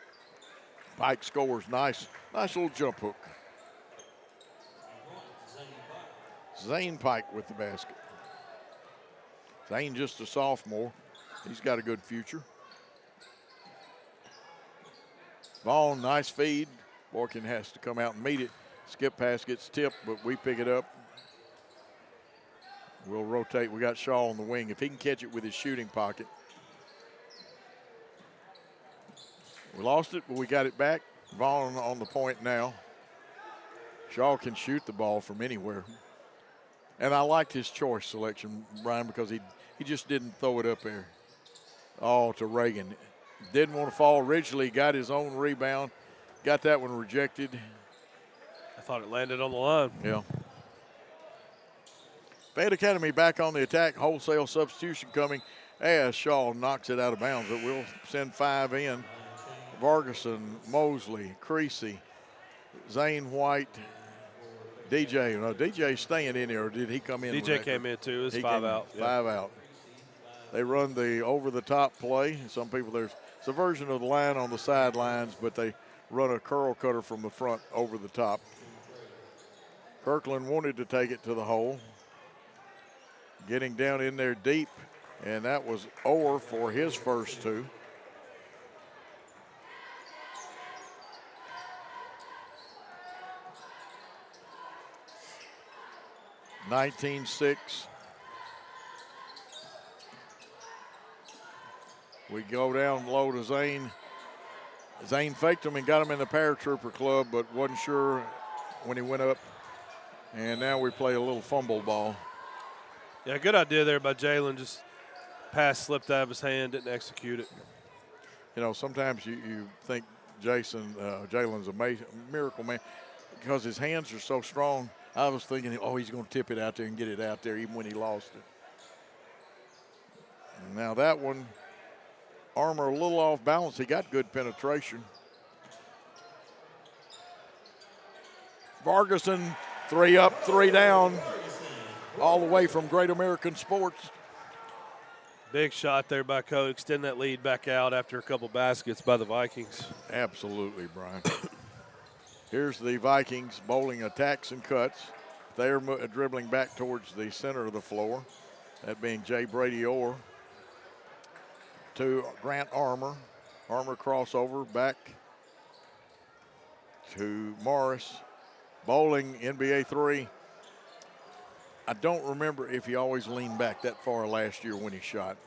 Pike scores. Nice little jump hook. Zane Pike with the basket. Zane just a sophomore. He's got a good future. Vaughn, nice feed. Boykin has to come out and meet it. Skip pass gets tipped, but we pick it up. We'll rotate. We got Shaw on the wing. If he can catch it with his shooting pocket. We lost it, but we got it back. Vaughn on the point now. Shaw can shoot the ball from anywhere. And I liked his choice selection, Brian, because he just didn't throw it up there. Oh, to Reagan. Didn't want to fall. Ridgely got his own rebound. Got that one rejected. I thought it landed on the line. Yeah. Fayette Academy back on the attack. Wholesale substitution coming as Shaw knocks it out of bounds. But we'll send 5 in. Vargason, Mosley, Creasy, Zane White, DJ. No, DJ's staying in here, or did he come in? DJ came in too. It was 5 out. 5 out. They run the over-the-top play. Some people, it's a version of the line on the sidelines, but they run a curl cutter from the front over the top. Kirkland wanted to take it to the hole. Getting down in there deep, and that was Orr for his first 2. (19-6). We go down low to Zane. Zane faked him and got him in the paratrooper club, but wasn't sure when he went up. And now we play a little fumble ball. Yeah, good idea there by Jalen. Just pass slipped out of his hand, didn't execute it. You know, sometimes you think Jalen's a miracle man because his hands are so strong. I was thinking, oh, he's going to tip it out there and get it out there even when he lost it. And now that one, Armour a little off balance. He got good penetration. Vargason, 3 up, 3 down, all the way from Great American Sports. Big shot there by Coe, extend that lead back out after a couple baskets by the Vikings. Absolutely, Brian. Here's the Vikings bowling attacks and cuts. They're dribbling back towards the center of the floor, that being Jay Brady Orr. To Grant Armour. Armour crossover back to Morris. Bowling, NBA 3. I don't remember if he always leaned back that far last year when he shot.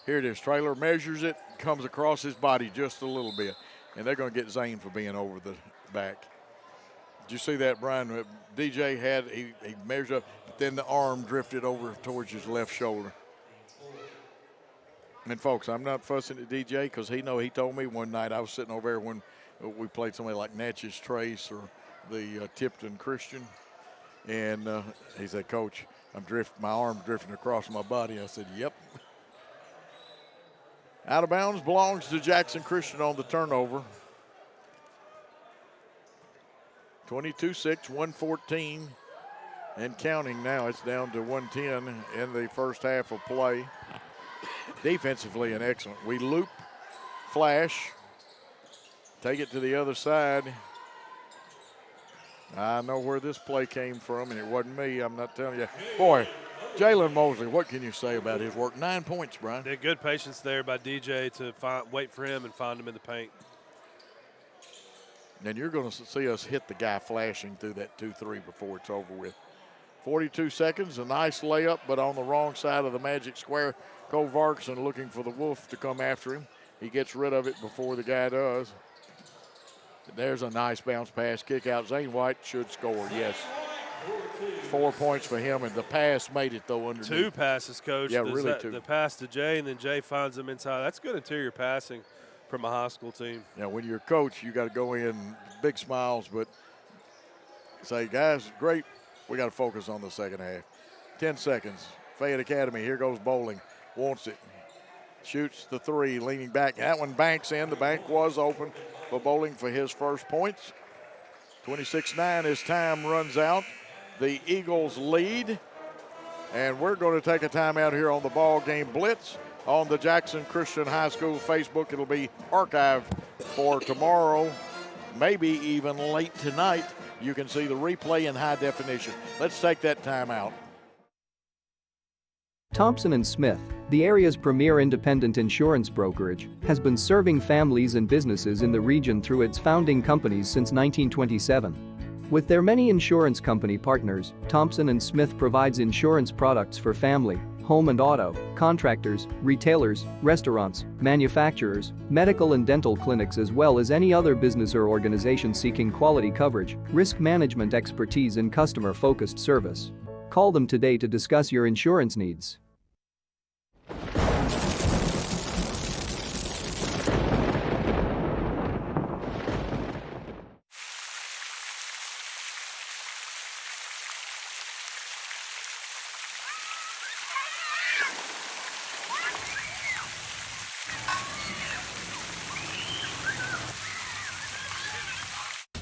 Here it is. Traylor measures it, comes across his body just a little bit. And they're going to get Zane for being over the back. Did you see that, Brian? DJ he measured up, but then the arm drifted over towards his left shoulder. And, folks, I'm not fussing at DJ because he told me one night I was sitting over there when we played somebody like Natchez Trace or the Tipton Christian. And he said, Coach, my arm drifting across my body. I said, yep. Out of bounds belongs to Jackson Christian on the turnover. 22-6, 114, and counting now. It's down to 110 in the first half of play. Defensively and excellent. We loop flash. Take it to the other side. I know where this play came from, and it wasn't me. I'm not telling you. Boy, Jalen Mosley, what can you say about his work? 9 points, Brian. Did good patience there by DJ to wait for him and find him in the paint. And you're going to see us hit the guy flashing through that 2-3 before it's over with. 42 seconds, a nice layup, but on the wrong side of the magic square. Cole Varkson looking for the Wolf to come after him. He gets rid of it before the guy does. There's a nice bounce pass, kick out. Zane White should score, yes. 4 points for him, and the pass made it, though, underneath. 2 passes, Coach. Yeah, really 2. The pass to Jay, and then Jay finds him inside. That's good interior passing from a high school team. Yeah, when you're a coach, you got to go in big smiles, but say, guys, great. We got to focus on the second half. 10 seconds. Fayette Academy, here goes Bowling. Wants it. Shoots the 3, leaning back. That one banks in. The bank was open for Bowling for his first points. 26-9 as time runs out. The Eagles lead. And we're going to take a timeout here on the Ball Game Blitz on the Jackson Christian High School Facebook. It'll be archived for tomorrow, maybe even late tonight. You can see the replay in high definition. Let's take that timeout. Thompson & Smith, the area's premier independent insurance brokerage, has been serving families and businesses in the region through its founding companies since 1927. With their many insurance company partners, Thompson & Smith provides insurance products for family, home and auto, contractors, retailers, restaurants, manufacturers, medical and dental clinics, as well as any other business or organization seeking quality coverage, risk management expertise and customer-focused service. Call them today to discuss your insurance needs.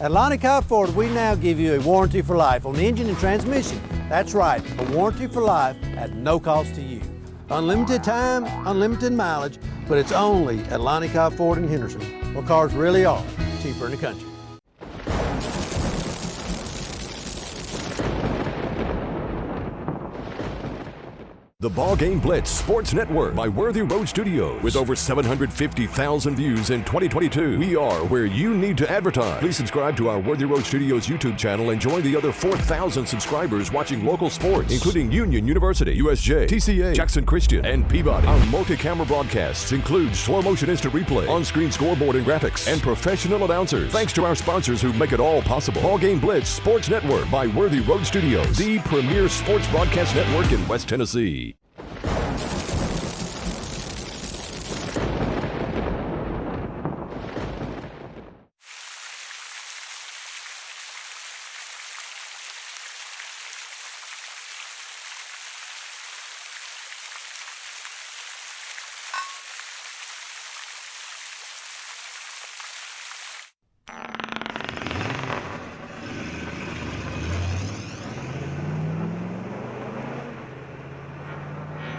At Lonnie Cobb Ford, we now give you a warranty for life on the engine and transmission. That's right, a warranty for life at no cost to you. Unlimited time, unlimited mileage, but it's only at Lonnie Cobb Ford in Henderson, where cars really are cheaper in the country. The Ball Game Blitz Sports Network by Worthy Road Studios. With over 750,000 views in 2022, we are where you need to advertise. Please subscribe to our Worthy Road Studios YouTube channel and join the other 4,000 subscribers watching local sports, including Union University, USJ, TCA, Jackson Christian, and Peabody. Our multi-camera broadcasts include slow motion instant replay, on-screen scoreboard and graphics, and professional announcers. Thanks to our sponsors who make it all possible. Ball Game Blitz Sports Network by Worthy Road Studios, the premier sports broadcast network in West Tennessee.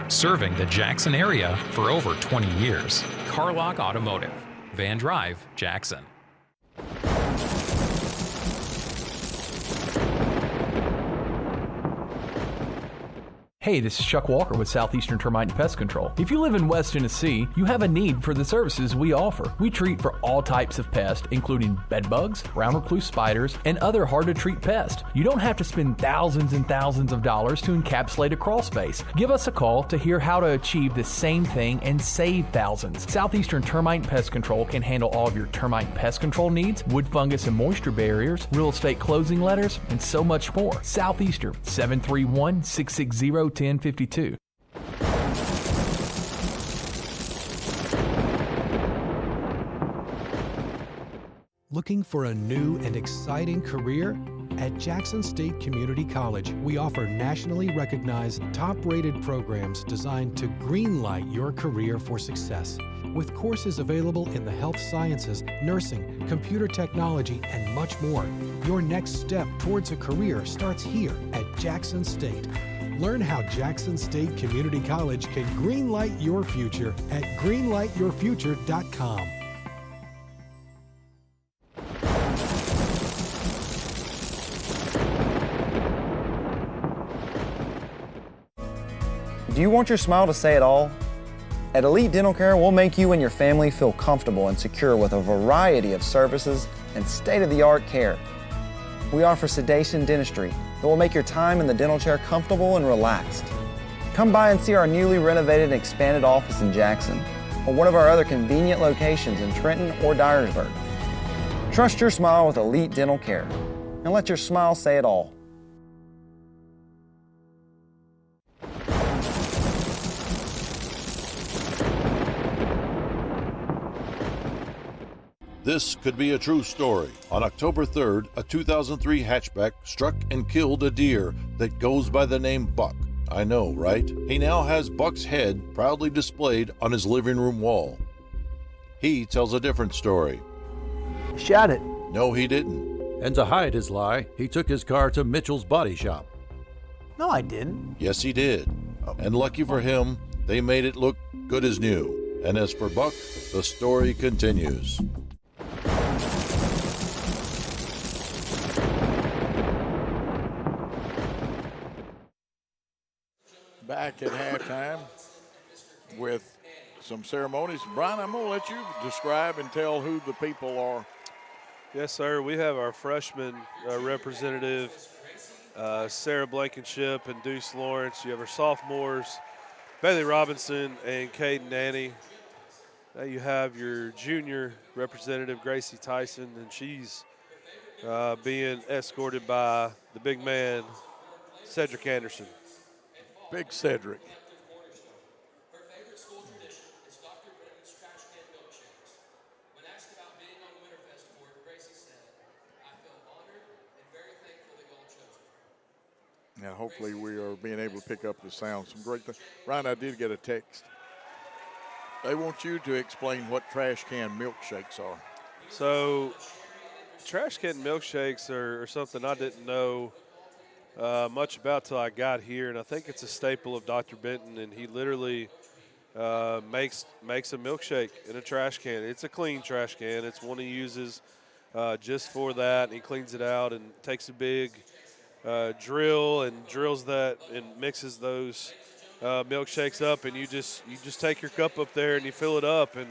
Serving the Jackson area for over 20 years. Carlock Automotive, Van Drive, Jackson. Hey, this is Chuck Walker with Southeastern Termite and Pest Control. If you live in West Tennessee, you have a need for the services we offer. We treat for all types of pests, including bed bugs, brown recluse spiders, and other hard-to-treat pests. You don't have to spend thousands and thousands of dollars to encapsulate a crawl space. Give us a call to hear how to achieve the same thing and save thousands. Southeastern Termite and Pest Control can handle all of your termite and pest control needs, wood fungus and moisture barriers, real estate closing letters, and so much more. Southeastern, 731-660-1052. Looking for a new and exciting career? At Jackson State Community College, we offer nationally recognized, top-rated programs designed to greenlight your career for success. With courses available in the health sciences, nursing, computer technology, and much more, your next step towards a career starts here at Jackson State. Learn how Jackson State Community College can greenlight your future at greenlightyourfuture.com. Do you want your smile to say it all? At Elite Dental Care, we'll make you and your family feel comfortable and secure with a variety of services and state-of-the-art care. We offer sedation dentistry that will make your time in the dental chair comfortable and relaxed. Come by and see our newly renovated and expanded office in Jackson, or one of our other convenient locations in Trenton or Dyersburg. Trust your smile with Elite Dental Care, and let your smile say it all. This could be a true story. On October 3rd, a 2003 hatchback struck and killed a deer that goes by the name Buck. I know, right? He now has Buck's head proudly displayed on his living room wall. He tells a different story. Shot it. No, he didn't. And to hide his lie, he took his car to Mitchell's body shop. No, I didn't. Yes, he did. And lucky for him, they made it look good as new. And as for Buck, the story continues. Back at halftime with some ceremonies. Brian, I'm going to let you describe and tell who the people are. Yes, sir. We have our freshman representative, Sarah Blankenship and Deuce Lawrence. You have our sophomores, Bailey Robinson and Caden Nanny. Now you have your junior representative, Gracie Tyson, and she's being escorted by the big man, Cedric Anderson. Big Cedric. Now, hopefully we are being able to pick up the sound. Some great things. Ryan, I did get a text. They want you to explain what trash can milkshakes are. So, trash can milkshakes are something I didn't know much about till I got here, and I think it's a staple of Dr. Benton, and he literally makes a milkshake in a trash can. It's a clean trash can. It's one he uses just for that, and he cleans it out and takes a big drill and drills that and mixes those milkshakes up, and you just take your cup up there and you fill it up, and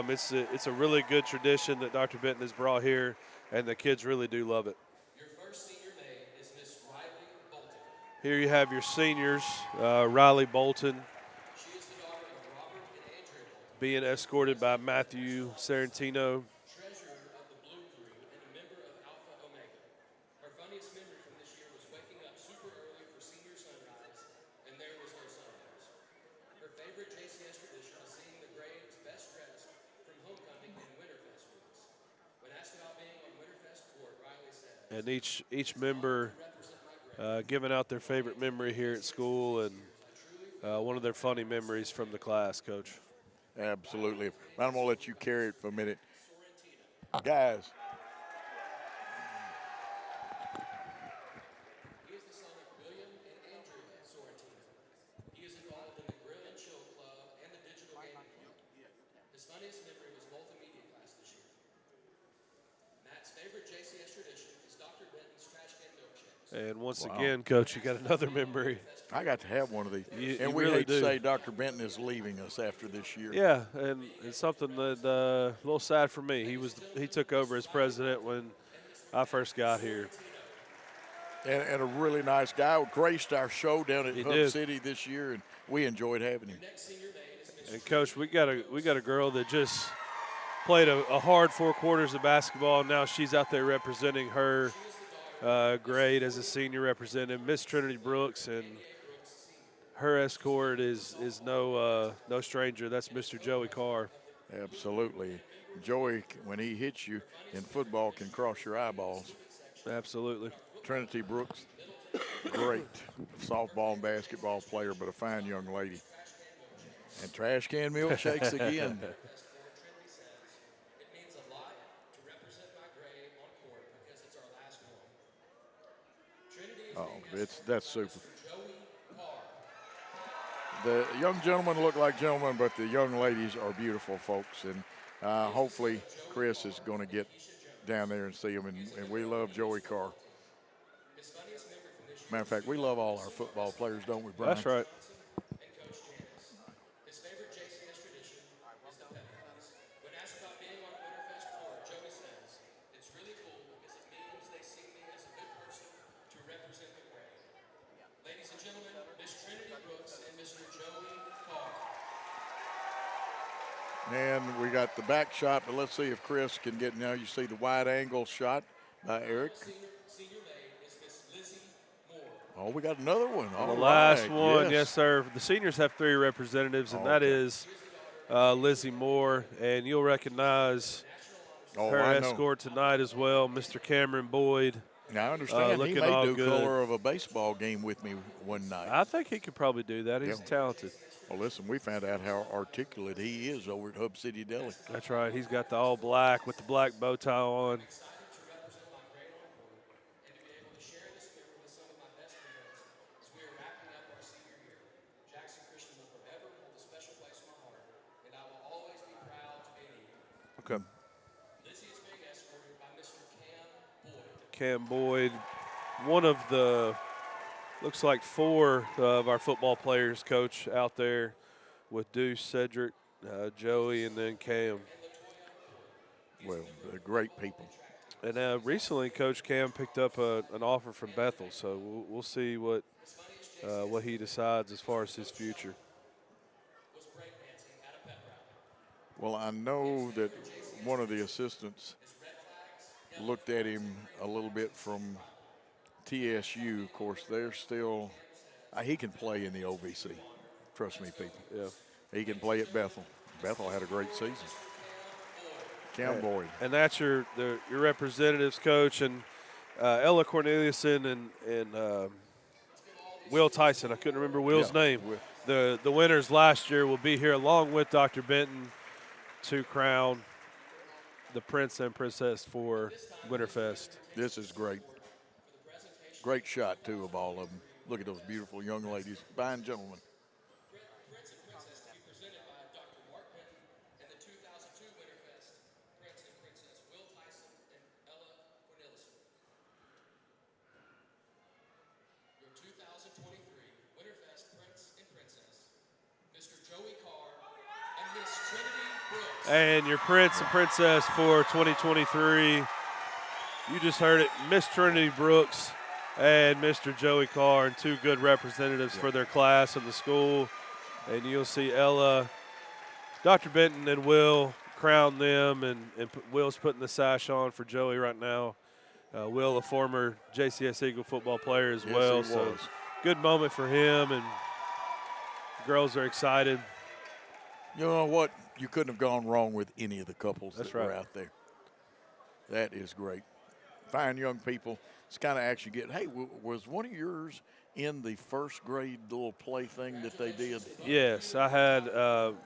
it's a really good tradition that Dr. Benton has brought here, and the kids really do love it. Your first senior name is Miss Riley Bolton. Here you have your seniors, Riley Bolton, She is the daughter of Robert and Andrea Bolton, being escorted by Matthew Sarantino. treasurer of the Blue Crew and a member of Alpha Omega. Her funniest memory from this year was waking up super early for senior sunrise, and there was her sunrise. Her favorite JCS tradition is seeing the Braves best dressed from homecoming and Winterfest weeks. When asked about being on Winterfest court, Riley said, And each member giving out their favorite memory here at school, and one of their funny memories from the class, Coach. Absolutely. I'm going to let you carry it for a minute. Guys. he is the son of William and Andrea Sorrentino. He is involved in the Grill and Chill Club and the Digital Gaming Club. His funniest memory was multimedia class this year. Matt's favorite JCS tradition is Dr. Benton's trash can milkshakes. And once again, Coach, you got another memory. I got to have one of these. You we really hate do. to say Dr. Benton is leaving us after this year. Yeah, and it's something that a little sad for me. He took over as president when I first got here. And a really nice guy. Graced our show down at He Hub did. City this year, and we enjoyed having him. And Coach, we got a girl that just played a hard 4 quarters of basketball. And now she's out there representing her grade as a senior representative, Miss Trinity Brooks, and her escort is no stranger. That's Mr. Joey Carr. Absolutely. Joey, when he hits you in football, can cross your eyeballs. Absolutely. Trinity Brooks, great softball and basketball player, but a fine young lady. And trash can milkshakes again. It means a lot to represent my grade on court because it's our last one. Trinity is being That's super. Joey Carr. The young gentlemen look like gentlemen, but the young ladies are beautiful folks. And hopefully Chris is going to get down there and see them. And we love Joey Carr. His funniest memory from this year Matter of fact, we love all our football players, don't we, Brian? That's right. And we got the back shot, but let's see if Chris can get, now you see the wide angle shot by Eric. Oh, we got another one. The All last right. one, yes, sir. The seniors have 3 representatives, and that is Lizzie Moore, and you'll recognize her escort tonight as well, Mr. Cameron Boyd. Now, I understand he may do good. color of a baseball game with me one night. I think he could probably do that. He's talented. Well, listen, we found out how articulate he is over at Hub City Deli. That's right. He's got the all black with the black bow tie on. Okay. Cam Boyd, one of the, looks like 4 of our football players, coach, out there with Deuce, Cedric, Joey, and then Cam. Well, they're great people. And recently, Coach Cam picked up an offer from Bethel, so we'll see what he decides as far as his future. Well, I know that one of the assistants looked at him a little bit from TSU. Of course, they're still, he can play in the OVC. Trust me, people. Yeah. He can play at Bethel. Bethel had a great season. Cam Boyd. And that's your representatives, coach, and Ella Corneliuson and Will Tyson. I couldn't remember Will's name. The winners last year will be here along with Dr. Benton to crown the prince and princess for Winterfest. This is great. Great shot, too, of all of them. Look at those beautiful young ladies. Fine gentlemen. And your prince and princess for 2023, you just heard it, Miss Trinity Brooks and Mr. Joey Carr, and 2 good representatives for their class and the school. And you'll see Ella, Dr. Benton, and Will crown them, and Will's putting the sash on for Joey right now. Will, a former JCS Eagle football player as well, so good moment for him, and the girls are excited. You know what? You couldn't have gone wrong with any of the couples that were out there. That is great. Fine young people. It's kind of actually get, hey, was one of yours in the first grade little play thing that they did? Yes, I had,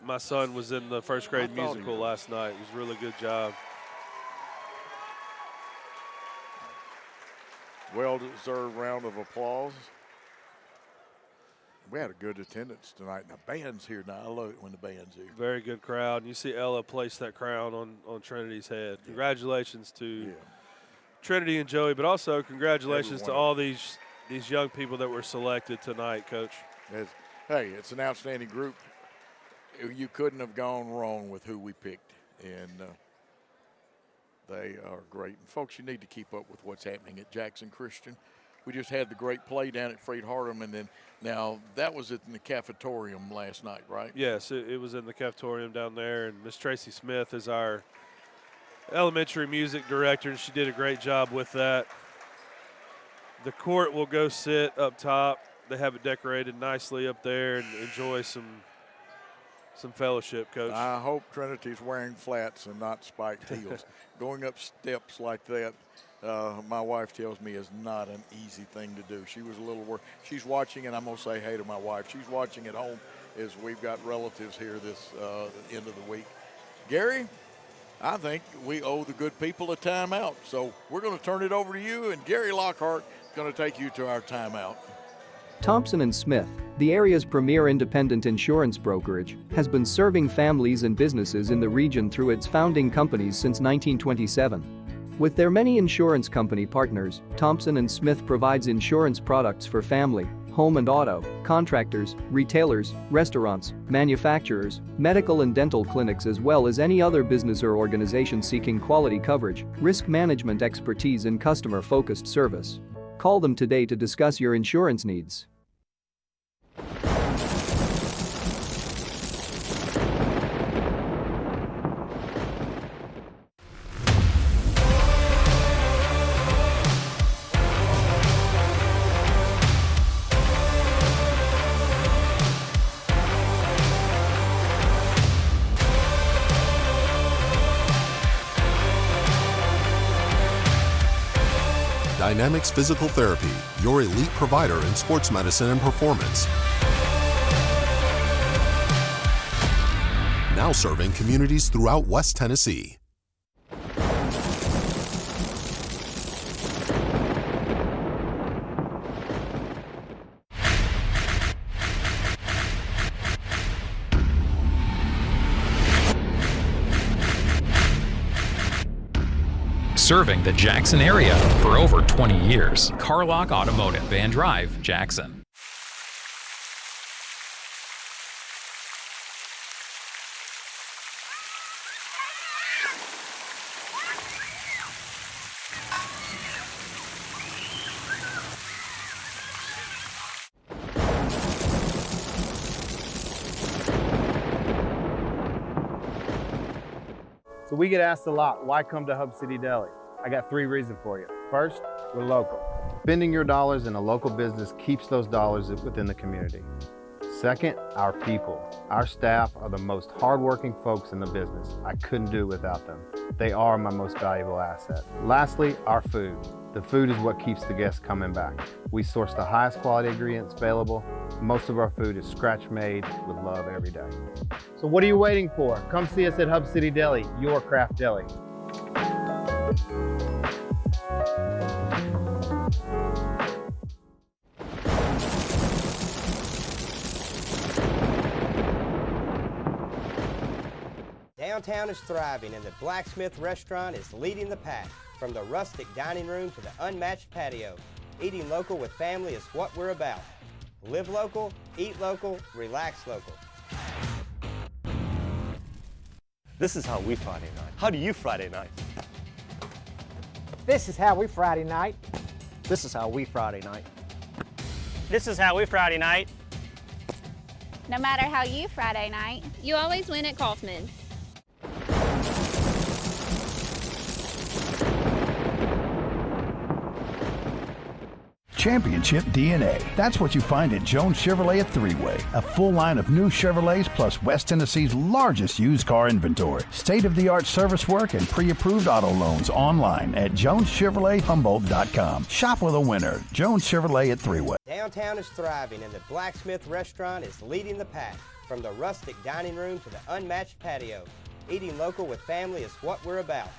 my son was in the first grade musical last night. It was a really good job. Well-deserved round of applause. We had a good attendance tonight. Now, band's here now. I love it when the band's here. Very good crowd. And you see Ella place that crown on Trinity's head. Congratulations to Trinity and Joey, but also congratulations to all these young people that were selected tonight, Coach. Hey, it's an outstanding group. You couldn't have gone wrong with who we picked, and they are great. And, folks, you need to keep up with what's happening at Jackson Christian. We just had the great play down at Freight Harlem, and then now that was in the cafetorium last night, right? Yes, it was in the cafetorium down there, and Miss Tracy Smith is our elementary music director, and she did a great job with that. The court will go sit up top. They have it decorated nicely up there, and enjoy some fellowship, Coach. I hope Trinity's wearing flats and not spiked heels. Going up steps like that, my wife tells me is not an easy thing to do. She was a little worried. She's watching, and I'm going to say hey to my wife. She's watching at home as we've got relatives here this end of the week. Gary, I think we owe the good people a timeout. So we're going to turn it over to you, and Gary Lockhart is going to take you to our timeout. Thompson & Smith, the area's premier independent insurance brokerage, has been serving families and businesses in the region through its founding companies since 1927. With their many insurance company partners, Thompson & Smith provides insurance products for family, home and auto, contractors, retailers, restaurants, manufacturers, medical and dental clinics, as well as any other business or organization seeking quality coverage, risk management expertise and customer-focused service. Call them today to discuss your insurance needs. Dynamics Physical Therapy, your elite provider in sports medicine and performance. Now serving communities throughout West Tennessee. Serving the Jackson area for over 20 years. Carlock Automotive, Van Drive, Jackson. So we get asked a lot, why come to Hub City Deli? I got 3 reasons for you. First, we're local. Spending your dollars in a local business keeps those dollars within the community. Second, our people. Our staff are the most hardworking folks in the business. I couldn't do it without them. They are my most valuable asset. Lastly, our food. The food is what keeps the guests coming back. We source the highest quality ingredients available. Most of our food is scratch made with love every day. So what are you waiting for? Come see us at Hub City Deli, your craft deli. Downtown is thriving and the Blacksmith Restaurant is leading the pack. From the rustic dining room to the unmatched patio, eating local with family is what we're about. Live local, eat local, relax local. This is how we Friday night. How do you Friday night? This is how we Friday night. This is how we Friday night. This is how we Friday night. No matter how you Friday night, you always win at Kaufman's. Championship DNA. That's what you find at Jones Chevrolet at Three-Way. A full line of new Chevrolets plus West Tennessee's largest used car inventory. State-of-the-art service work and pre-approved auto loans online at JonesChevroletHumboldt.com. Shop with a winner. Jones Chevrolet at Three-Way. Downtown is thriving and the Blacksmith Restaurant is leading the pack. From the rustic dining room to the unmatched patio, eating local with family is what we're about.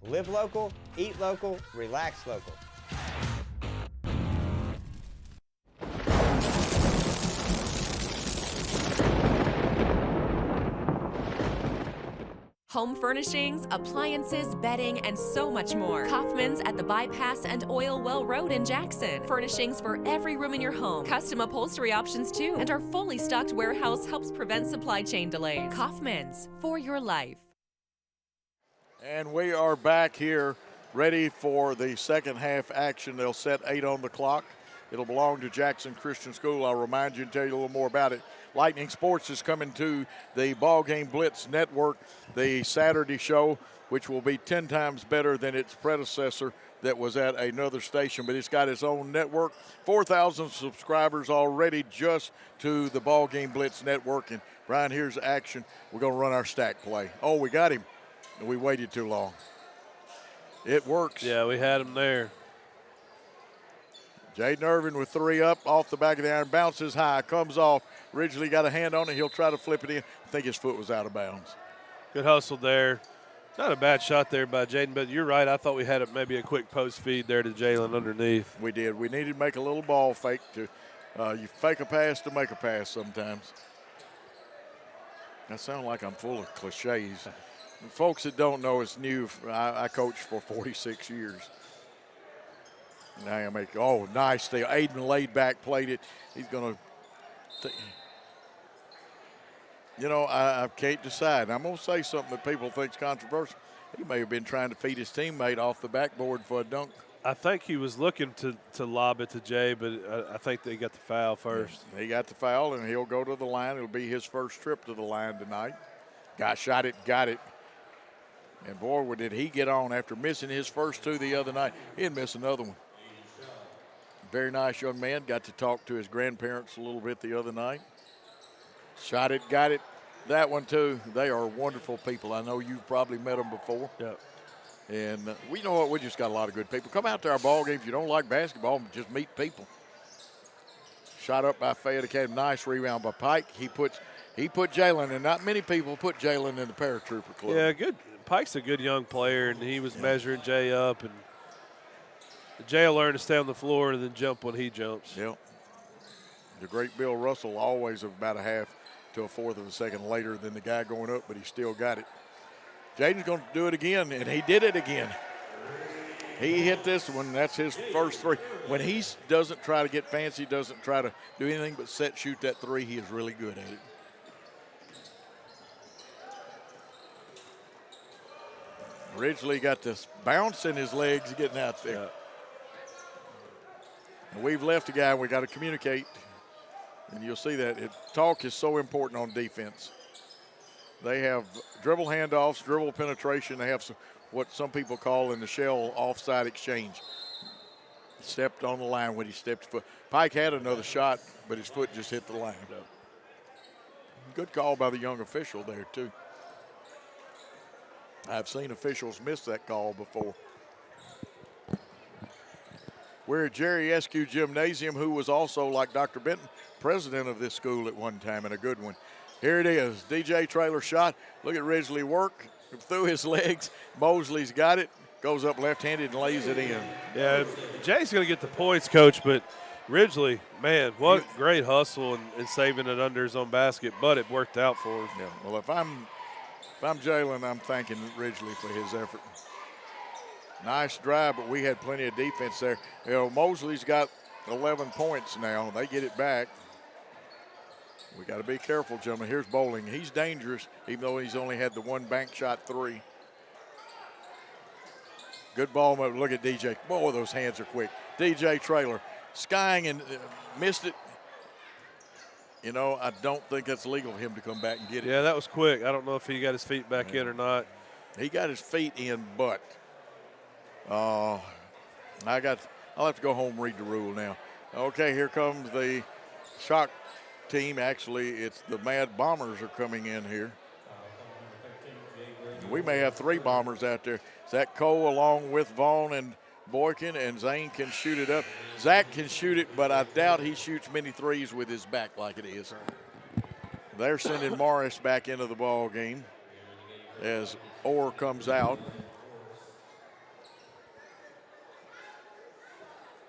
Live local, eat local, relax local. Home furnishings, appliances, bedding, and so much more. Kaufman's at the Bypass and Oil Well Road in Jackson. Furnishings for every room in your home. Custom upholstery options too. And our fully stocked warehouse helps prevent supply chain delays. Kaufman's, for your life. And we are back here ready for the second half action. They'll set 8 on the clock. It'll belong to Jackson Christian School. I'll remind you and tell you a little more about it. Lightning Sports is coming to the Ball Game Blitz Network, the Saturday show, which will be 10 times better than its predecessor that was at another station, but it's got its own network. 4,000 subscribers already just to the Ball Game Blitz Network. And Brian, here's action. We're going to run our stack play. Oh, we got him. We waited too long. It works. Yeah, we had him there. Jaden Irvin with 3 up, off the back of the iron, bounces high, comes off. Originally got a hand on it. He'll try to flip it in. I think his foot was out of bounds. Good hustle there. Not a bad shot there by Jaden, but you're right. I thought we had maybe a quick post feed there to Jalen underneath. We did. We needed to make a little ball fake. You fake a pass to make a pass sometimes. I sound like I'm full of cliches. Folks that don't know, it's new. I coached for 46 years. Now I make, oh, nice steal. Aiden laid back, played it. He's going to, I can't decide. I'm going to say something that people think's controversial. He may have been trying to feed his teammate off the backboard for a dunk. I think he was looking to lob it to Jay, but I think they got the foul first. Yeah, he got the foul, and he'll go to the line. It'll be his first trip to the line tonight. Shot it, got it. And, boy, did he get on after missing his first 2 the other night. He'd miss another one. Very nice young man. Got to talk to his grandparents a little bit the other night. Shot it, got it. That one, too. They are wonderful people. I know you've probably met them before. Yeah. And we know what, we just got a lot of good people. Come out to our ball games. If you don't like basketball, just meet people. Shot up by Fayette Academy. Nice rebound by Pike. He put Jalen, and not many people put Jalen in the paratrooper club. Yeah, good. Pike's a good young player, and he was measuring Jay up. And Jay will learn to stay on the floor and then jump when he jumps. Yep. The great Bill Russell always about a half to a fourth of a second later than the guy going up, but he still got it. Jaden's going to do it again, and he did it again. He hit this one. That's his first three. When he doesn't try to get fancy, doesn't try to do anything but set, shoot that three, he is really good at it. Ridgely got this bounce in his legs getting out there. Yeah. And we've left a guy, and we got to communicate. And you'll see that talk is so important on defense. They have dribble handoffs, dribble penetration. They have what some people call in the shell offside exchange. Stepped on the line when he stepped foot. Pike had another shot, but his foot just hit the line. Good call by the young official there, too. I've seen officials miss that call before. We're at Jerry Eskew Gymnasium, who was also, like Dr. Benton, president of this school at one time, and a good one. Here it is, DJ Traylor shot. Look at Ridgely work through his legs. Mosley's got it, goes up left-handed and lays it in. Yeah, Jay's going to get the points, Coach, but Ridgely, man, what great hustle and saving it under his own basket, but it worked out for him. Yeah, well, if I'm Jalen, I'm thanking Ridgely for his effort. Nice drive, but we had plenty of defense there. You know, Mosley's got 11 points now. They get it back. We got to be careful, gentlemen. Here's Bowling. He's dangerous, even though he's only had the one bank shot three. Good ball. Look at DJ. Boy, those hands are quick. DJ Traylor skying and missed it. You know, I don't think that's legal for him to come back and get it. Yeah, that was quick. I don't know if he got his feet back in or not. He got his feet in, but I'll have to go home and read the rule now. Okay, here comes the shock team. Actually, it's the Mad Bombers are coming in here. We may have three Bombers out there. Zach Cole along with Vaughn and Boykin, and Zane can shoot it up. Zach can shoot it, but I doubt he shoots many threes with his back like it is. They're sending Morris back into the ball game as Orr comes out.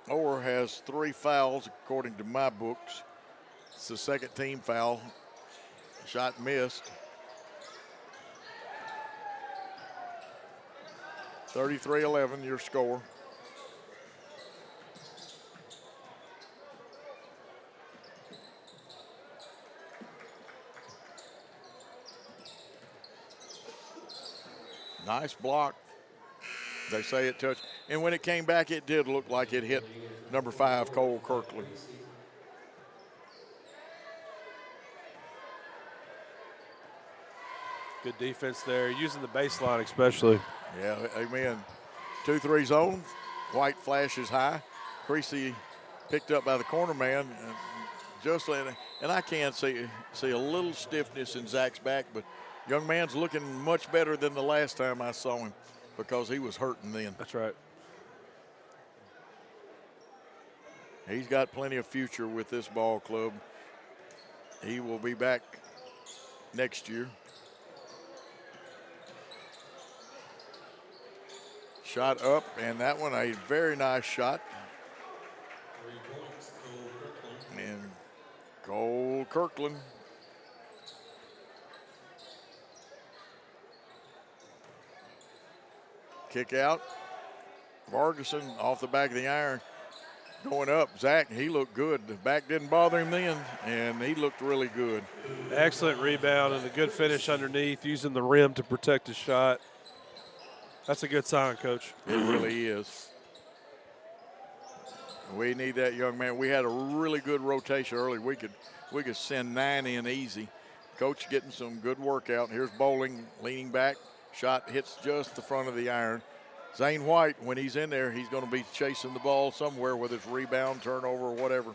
Orr has 3 fouls according to my books. It's the second team foul. Shot missed. 33-11 your score. Nice block. They say it touched. And when it came back, it did look like it hit number 5, Cole Kirkland. Good defense there, using the baseline especially. Yeah, amen. 2-3 zone. White flashes high. Creasy picked up by the corner man. And I can see a little stiffness in Zach's back, but young man's looking much better than the last time I saw him because he was hurting then. That's right. He's got plenty of future with this ball club. He will be back next year. Shot up, and that one a very nice shot. And Cole Kirkland. Kick out. Vargason off the back of the iron. Going up. Zach, he looked good. The back didn't bother him then, and he looked really good. Excellent rebound and a good finish underneath, using the rim to protect his shot. That's a good sign, Coach. It really is. We need that young man. We had a really good rotation early. We could send 9 in easy. Coach getting some good workout. Here's Bowling leaning back. Shot hits just the front of the iron. Zane White, when he's in there, he's going to be chasing the ball somewhere, whether it's rebound, turnover, or whatever.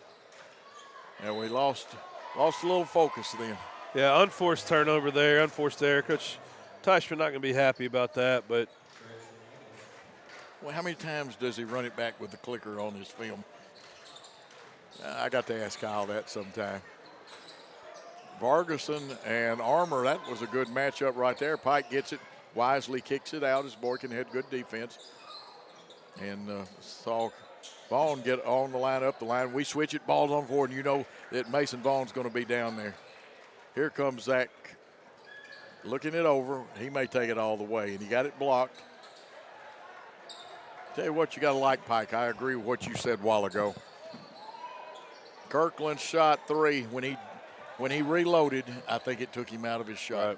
And we lost a little focus then. Yeah, unforced turnover there, unforced there. Coach Teichman not going to be happy about that, but Well, how many times does he run it back with the clicker on his film? I got to ask Kyle that sometime. Vargason and Armour, that was a good matchup right there. Pike gets it, wisely kicks it out as Boykin had good defense. And saw Vaughn get on the line, up the line. We switch it, ball's on forward, and you know that Mason Vaughn's going to be down there. Here comes Zach looking it over. He may take it all the way, and he got it blocked. Tell you what, you got to like Pike. I agree with what you said a while ago. Kirkland shot three. When he reloaded, I think it took him out of his shot.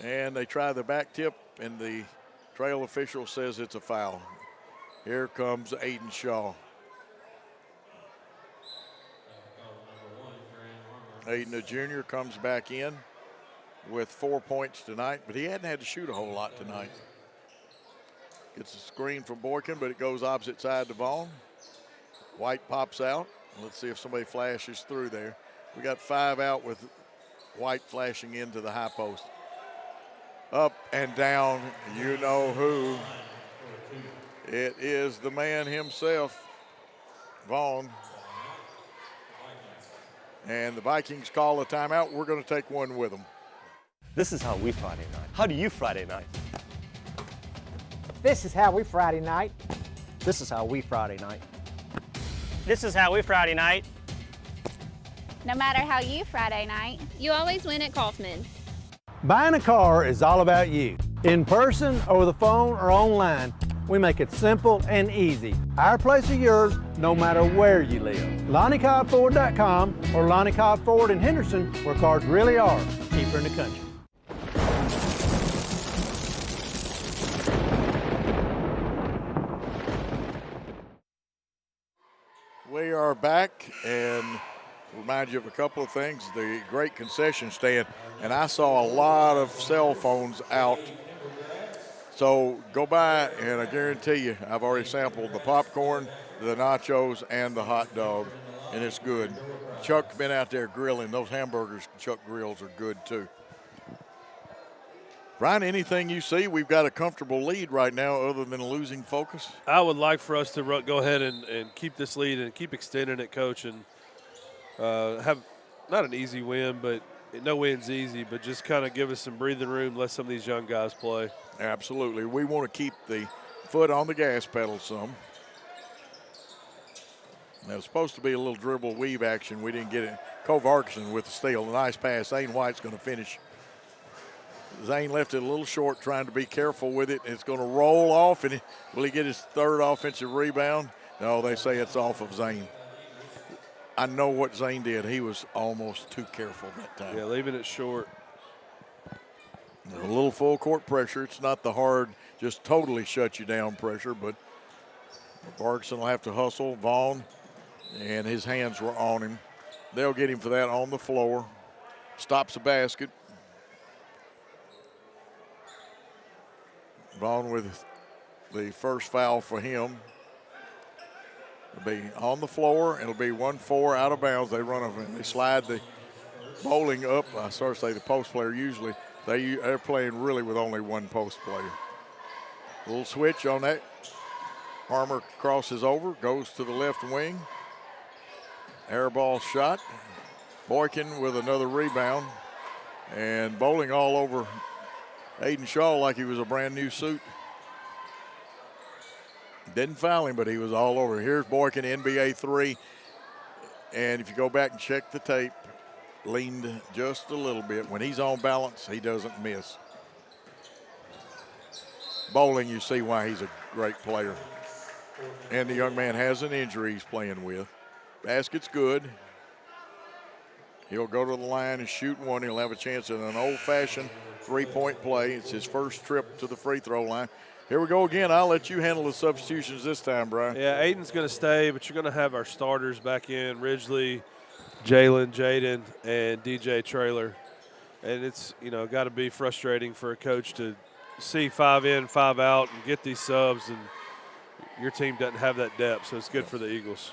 Right. And they try the back tip, and the trail official says it's a foul. Here comes Aiden Shaw. Aiden, the junior, comes back in with 4 points tonight, but he hadn't had to shoot a whole lot tonight. Gets a screen from Boykin, but it goes opposite side to Vaughn. White pops out. Let's see if somebody flashes through there. We got 5 out with White flashing into the high post. Up and down, you know who. It is the man himself, Vaughn. And the Vikings call a timeout. We're going to take one with them. This is how we Friday night. How do you Friday night? This is how we Friday night. This is how we Friday night. This is how we Friday night. No matter how you Friday night, you always win at Kaufman's. Buying a car is all about you. In person, over the phone, or online, we make it simple and easy. Our place or yours, no matter where you live. LonnieCobbFord.com or Lonnie Cobb Ford in Henderson, where cars really are cheaper in the country. We are back, and remind you of a couple of things. The great concession stand, and I saw a lot of cell phones out. So go by, and I guarantee you, I've already sampled the popcorn, the nachos, and the hot dog, and it's good. Chuck's been out there grilling. Those hamburgers Chuck grills are good too. Brian, anything you see? We've got a comfortable lead right now other than losing focus. I would like for us to go ahead and keep this lead and keep extending it, Coach, and have not an easy win, but no win's easy, but just kind of give us some breathing room, let some of these young guys play. Absolutely. We want to keep the foot on the gas pedal some. Now, it's supposed to be a little dribble weave action. We didn't get it. Cole Vargason with the steal. A nice pass. Zane White's going to finish. Zane left it a little short, trying to be careful with it. It's going to roll off, and will he get his third offensive rebound? No, they say it's off of Zane. I know what Zane did. He was almost too careful that time. Yeah, leaving it short. A little full court pressure. It's not the hard, just totally shut you down pressure, but Vargason will have to hustle. Vaughn, and his hands were on him. They'll get him for that on the floor. Stops the basket. Vaughn with the first foul for him. It'll be on the floor. It'll be 1-4 out of bounds. They they slide the bowling up. I start to say the post player usually. They're playing really with only one post player. A little switch on that. Armour crosses over, goes to the left wing. Air ball shot. Boykin with another rebound. And bowling all over Aiden Shaw like he was a brand new suit. Didn't foul him, but he was all over. Here's Boykin, NBA 3. And if you go back and check the tape, leaned just a little bit. When he's on balance, he doesn't miss. Bowling, you see why he's a great player. And the young man has an injury he's playing with. Basket's good. He'll go to the line and shoot one. He'll have a chance at an old-fashioned three-point play. It's his first trip to the free throw line. Here we go again. I'll let you handle the substitutions this time, Brian. Yeah, Aiden's going to stay, but you're going to have our starters back in, Ridgely, Jalen, Jaden, and DJ Traylor. And it's, got to be frustrating for a coach to see 5 in, 5 out, and get these subs, and your team doesn't have that depth, so it's good for the Eagles.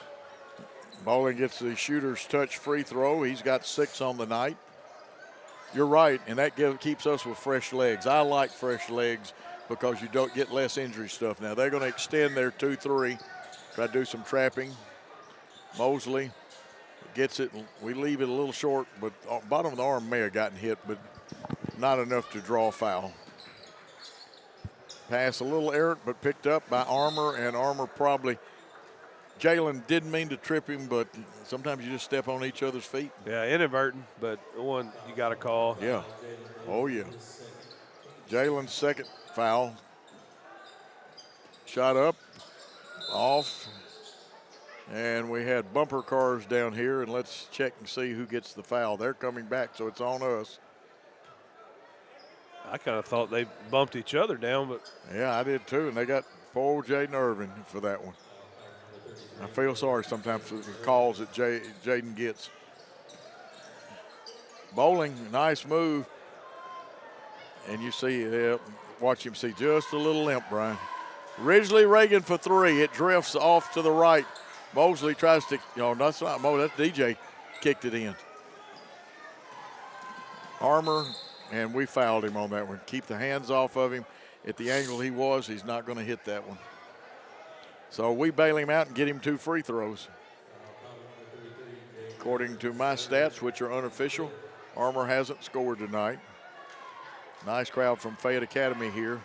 Bowling gets the shooter's touch free throw. He's got 6 on the night. You're right, and that keeps us with fresh legs. I like fresh legs because you don't get less injury stuff. Now they're going to extend their 2-3, try to do some trapping. Mosley gets it. We leave it a little short, but bottom of the arm may have gotten hit, but not enough to draw a foul. Pass a little errant, but picked up by Armour, and Armour probably – Jalen didn't mean to trip him, but sometimes you just step on each other's feet. Yeah, inadvertent, but one you got to call. Yeah. Oh, yeah. Jalen's second foul. Shot up, off, and we had bumper cars down here, and let's check and see who gets the foul. They're coming back, so it's on us. I kind of thought they bumped each other down, but. Yeah, I did too, and they got poor Jaden Irvin for that one. I feel sorry sometimes for the calls that Jaden gets. Bowling, nice move. And you see, watch him see just a little limp, Brian. Ridgely Reagan for three. It drifts off to the right. Mosley tries to, that's not Mosley, that's DJ kicked it in. Armour, and we fouled him on that one. Keep the hands off of him. At the angle he was, he's not going to hit that one. So we bail him out and get him 2 free throws. According to my stats, which are unofficial, Armour hasn't scored tonight. Nice crowd from Fayette Academy here.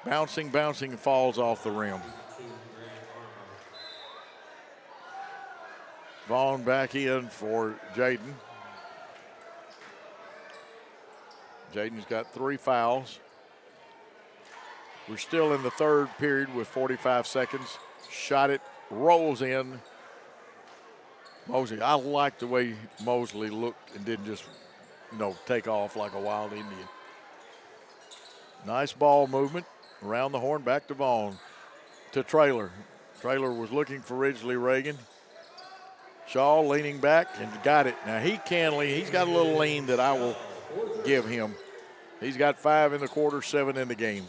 Bouncing, falls off the rim. Vaughn back in for Jaden. Jaden's got 3 fouls. We're still in the third period with 45 seconds. Shot it, rolls in. Mosley, I like the way Mosley looked and didn't just, take off like a wild Indian. Nice ball movement around the horn, back to Vaughn, to Traylor. Traylor was looking for Ridgely Reagan. Shaw leaning back and got it. Now he can lean. He's got a little lean that I will give him. He's got 5 in the quarter, 7 in the game.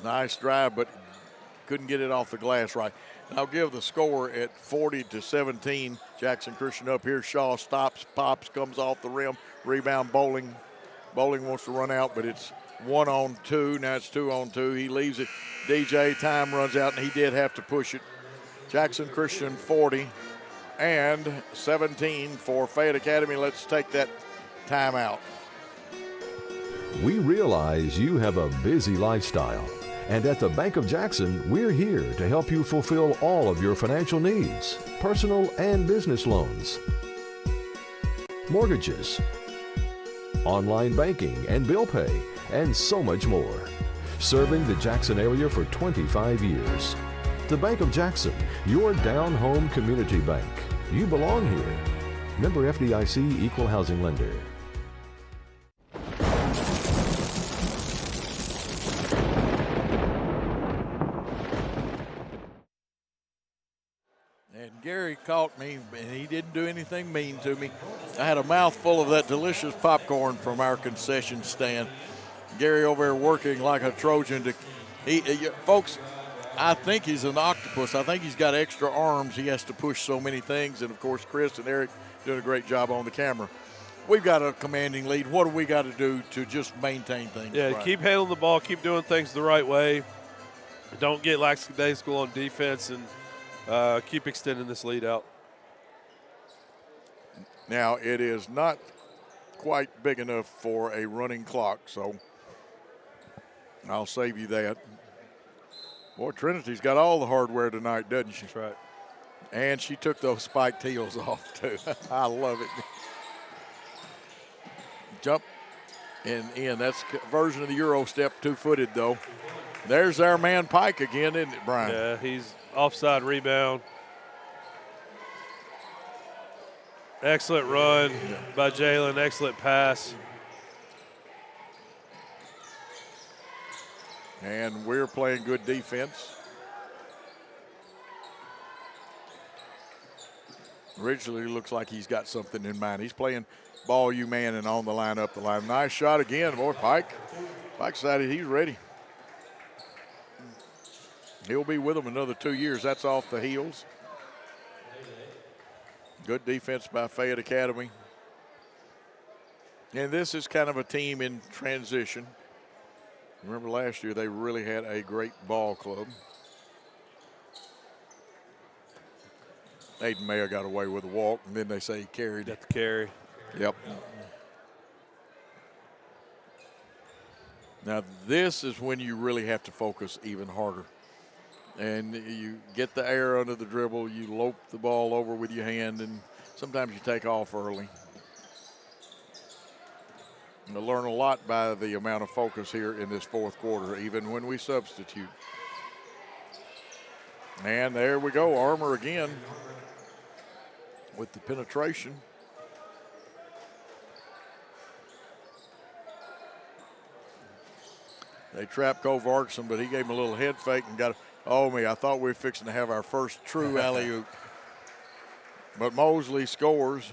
Nice drive, but couldn't get it off the glass right. And I'll give the score at 40-17. Jackson Christian up here. Shaw stops, pops, comes off the rim. Rebound, Bowling. Bowling wants to run out, but it's 1-on-2. Now it's 2-on-2. He leaves it. DJ, time runs out, and he did have to push it. Jackson Christian 40 and 17 for Fayette Academy. Let's take that timeout. We realize you have a busy lifestyle. And at the Bank of Jackson, we're here to help you fulfill all of your financial needs, personal and business loans, mortgages, online banking and bill pay, and so much more. Serving the Jackson area for 25 years. The Bank of Jackson, your down-home community bank. You belong here. Member FDIC Equal Housing Lender. And Gary caught me, and he didn't do anything mean to me. I had a mouthful of that delicious popcorn from our concession stand. Gary over there working like a Trojan. Folks, I think he's an octopus. I think he's got extra arms. He has to push so many things. And, of course, Chris and Eric doing a great job on the camera. We've got a commanding lead. What do we got to do to just maintain things? Yeah, right? Keep handling the ball. Keep doing things the right way. Don't get lackadaisical on defense, and keep extending this lead out. Now, it is not quite big enough for a running clock, so I'll save you that. Boy, Trinity's got all the hardware tonight, doesn't she? That's right. And she took those spiked heels off, too. I love it. Jump and in. That's a version of the Euro step, 2-footed, though. There's our man Pike again, isn't it, Brian? Yeah, he's offside rebound. Excellent run by Jalen. Excellent pass. And we're playing good defense. Ridgely looks like he's got something in mind. He's playing ball you man and on the line, up the line. Nice shot again, boy. Pike decided he's ready. He'll be with them another 2 years. That's off the heels. Good defense by Fayette Academy. And this is kind of a team in transition. Remember last year they really had a great ball club. Aiden Mayer got away with a walk, and then they say he carried. Got the carry. Yep. Now this is when you really have to focus even harder. And you get the air under the dribble, you lope the ball over with your hand, and sometimes you take off early. And to learn a lot by the amount of focus here in this fourth quarter, even when we substitute. And there we go, Armour again with the penetration. They trapped Cole Varkson, but he gave him a little head fake and got, oh me, I thought we were fixing to have our first true alley-oop. But Mosley scores.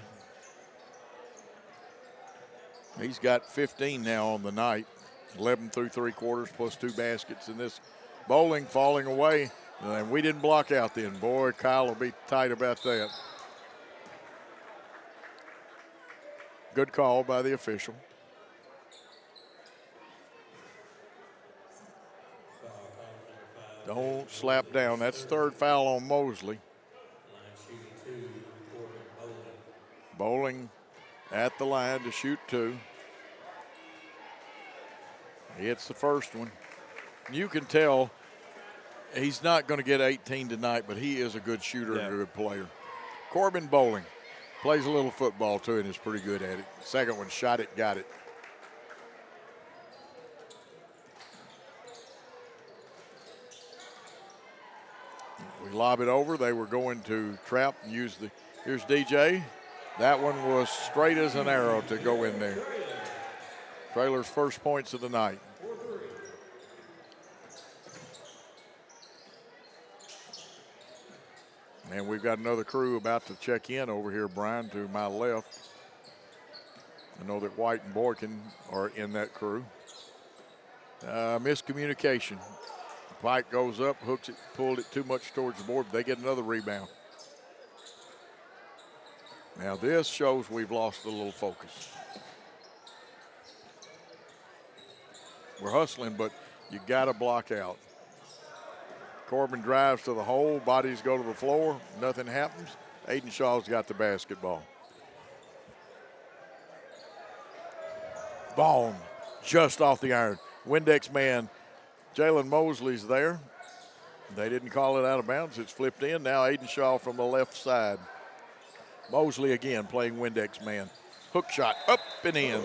He's got 15 now on the night, 11 through 3 quarters plus 2 baskets in this. Bowling falling away, and we didn't block out then. Boy, Kyle will be tight about that. Good call by the official. Don't slap down. That's third foul on Mosley. Bowling at the line to shoot 2. He hits the first one. You can tell he's not going to get 18 tonight, but he is a good shooter and a good player. Corbin Bowling plays a little football too and is pretty good at it. Second one, shot it, got it. We lob it over. They were going to trap and use the, here's DJ. That one was straight as an arrow to go in there. Traylor's first points of the night. And we've got another crew about to check in over here, Brian, to my left. I know that White and Boykin are in that crew. Miscommunication. Pike goes up, hooks it, pulled it too much towards the board, but they get another rebound. Now this shows we've lost a little focus. We're hustling, but you got to block out. Corbin drives to the hole, bodies go to the floor, nothing happens. Aiden Shaw's got the basketball. Boom, just off the iron. Windex man, Jalen Mosley's there. They didn't call it out of bounds, it's flipped in. Now Aiden Shaw from the left side. Mosley again playing Windex man. Hook shot, up and in.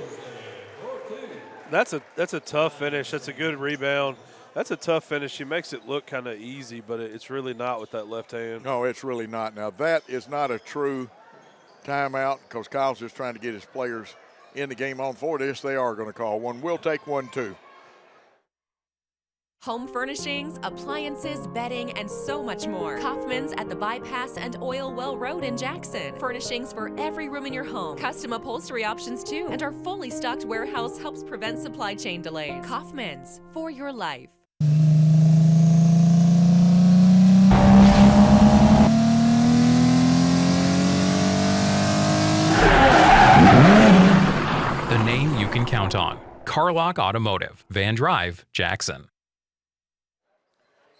That's a tough finish. That's a good rebound. That's a tough finish. She makes it look kind of easy, but it's really not with that left hand. No, it's really not. Now, that is not a true timeout because Kyle's just trying to get his players in the game on for this. They are going to call one. We'll take 1-2. Home furnishings, appliances, bedding, and so much more. Kaufman's at the Bypass and Oil Well Road in Jackson. Furnishings for every room in your home. Custom upholstery options too. And our fully stocked warehouse helps prevent supply chain delays. Kaufman's, for your life. The name you can count on. Carlock Automotive, Van Drive, Jackson.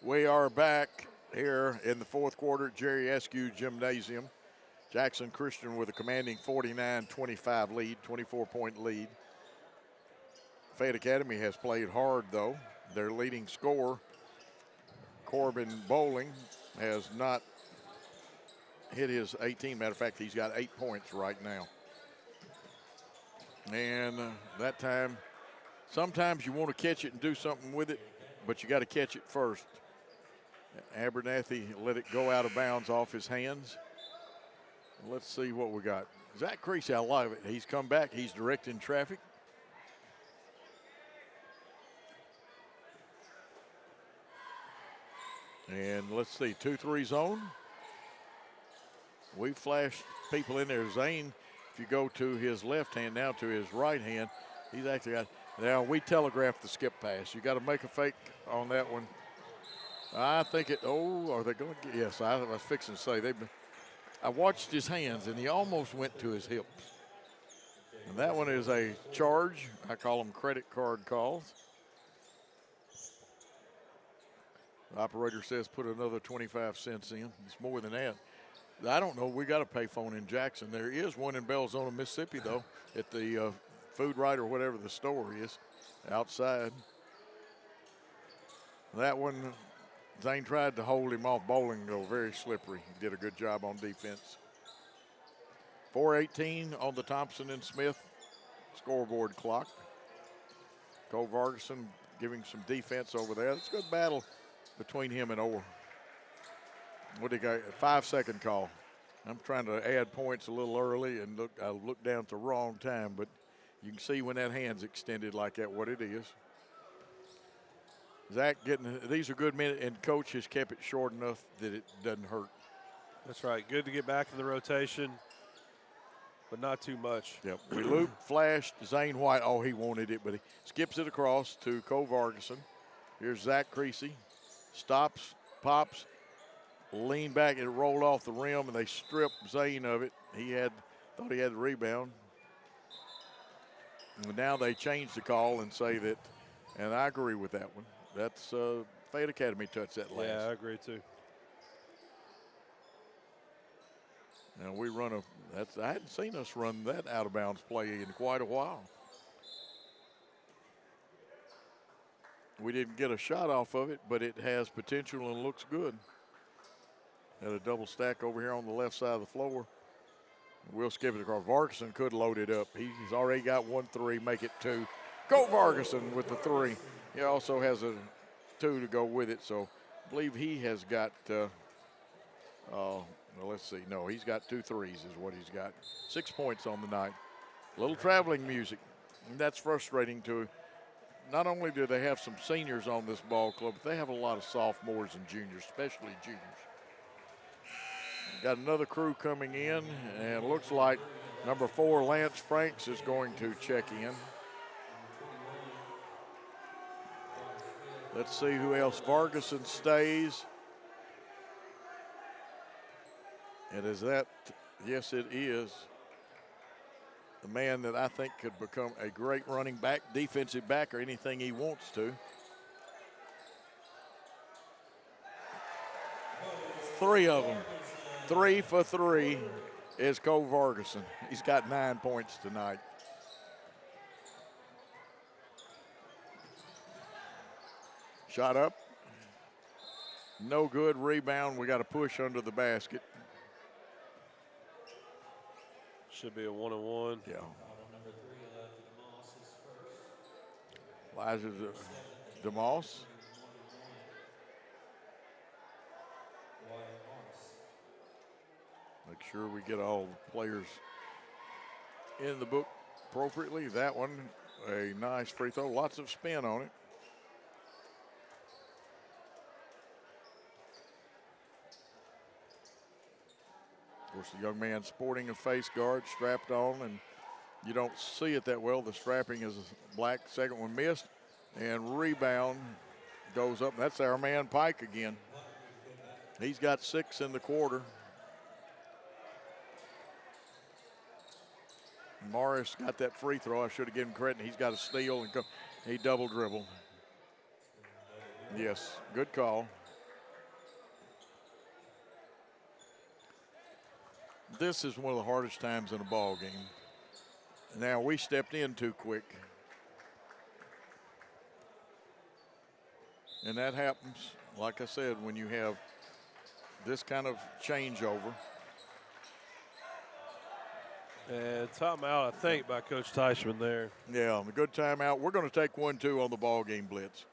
We are back here in the fourth quarter at Jerry Eskew Gymnasium. Jackson Christian with a commanding 49-25 lead, 24-point lead. Fayette Academy has played hard, though. Their leading scorer, Corbin Bowling, has not hit his 18. Matter of fact, he's got 8 points right now. And that time, sometimes you want to catch it and do something with it, but you got to catch it first. Abernathy let it go out of bounds off his hands. Let's see what we got. Zach Creasy, I love it. He's come back. He's directing traffic. And let's see, 2-3 zone. We flashed people in there. Zane, if you go to his left hand now to his right hand, he's actually got, now we telegraphed the skip pass. You got to make a fake on that one. I think it, are they going to get, yes, I was fixing to say, I watched his hands, and he almost went to his hips. And that one is a charge. I call them credit card calls. The operator says put another 25 cents in. It's more than that. I don't know. We got a payphone in Jackson. There is one in Belzona, Mississippi, though, at the Food Right or whatever the store is outside. That one, Zane tried to hold him off bowling, though, very slippery. He did a good job on defense. 4:18 on the Thompson and Smith scoreboard clock. Cole Vargason giving some defense over there. It's a good battle between him and Orr. What do you got? A 5-second call. I'm trying to add points a little early, and I looked down at the wrong time, but you can see when that hand's extended like that what it is. Zach getting, these are good minutes, and coach has kept it short enough that it doesn't hurt. That's right. Good to get back in the rotation, but not too much. Yep. We looped, flashed, Zane White. Oh, he wanted it, but he skips it across to Cole Vargason. Here's Zach Creasy. Stops, pops, lean back, and it rolled off the rim, and they stripped Zane of it. Thought he had the rebound. And now they changed the call and say that, and I agree with that one. That's Fayette Academy touched that last. Yeah, I agree too. Now we run I hadn't seen us run that out of bounds play in quite a while. We didn't get a shot off of it, but it has potential and looks good. Had a double stack over here on the left side of the floor. We'll skip it across. Vargason could load it up. He's already got 1-3, make it 2. Go Vargason with the 3. He also has a 2 to go with it, so I believe he has got, well, let's see. No, he's got 2 threes is what he's got. 6 points on the night. A little traveling music, and that's frustrating too. Not only do they have some seniors on this ball club, but they have a lot of sophomores and juniors, especially juniors. Got another crew coming in, and it looks like number 4, Lance Franks, is going to check in. Let's see who else. Vargason stays. And is that, yes it is, the man that I think could become a great running back, defensive back, or anything he wants to. 3 of them. 3 for 3 is Cole Vargason. He's got 9 points tonight. Shot up. No good. Rebound. We got a push under the basket. Should be a 1-on-1. Yeah. Elijah DeMoss. Make sure we get all the players in the book appropriately. That one, a nice free throw. Lots of spin on it. Of course, the young man sporting a face guard strapped on, and you don't see it that well. The strapping is black. Second one missed, and rebound goes up. That's our man Pike again. He's got 6 in the quarter. Morris got that free throw. I should have given him credit. He's got a steal, and he double dribbled. Yes, good call. This is one of the hardest times in a ball game. Now we stepped in too quick. And that happens, like I said, when you have this kind of changeover. And timeout, I think, by Coach Teichman there. Yeah, a good timeout. We're going to take 1-2 on the ball game blitz.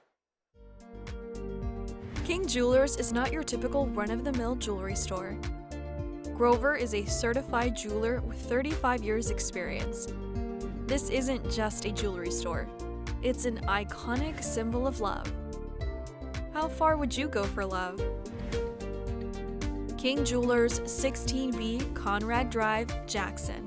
King Jewelers is not your typical run-of-the-mill jewelry store. Grover is a certified jeweler with 35 years experience. This isn't just a jewelry store. It's an iconic symbol of love. How far would you go for love? King Jewelers, 16B Conrad Drive, Jackson.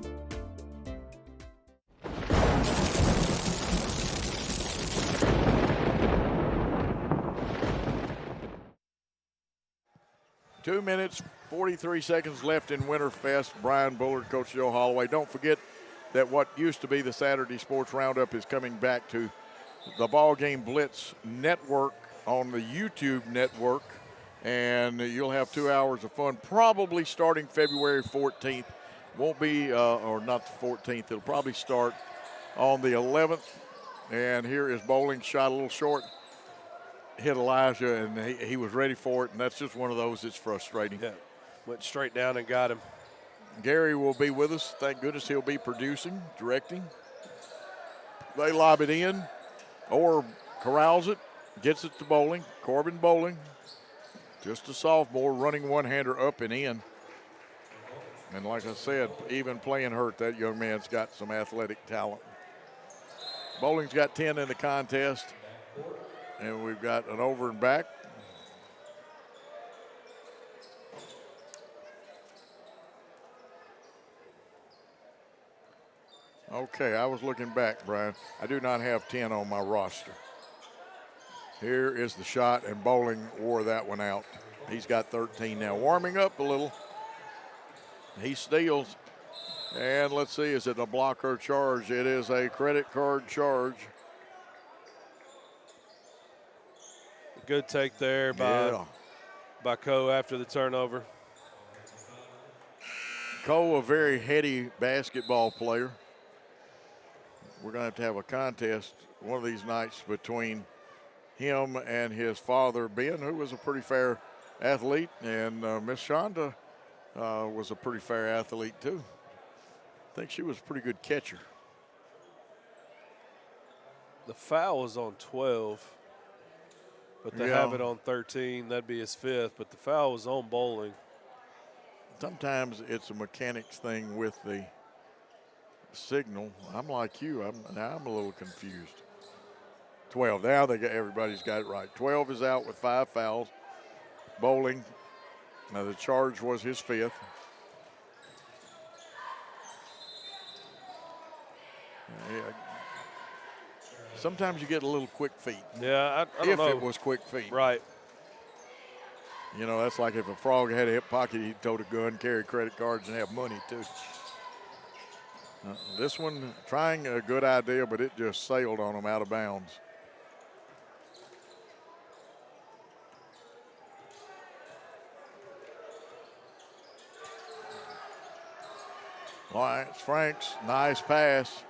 2 minutes, 43 seconds left in Winterfest. Brian Bullard, Coach Joe Holloway. Don't forget that what used to be the Saturday Sports Roundup is coming back to the Ball Game Blitz network on the YouTube network. And you'll have 2 hours of fun, probably starting February 14th. Won't be, or not the 14th, it'll probably start on the 11th. And here is Bowling, shot a little short, hit Elijah, and he was ready for it, and that's just one of those that's frustrating. Yeah, went straight down and got him. Gary will be with us. Thank goodness he'll be producing, directing. They lob it in, or corrals it, gets it to Bowling. Corbin Bowling, just a sophomore, running one-hander up and in. And like I said, even playing hurt, that young man's got some athletic talent. Bowling's got 10 in the contest, and we've got an over and back. Okay, I was looking back, Brian. I do not have 10 on my roster. Here is the shot, and Bowling wore that one out. He's got 13 now. Warming up a little. He steals. And let's see, is it a block or charge? It is a credit card charge. Good take there by Coe after the turnover. Coe, a very heady basketball player. We're going to have a contest one of these nights between him and his father, Ben, who was a pretty fair athlete, and Miss Shonda was a pretty fair athlete too. I think she was a pretty good catcher. The foul was on 12, but they have it on 13. That'd be his 5th, but the foul was on Bowling. Sometimes it's a mechanics thing with the signal. I'm like you. I'm a little confused. 12. Now everybody's got it right. 12 is out with 5 fouls. Bowling. Now the charge was his 5th. Yeah. Sometimes you get a little quick feet. Yeah, I don't know. If it was quick feet. Right. You know, that's like if a frog had a hip pocket, he'd tote a gun, carry credit cards, and have money too. This one, trying a good idea, but it just sailed on him out of bounds. All right, it's Franks, nice pass.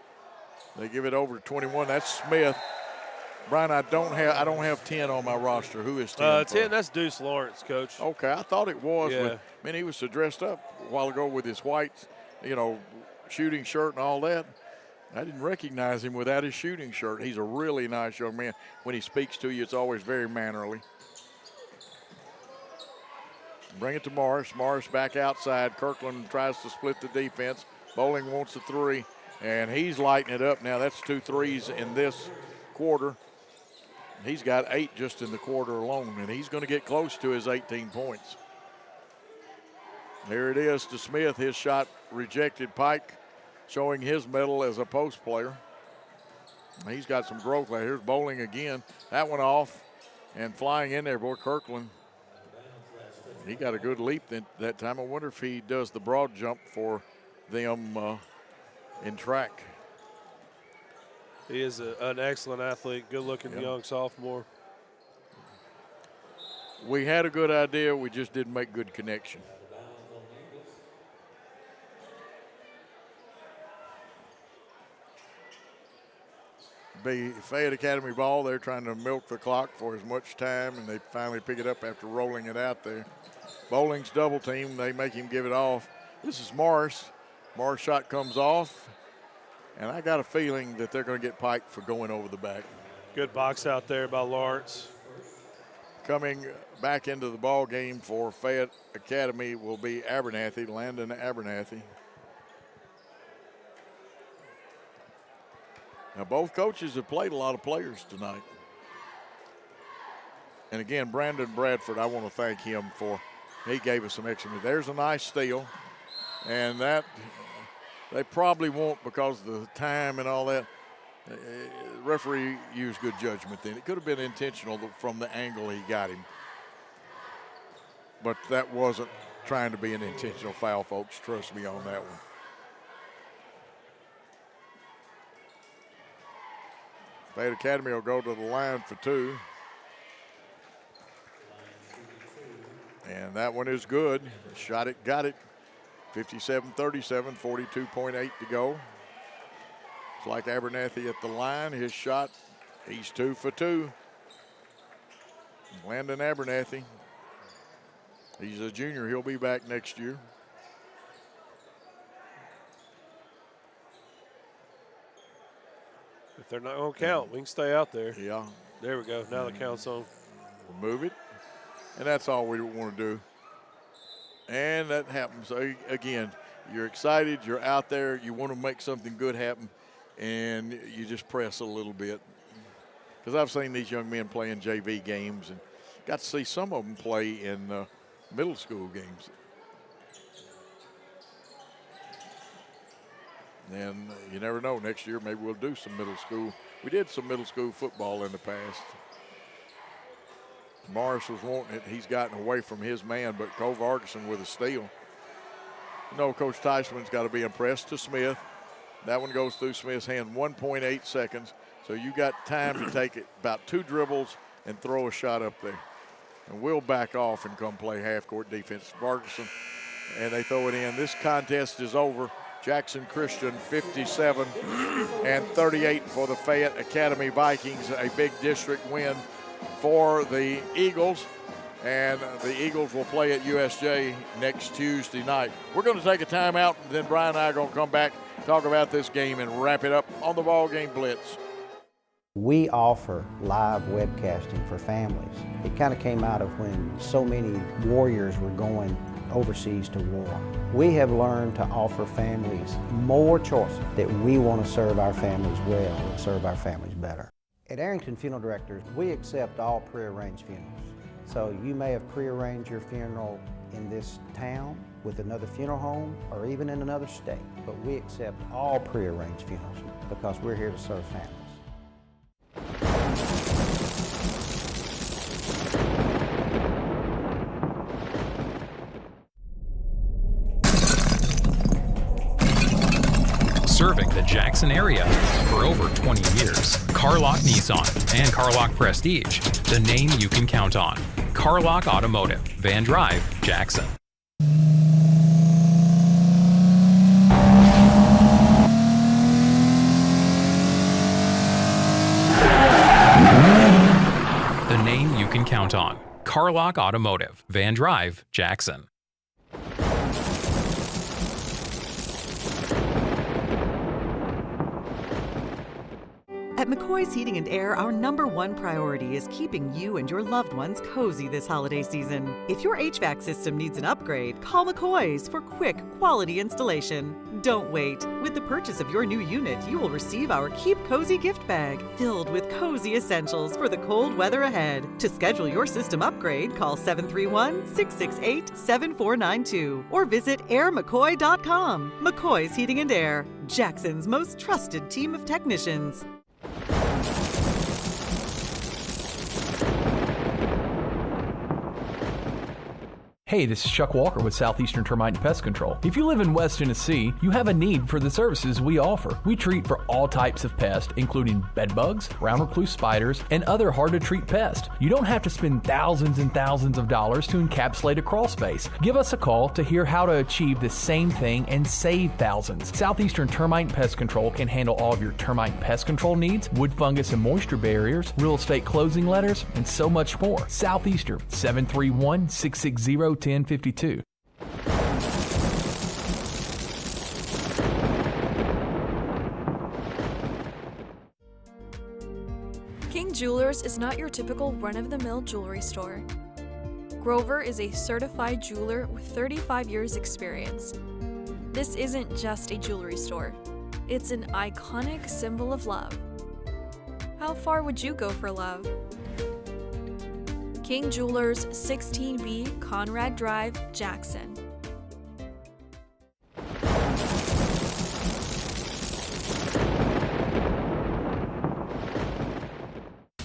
They give it over to 21. That's Smith. Brian, I don't have 10 on my roster. Who is 10? 10, that's Deuce Lawrence, Coach. Okay, I thought it was. Yeah. But, I mean, he was so dressed up a while ago with his white, shooting shirt and all that. I didn't recognize him without his shooting shirt. He's a really nice young man. When he speaks to you, it's always very mannerly. Bring it to Morris. Morris back outside. Kirkland tries to split the defense. Bowling wants a 3, and he's lighting it up now. That's 2 threes in this quarter. He's got 8 just in the quarter alone, and he's going to get close to his 18 points. There it is to Smith. His shot rejected. Pike showing his mettle as a post player. He's got some growth there. Here's Bowling again. That one off and flying in there, boy, Kirkland. He got a good leap that time. I wonder if he does the broad jump for them in track. He is an excellent athlete, good-looking young sophomore. We had a good idea. We just didn't make good connection. Be Fayette Academy ball. They're trying to milk the clock for as much time, and they finally pick it up after rolling it out there. Bowling's double team. They make him give it off. This is Morris. Morris' shot comes off, and I got a feeling that they're going to get Pike for going over the back. Good box out there by Lawrence. Coming back into the ball game for Fayette Academy will be Abernathy, Landon Abernathy. Now, both coaches have played a lot of players tonight. And again, Brandon Bradford, I want to thank him for, he gave us some extra. There's a nice steal. And that, they probably won't because of the time and all that. Referee used good judgment then. It could have been intentional from the angle he got him. but that wasn't trying to be an intentional foul, folks. Trust me on that one. Fayette Academy will go to the line for two. And that one is good. Shot it, got it. 57-37, 42.8 to go. It's like Abernathy at the line. His shot, he's 2 for 2. Landon Abernathy. He's a junior. He'll be back next year. If they're not going to count, we can stay out there. Yeah. There we go. Now the count's on. We'll move it. And that's all we want to do. And that happens. Again, you're excited. You're out there. You want to make something good happen. And you just press a little bit. Because I've seen these young men play in JV games and got to see some of them play in middle school games. And you never know. Next year, maybe we'll do some middle school. We did some middle school football in the past. Morris was wanting it. He's gotten away from his man, but Cole Vargason with a steal. You know, Coach Teichman's got to be impressed to Smith. That one goes through Smith's hand, 1.8 seconds. So you got time to take it about 2 dribbles and throw a shot up there. And we'll back off and come play half-court defense. Vargason, and they throw it in. This contest is over. Jackson Christian 57-38 for the Fayette Academy Vikings. A big district win for the Eagles. And the Eagles will play at USJ next Tuesday night. We're going to take a timeout, and then Brian and I are going to come back, talk about this game, and wrap it up on the Ball Game Blitz. We offer live webcasting for families. It kind of came out of when so many warriors were going overseas to war. We have learned to offer families more choice, that we want to serve our families well and serve our families better. At Arrington Funeral Directors, we accept all pre-arranged funerals. So you may have pre-arranged your funeral in this town with another funeral home or even in another state, but we accept all pre-arranged funerals because we're here to serve families. Serving the Jackson area for over 20 years. Carlock Nissan and Carlock Prestige, the name you can count on. Carlock Automotive, Van Drive, Jackson. The name you can count on. Carlock Automotive, Van Drive, Jackson. At McCoy's Heating and Air, our #1 priority is keeping you and your loved ones cozy this holiday season. If your HVAC system needs an upgrade, call McCoy's for quick, quality installation. Don't wait. With the purchase of your new unit, you will receive our Keep Cozy gift bag, filled with cozy essentials for the cold weather ahead. To schedule your system upgrade, call 731-668-7492 or visit airmccoy.com. McCoy's Heating and Air, Jackson's most trusted team of technicians. Hey, this is Chuck Walker with Southeastern Termite and Pest Control. If you live in West Tennessee, you have a need for the services we offer. We treat for all types of pests, including bed bugs, round recluse spiders, and other hard-to-treat pests. You don't have to spend thousands and thousands of dollars to encapsulate a crawl space. Give us a call to hear how to achieve the same thing and save thousands. Southeastern Termite and Pest Control can handle all of your termite and pest control needs, wood fungus and moisture barriers, real estate closing letters, and so much more. Southeastern, 731-660-1052. King Jewelers is not your typical run-of-the-mill jewelry store. Grover is a certified jeweler with 35 years experience. This isn't just a jewelry store. It's an iconic symbol of love. How far would you go for love? King Jewelers, 16B Conrad Drive, Jackson.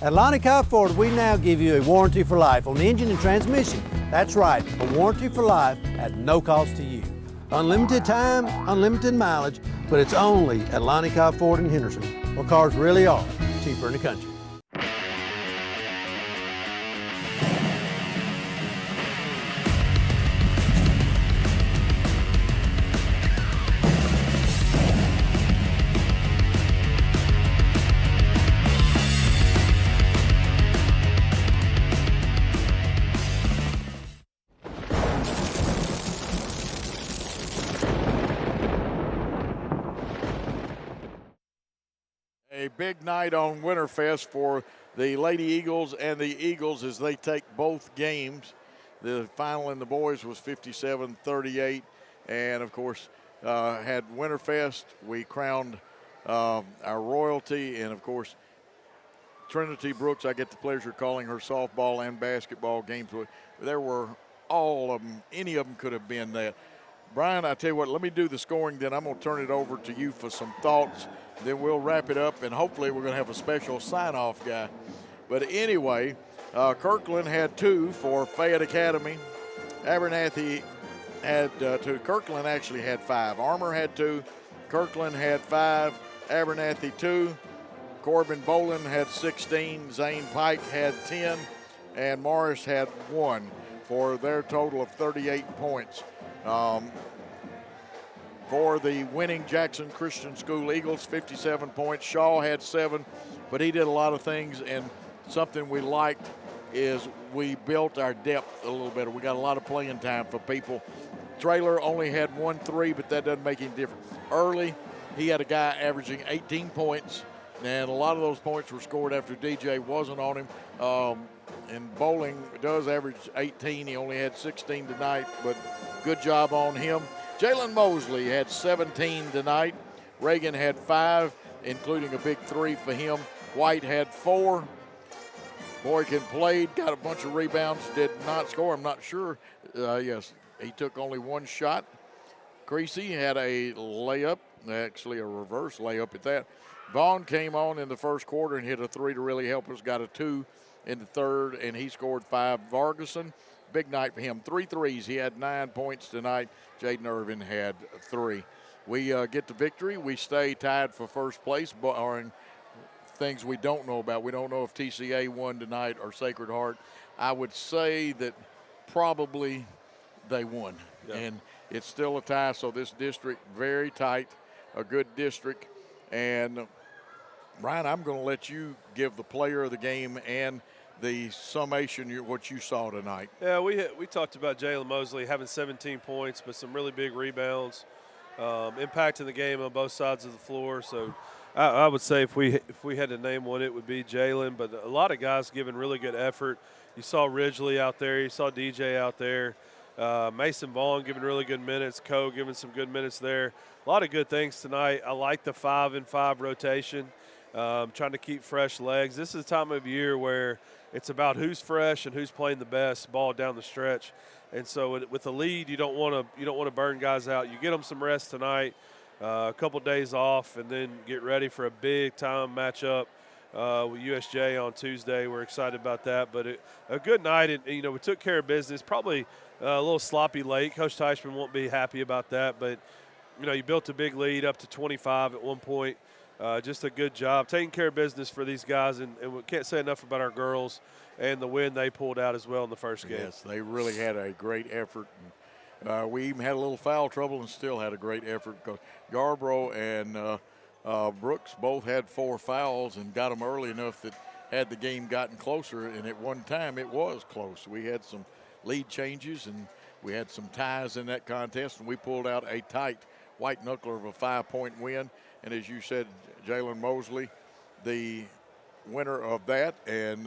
At Lonnie Cobb Ford, we now give you a warranty for life on the engine and transmission. That's right, a warranty for life at no cost to you. Unlimited time, unlimited mileage, but it's only at Lonnie Cobb Ford in Henderson, where cars really are cheaper in the country. A big night on Winterfest for the Lady Eagles and the Eagles as they take both games. The final in the boys was 57-38, and of course had Winterfest. We crowned our royalty, and of course Trinity Brooks, I get the pleasure of calling her softball and basketball games. There were all of them, any of them could have been that. Brian, I tell you what, let me do the scoring, then I'm going to turn it over to you for some thoughts. Then we'll wrap it up, and hopefully we're going to have a special sign-off guy. But anyway, Kirkland had 2 for Fayette Academy. Abernathy had 2. Kirkland actually had 5. Armour had 2. Kirkland had 5. Abernathy 2. Corbin Boland had 16. Zane Pike had 10. And Morris had 1 for their total of 38 points. For the winning Jackson Christian School Eagles, 57 points. Shaw had 7, but he did a lot of things, and something we liked is we built our depth a little better. We got a lot of playing time for people. Traylor only had 1 3, but that doesn't make any difference. Early, he had a guy averaging 18 points, and a lot of those points were scored after DJ wasn't on him. And Bowling does average 18. He only had 16 tonight, but good job on him. Jalen Mosley had 17 tonight. Reagan had 5, including a big 3 for him. White had 4. Boykin played, got a bunch of rebounds, did not score. I'm not sure. Yes, he took only 1 shot. Creasy had a layup, actually a reverse layup at that. Vaughn came on in the first quarter and hit a 3 to really help us, got a 2 in the third, and he scored 5. Vargason, big night for him. 3 threes. He had 9 points tonight. Jaden Irvin had 3. We get the victory. We stay tied for first place, barring things we don't know about. We don't know if TCA won tonight or Sacred Heart. I would say that probably they won. Yeah. And it's still a tie, so this district very tight, a good district. And, Brian, I'm going to let you give the player of the game and the summation, what you saw tonight. Yeah, we talked about Jalen Mosley having 17 points, but some really big rebounds, impacting the game on both sides of the floor. So I would say if we had to name one, it would be Jalen. But a lot of guys giving really good effort. You saw Ridgely out there. You saw DJ out there. Mason Vaughn giving really good minutes. Coe giving some good minutes there. A lot of good things tonight. I like the 5-and-5 rotation. Trying to keep fresh legs. This is the time of year where it's about who's fresh and who's playing the best ball down the stretch. And so with the lead, you don't want to burn guys out. You get them some rest tonight, a couple days off, and then get ready for a big time matchup with USJ on Tuesday. We're excited about that. But a good night, and we took care of business. Probably a little sloppy late. Coach Teichman won't be happy about that, but you built a big lead up to 25 at one point. Just a good job taking care of business for these guys, and we can't say enough about our girls and the win they pulled out as well in the first game. Yes, they really had a great effort. We even had a little foul trouble and still had a great effort because Yarborough and Brooks both had 4 fouls and got them early enough that had the game gotten closer, and at one time it was close. We had some lead changes and we had some ties in that contest, and we pulled out a tight white knuckler of a 5-point win. And as you said, Jalen Mosley, the winner of that. And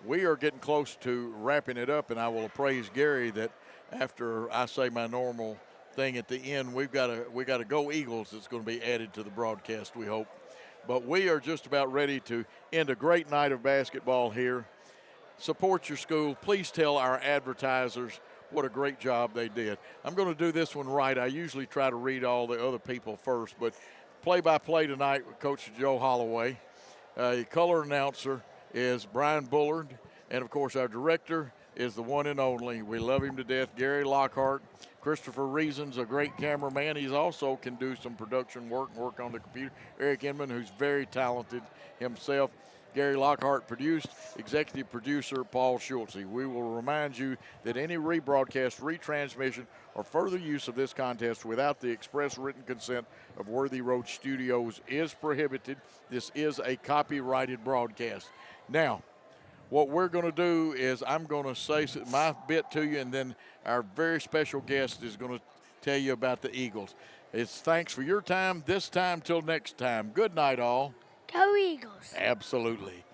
we are getting close to wrapping it up, and I will appraise Gary that after I say my normal thing at the end, we got a Go Eagles that's going to be added to the broadcast, we hope. But we are just about ready to end a great night of basketball here. Support your school. Please tell our advertisers what a great job they did. I'm going to do this one right. I usually try to read all the other people first, but play-by-play tonight with Coach Joe Holloway. Color announcer is Brian Bullard. And, of course, our director, is the one and only. We love him to death, Gary Lockhart. Christopher Reason's a great cameraman. He's also can do some production work and work on the computer. Eric Inman, who's very talented himself. Gary Lockhart produced, executive producer Paul Schultze. We will remind you that any rebroadcast, retransmission, or further use of this contest without the express written consent of Worthy Road Studios is prohibited. This is a copyrighted broadcast. Now, what we're going to do is I'm going to say my bit to you, and then our very special guest is going to tell you about the Eagles. It's thanks for your time this time till next time. Good night, all. Go Eagles. Absolutely.